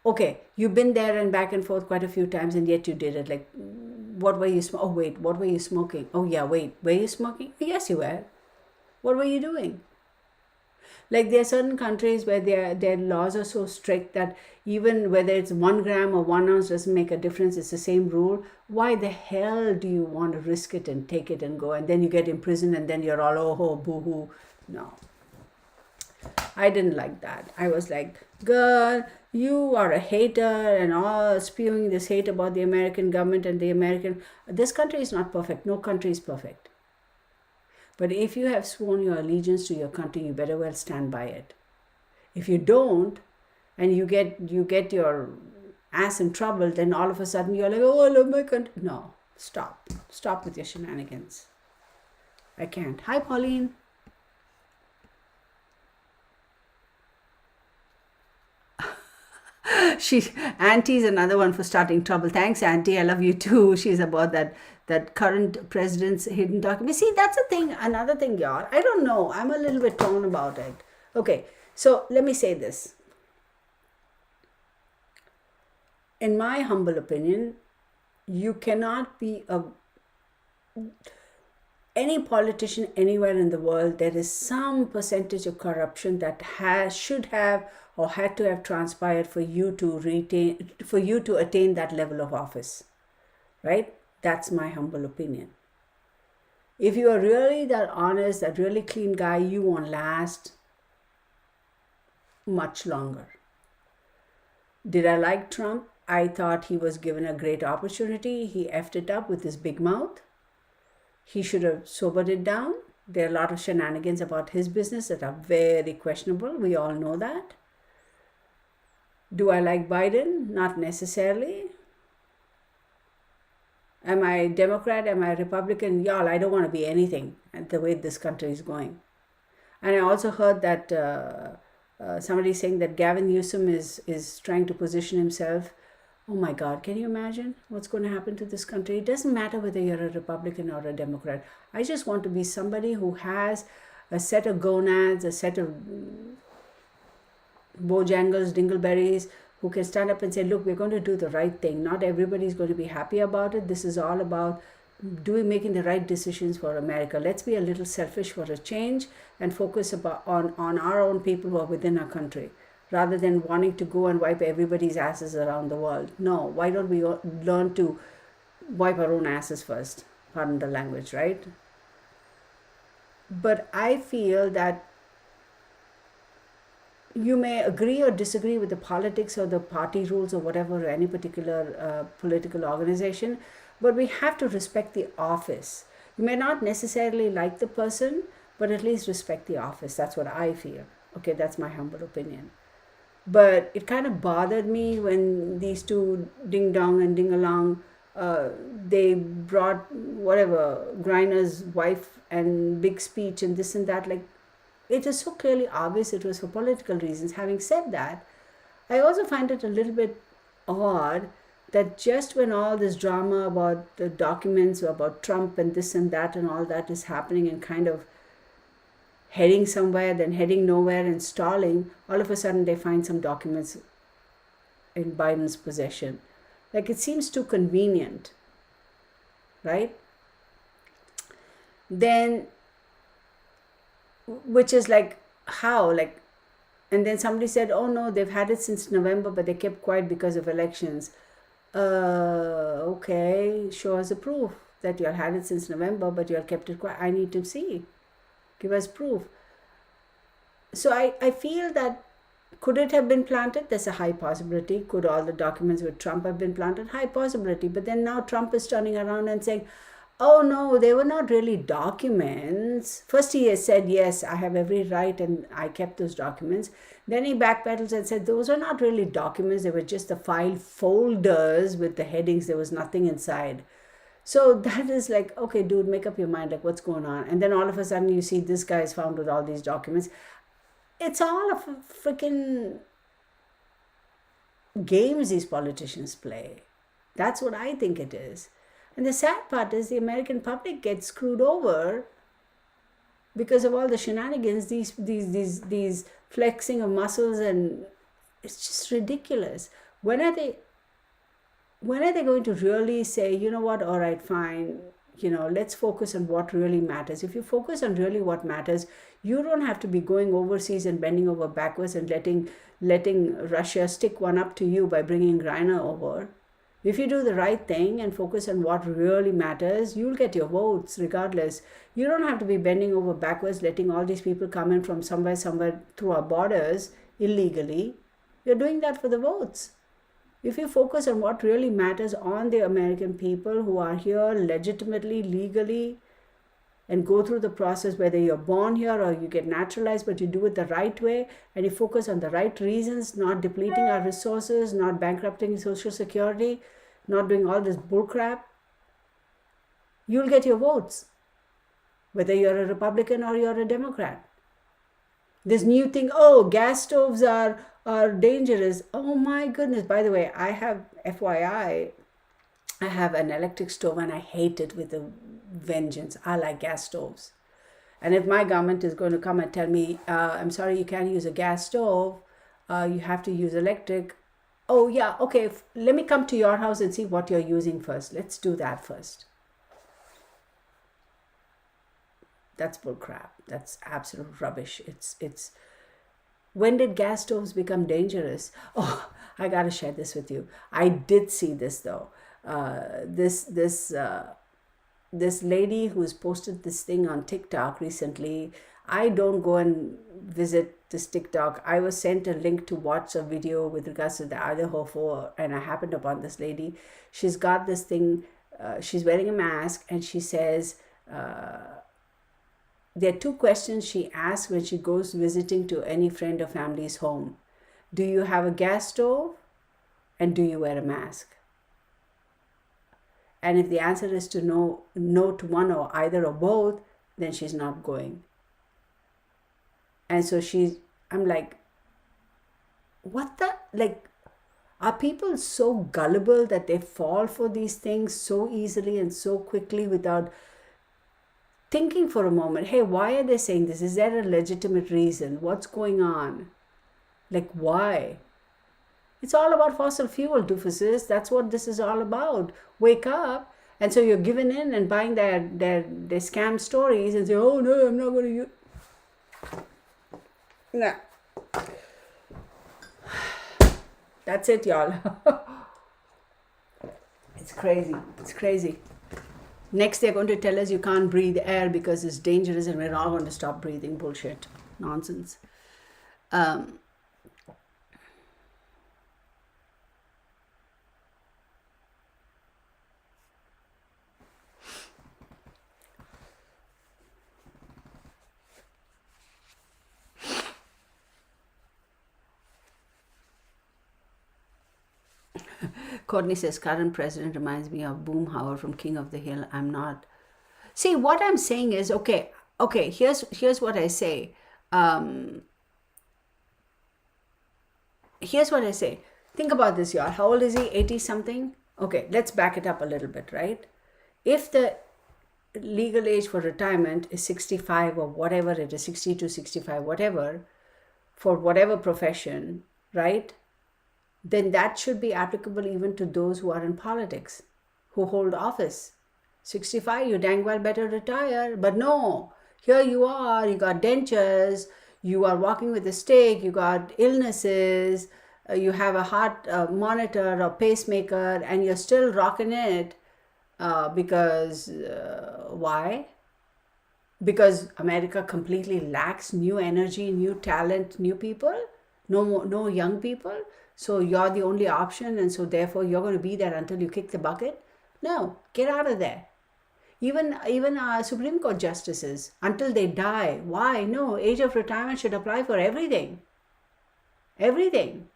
[SPEAKER 1] Okay, you've been there and back and forth quite a few times, and yet you did it. Like, what were you? Oh wait, what were you smoking? Oh yeah, wait, were you smoking? Yes, you were. What were you doing? Like, there are certain countries where their laws are so strict that even whether it's 1 gram or 1 ounce doesn't make a difference. It's the same rule. Why the hell do you want to risk it and take it and go, and then you get imprisoned and then you're all, oh, boo-hoo? No. I didn't like that. I was like, girl, you are a hater and all spewing this hate about the American government and this country is not perfect. No country is perfect. But if you have sworn your allegiance to your country, you better well stand by it. If you don't, and you get your ass in trouble, then all of a sudden you're like, oh, I love my country. No, stop with your shenanigans. I can't. Hi, Pauline. Auntie's another one for starting trouble. Thanks, Auntie. I love you too. She's about that current president's hidden document. See, that's a thing. Another thing, y'all. I don't know. I'm a little bit torn about it. Okay, so let me say this. In my humble opinion, you cannot be any politician anywhere in the world. There is some percentage of corruption that should have or had to have transpired for you to attain that level of office, right? That's my humble opinion. If you are really that honest, that really clean guy, you won't last much longer. Did I like Trump? I thought he was given a great opportunity. He effed it up with his big mouth. He should have sobered it down. There are a lot of shenanigans about his business that are very questionable. We all know that. Do I like Biden? Not necessarily. Am I Democrat? Am I Republican? Y'all, I don't want to be anything the way this country is going. And I also heard that somebody saying that Gavin Newsom is trying to position himself. Oh my God, can you imagine what's going to happen to this country? It doesn't matter whether you're a Republican or a Democrat. I just want to be somebody who has a set of gonads, a set of bojangles, dingleberries, who can stand up and say, look, we're going to do the right thing. Not everybody's going to be happy about it. This is all about making the right decisions for America. Let's be a little selfish for a change and focus on our own people who are within our country, rather than wanting to go and wipe everybody's asses around the world. No, why don't we learn to wipe our own asses first? Pardon the language, right? But I feel that you may agree or disagree with the politics or the party rules or whatever, or any particular political organization, but we have to respect the office. You may not necessarily like the person, but at least respect the office. That's what I feel. Okay, that's my humble opinion. But it kind of bothered me when these two ding dong and ding along uh, they brought whatever Griner's wife and big speech and this and that. Like, it is so clearly obvious it was for political reasons. Having said that, I also find it a little bit odd that just when all this drama about the documents about Trump and this and that and all that is happening and kind of heading somewhere, then heading nowhere and stalling, all of a sudden they find some documents in Biden's possession. Like, it seems too convenient, right? Then, which is like, how? Like, and then somebody said, oh no, they've had it since November, but they kept quiet because of elections. Okay, show us the proof that you had it since November, but you have kept it quiet. I need to see. Give us proof. So I feel that, could it have been planted? There's a high possibility. Could all the documents with Trump have been planted? High possibility. But then now Trump is turning around and saying, oh no, they were not really documents. First he has said, yes, I have every right and I kept those documents. Then he backpedals and said, those are not really documents. They were just the file folders with the headings. There was nothing inside. So that is like, okay, dude, make up your mind. Like, what's going on? And then all of a sudden you see this guy is found with all these documents. It's all a freaking games these politicians play. That's what I think it is. And the sad part is the American public gets screwed over because of all the shenanigans, these flexing of muscles, and it's just ridiculous. When are they going to really say, you know what, all right, fine, let's focus on what really matters? If you focus on really what matters, you don't have to be going overseas and bending over backwards and letting Russia stick one up to you by bringing Griner over. If you do the right thing and focus on what really matters, you'll get your votes regardless. You don't have to be bending over backwards, letting all these people come in from somewhere through our borders illegally. You're doing that for the votes. If you focus on what really matters, on the American people who are here legitimately, legally, and go through the process, whether you're born here or you get naturalized, but you do it the right way, and you focus on the right reasons, not depleting our resources, not bankrupting Social Security, not doing all this bullcrap, you'll get your votes, whether you're a Republican or you're a Democrat. This new thing, oh, gas stoves are dangerous. Oh my goodness. By the way, I have, FYI, I have an electric stove and I hate it with a vengeance. I like gas stoves. And if my government is going to come and tell me, I'm sorry, you can't use a gas stove, you have to use electric. Oh yeah, okay, let me come to your house and see what you're using first. Let's do that first. That's bullcrap. That's absolute rubbish. It's when did gas stoves become dangerous? Oh, I gotta share this with you. I did see this though. This lady who's posted this thing on TikTok recently. I don't go and visit this TikTok. I was sent a link to watch a video with regards to the Idaho 4, and I happened upon this lady. She's got this thing. She's wearing a mask, and she says. There are two questions she asks when she goes visiting to any friend or family's home. Do you have a gas stove? And do you wear a mask? And if the answer is to no to one or either or both, then she's not going. And so I'm like, what the, like, are people so gullible that they fall for these things so easily and so quickly without thinking for a moment, hey, why are they saying this? Is there a legitimate reason? What's going on? Like, why? It's all about fossil fuel, doofuses. That's what this is all about. Wake up. And so you're giving in and buying their scam stories and say, oh no, I'm not going to use. Nah. That's it, y'all. It's crazy. It's crazy. Next, they're going to tell us you can't breathe air because it's dangerous and we're all going to stop breathing. Bullshit. Nonsense. Courtney says, current president reminds me of Boomhauer from King of the Hill. I'm not. See, what I'm saying is, okay, here's what I say. Um, here's what I say. Think about this, y'all. How old is he? 80 something? Okay, let's back it up a little bit, right? If the legal age for retirement is 65 or whatever it is, 62, 65, whatever, for whatever profession, right? Then that should be applicable even to those who are in politics, who hold office. 65, you dang well better retire. But no, here you are, you got dentures, you are walking with a stick, you got illnesses, you have a heart monitor or pacemaker, and you're still rocking it because why? Because America completely lacks new energy, new talent, new people, no young people. So you're the only option, and so therefore you're going to be there until you kick the bucket. No, get out of there. Even Supreme Court justices, until they die. Why? No, age of retirement should apply for everything. Everything.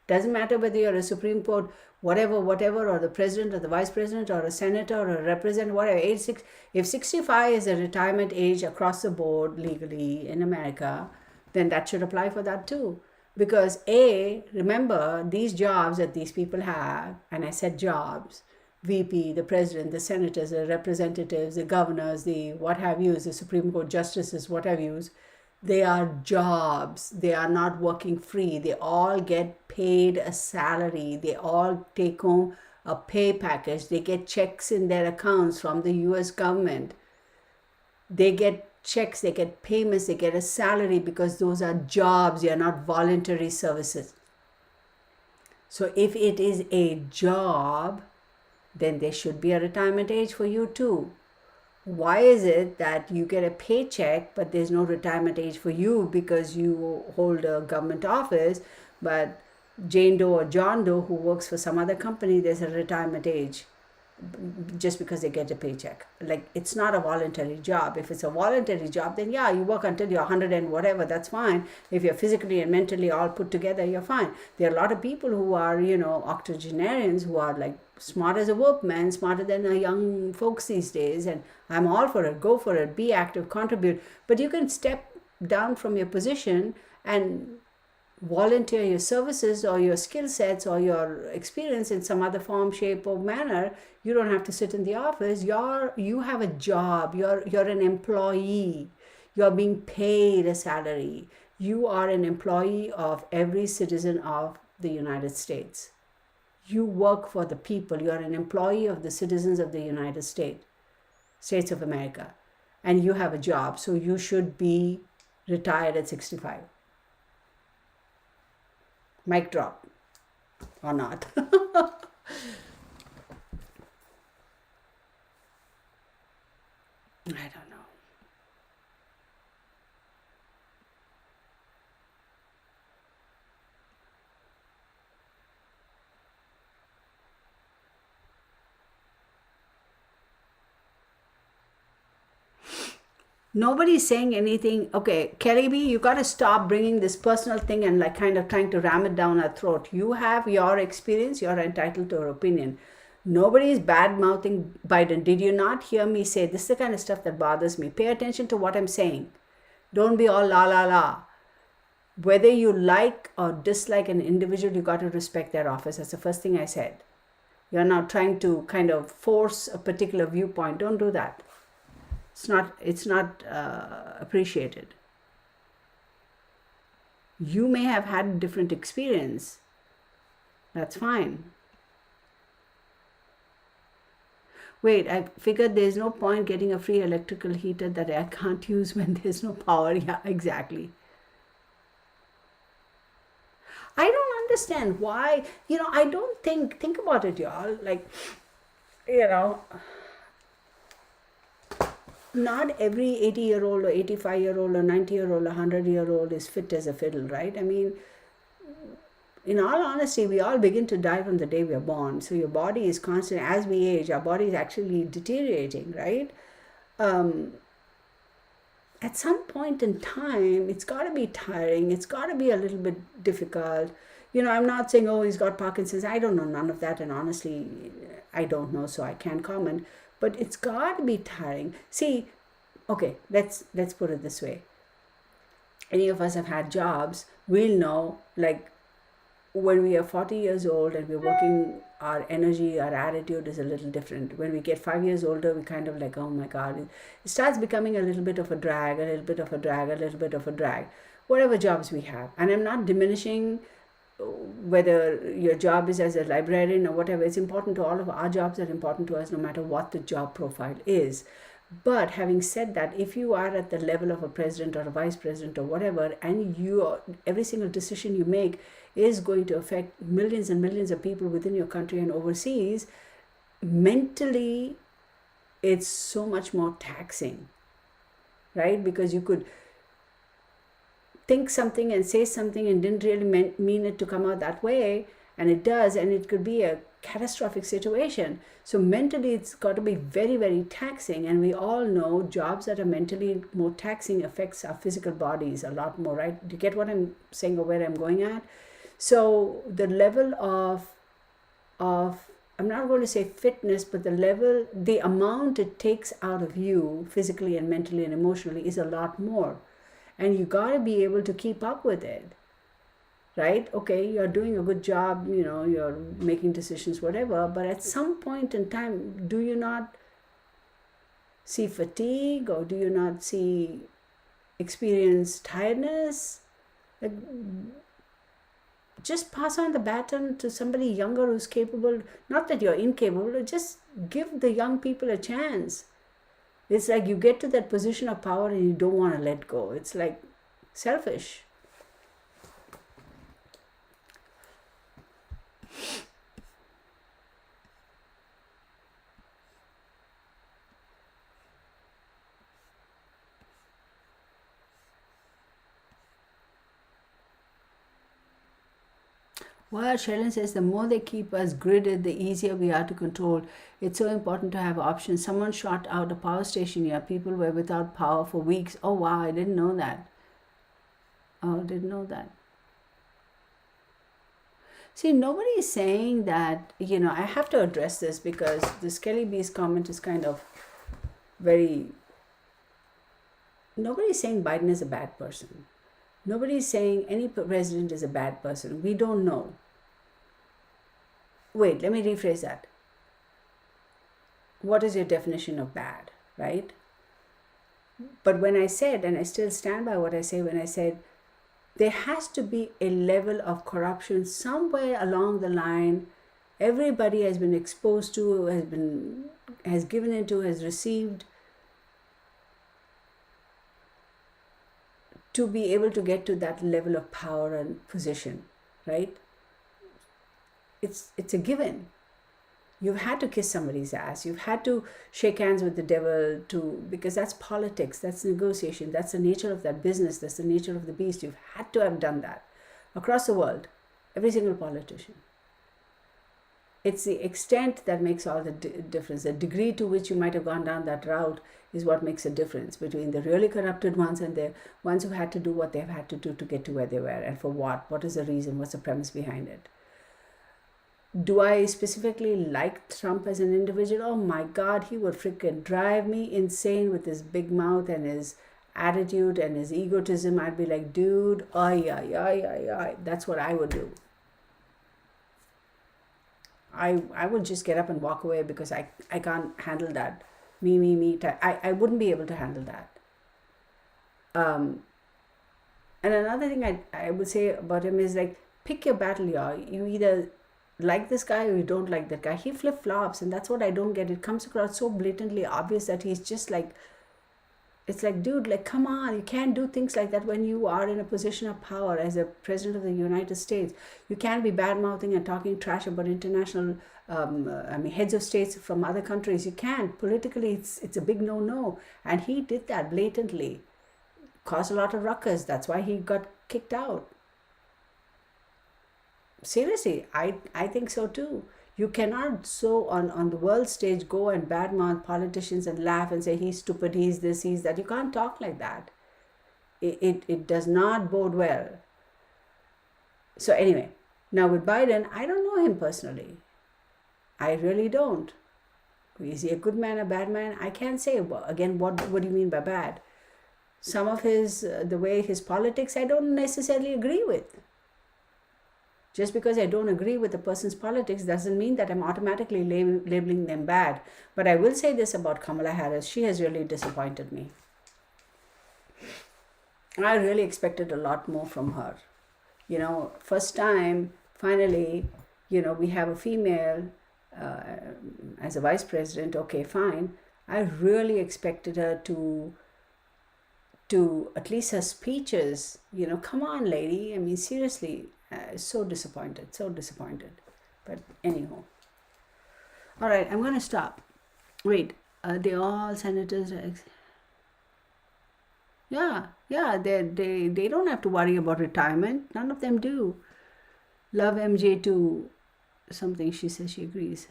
[SPEAKER 1] Doesn't matter whether you're a Supreme Court, whatever, or the president or the vice president or a senator or a representative, whatever, age six. If 65 is a retirement age across the board legally in America, then that should apply for that too. Because remember, these jobs that these people have, and I said jobs, VP, the president, the senators, the representatives, the governors, the what have yous, the Supreme Court justices, what have yous, they are jobs. They are not working free. They all get paid a salary. They all take home a pay package. They get checks in their accounts from the US government. They get checks, they get payments, they get a salary because those are jobs. They are not voluntary services. So if it is a job, then there should be a retirement age for you too. Why is it that you get a paycheck but there's no retirement age for you because you hold a government office, but Jane Doe or John Doe who works for some other company, there's a retirement age just because they get a paycheck? Like, it's not a voluntary job. If it's a voluntary job, then yeah, you work until you're 100 and whatever, that's fine. If you're physically and mentally all put together, you're fine. There are a lot of people who are, octogenarians who are like smart as a whoop, man, smarter than young folks these days, and I'm all for it. Go for it, be active, contribute. But you can step down from your position and volunteer your services or your skill sets or your experience in some other form, shape, or manner. You don't have to sit in the office. You have a job. You're an employee. You're being paid a salary. You are an employee of every citizen of the United States. You work for the people. You're an employee of the citizens of the United States of America. And you have a job. So you should be retired at 65. Mic drop. Or not. I don't know. Nobody's saying anything. Okay, Kelly B, you got to stop bringing this personal thing and like kind of trying to ram it down our throat. You have your experience. You're entitled to your opinion. Nobody's bad mouthing Biden. Did you not hear me say this is the kind of stuff that bothers me? Pay attention to what I'm saying. Don't be all la la la. Whether you like or dislike an individual, you got to respect their office. That's the first thing I said. You're not trying to kind of force a particular viewpoint. Don't do that. It's not appreciated. You may have had a different experience. That's fine. Wait, I figured there's no point getting a free electrical heater that I can't use when there's no power. Yeah, exactly. I don't understand why, I don't think about it, y'all. Like, not every 80-year-old or 85-year-old or 90-year-old or 100-year-old is fit as a fiddle, right? I mean, in all honesty, we all begin to die from the day we are born. So your body is constantly, as we age, our body is actually deteriorating, right? At some point in time, it's got to be tiring. It's got to be a little bit difficult. I'm not saying, oh, he's got Parkinson's. I don't know none of that. And honestly, I don't know, so I can't comment. But it's got to be tiring. See, okay, let's put it this way. Any of us have had jobs, we'll know, like, when we are 40 years old and we're working, our energy, our attitude is a little different. When we get 5 years older, we kind of like, oh my God, it starts becoming a little bit of a drag, a little bit of a drag, a little bit of a drag, whatever jobs we have. And I'm not diminishing whether your job is as a librarian or whatever. It's important to all of our jobs are important to us no matter what the job profile is. But having said that, if you are at the level of a president or a vice president or whatever, and every single decision you make is going to affect millions and millions of people within your country and overseas, mentally, it's so much more taxing, right? Because you could think something and say something and didn't really mean it to come out that way, and it does, and it could be a catastrophic situation. So mentally, it's got to be very, very taxing. And we all know jobs that are mentally more taxing affects our physical bodies a lot more, right? Do you get what I'm saying or where I'm going at? So the level of I'm not going to say fitness, but the amount it takes out of you physically and mentally and emotionally is a lot more. And you got to be able to keep up with it. Right? Okay, you're doing a good job, you're making decisions, whatever, but at some point in time, do you not see fatigue, or do you not experience tiredness? Like, just pass on the baton to somebody younger who's capable. Not that you're incapable, just give the young people a chance. It's like you get to that position of power and you don't want to let go. It's like selfish. Well, Sheldon says the more they keep us gridded, the easier we are to control. It's so important to have options. Someone shot out a power station here. People were without power for weeks. Oh, wow, I didn't know that. Oh, didn't know that. See, nobody is saying that, I have to address this because this Kelly B's comment is kind of very. Nobody is saying Biden is a bad person. Nobody is saying any president is a bad person. We don't know. Wait, let me rephrase that. What is your definition of bad, right? But when I said, and I still stand by what I say when I said, there has to be a level of corruption somewhere along the line. Everybody has been exposed to, has given into, has received, to be able to get to that level of power and position, right? It's a given. You've had to kiss somebody's ass. You've had to shake hands with the devil because that's politics, that's negotiation, that's the nature of that business, that's the nature of the beast. You've had to have done that across the world, every single politician. It's the extent that makes all the difference. The degree to which you might have gone down that route is what makes a difference between the really corrupted ones and the ones who had to do what they've had to do to get to where they were, and for what? What is the reason? What's the premise behind it? Do I specifically like Trump as an individual? Oh my God, he would freaking drive me insane with his big mouth and his attitude and his egotism. I'd be like, dude, that's what I would do. I would just get up and walk away because I can't handle that. Me. I wouldn't be able to handle that. And another thing I would say about him is like, pick your battle, y'all. You either like this guy or you don't like that guy. He flip-flops, and that's what I don't get. It comes across so blatantly obvious that he's just like, it's like, dude, like, come on, you can't do things like that when you are in a position of power as a president of the United States. You can't be bad-mouthing and talking trash about international, heads of states from other countries. You can't. Politically, it's a big no-no. And he did that blatantly. Caused a lot of ruckus. That's why he got kicked out. Seriously, I think so too. You cannot on the world stage go and badmouth politicians and laugh and say he's stupid, he's this, he's that. You can't talk like that. It does not bode well. So anyway, Now with Biden, I don't know him personally. I really don't. Is he a good man, a bad man? I can't say. Again, what do you mean by bad? Some of his, the way his politics, I don't necessarily agree with. Just because I don't agree with a person's politics doesn't mean that I'm automatically labeling them bad. But I will say this about Kamala Harris. She has really disappointed me. I really expected a lot more from her. First time, finally, we have a female as a vice president. Okay, fine. I really expected her to at least her speeches, come on, lady. I mean, seriously, so disappointed. But anyhow. All right, I'm going to stop. Wait, they all senators. Yeah, they don't have to worry about retirement. None of them do. Love MJ too. Something she says she agrees.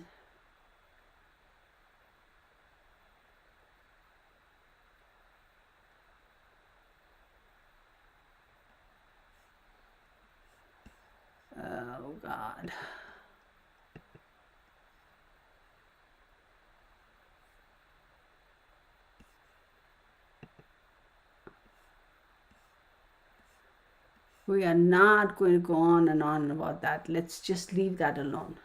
[SPEAKER 1] Oh God. We are not going to go on and on about that. Let's just leave that alone.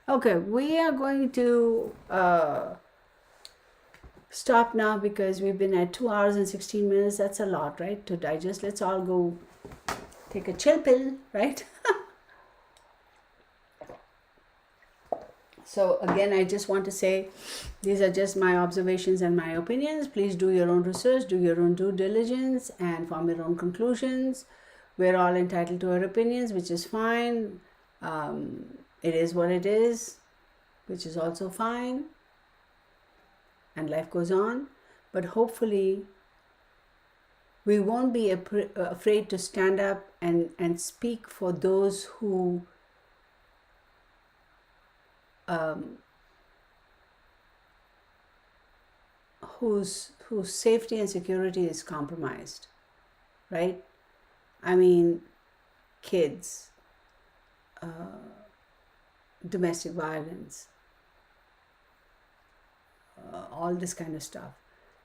[SPEAKER 1] Okay, we are going to stop now because we've been at 2 hours and 16 minutes. That's a lot, right, to digest. Let's all go take a chill pill, right? So again, I just want to say these are just my observations and my opinions. Please do your own research, do your own due diligence, and form your own conclusions. We're all entitled to our opinions, which is fine. It is what it is, which is also fine. And life goes on. But hopefully, we won't be afraid to stand up and speak for those who whose safety and security is compromised, right? I mean, kids, domestic violence, all this kind of stuff.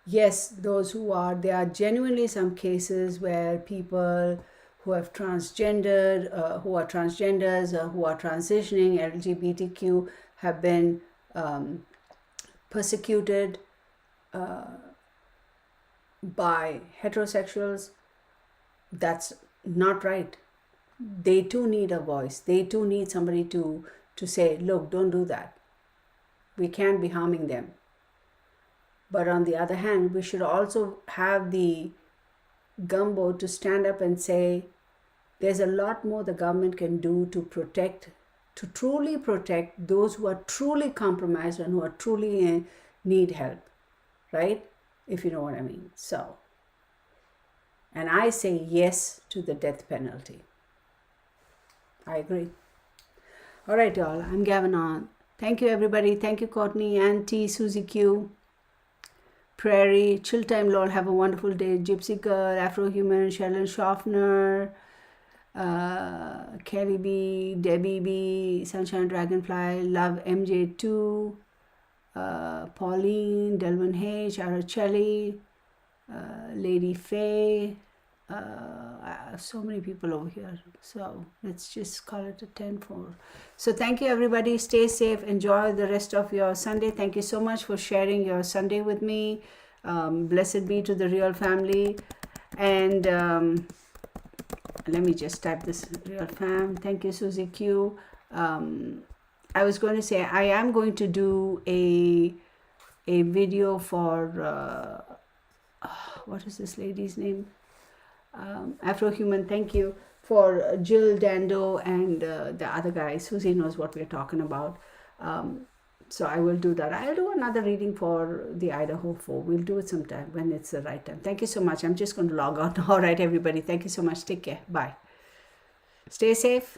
[SPEAKER 1] Yes, there are genuinely some cases where people who have transgendered, who are transgenders, who are transitioning, LGBTQ, have been persecuted by heterosexuals. That's not right. They too need a voice. They too need somebody to say, look, don't do that. We can't be harming them. But on the other hand, we should also have the gumbo to stand up and say, there's a lot more the government can do to truly protect those who are truly compromised and who are truly need help, right? If you know what I mean. So, and I say yes to the death penalty. I agree. All right, y'all. I'm Gavin on. Thank you, everybody. Thank you, Courtney, Auntie, Susie Q, Prairie, Chill Time Lord. Have a wonderful day. Gypsy Girl, Afro Human, Sheldon Schaffner, Kelly B, Debbie B, Sunshine Dragonfly, Love MJ2, Pauline, Delvin H, Araceli, Lady Faye, so many people over here. So let's just call it a 10-4. So thank you, everybody. Stay safe. Enjoy the rest of your Sunday. Thank you so much for sharing your Sunday with me. Blessed be to the real family. And let me just type this, real fam. Thank you, Susie Q. I was going to say I am going to do a video for what is this lady's name? Afro Human. Thank you, for Jill Dando and the other guy. Susie knows what we're talking about. So I will do that. I'll do another reading for the Idaho 4. We'll do it sometime when it's the right time. Thank you so much. I'm just going to log out. All right, everybody. Thank you so much. Take care. Bye. Stay safe.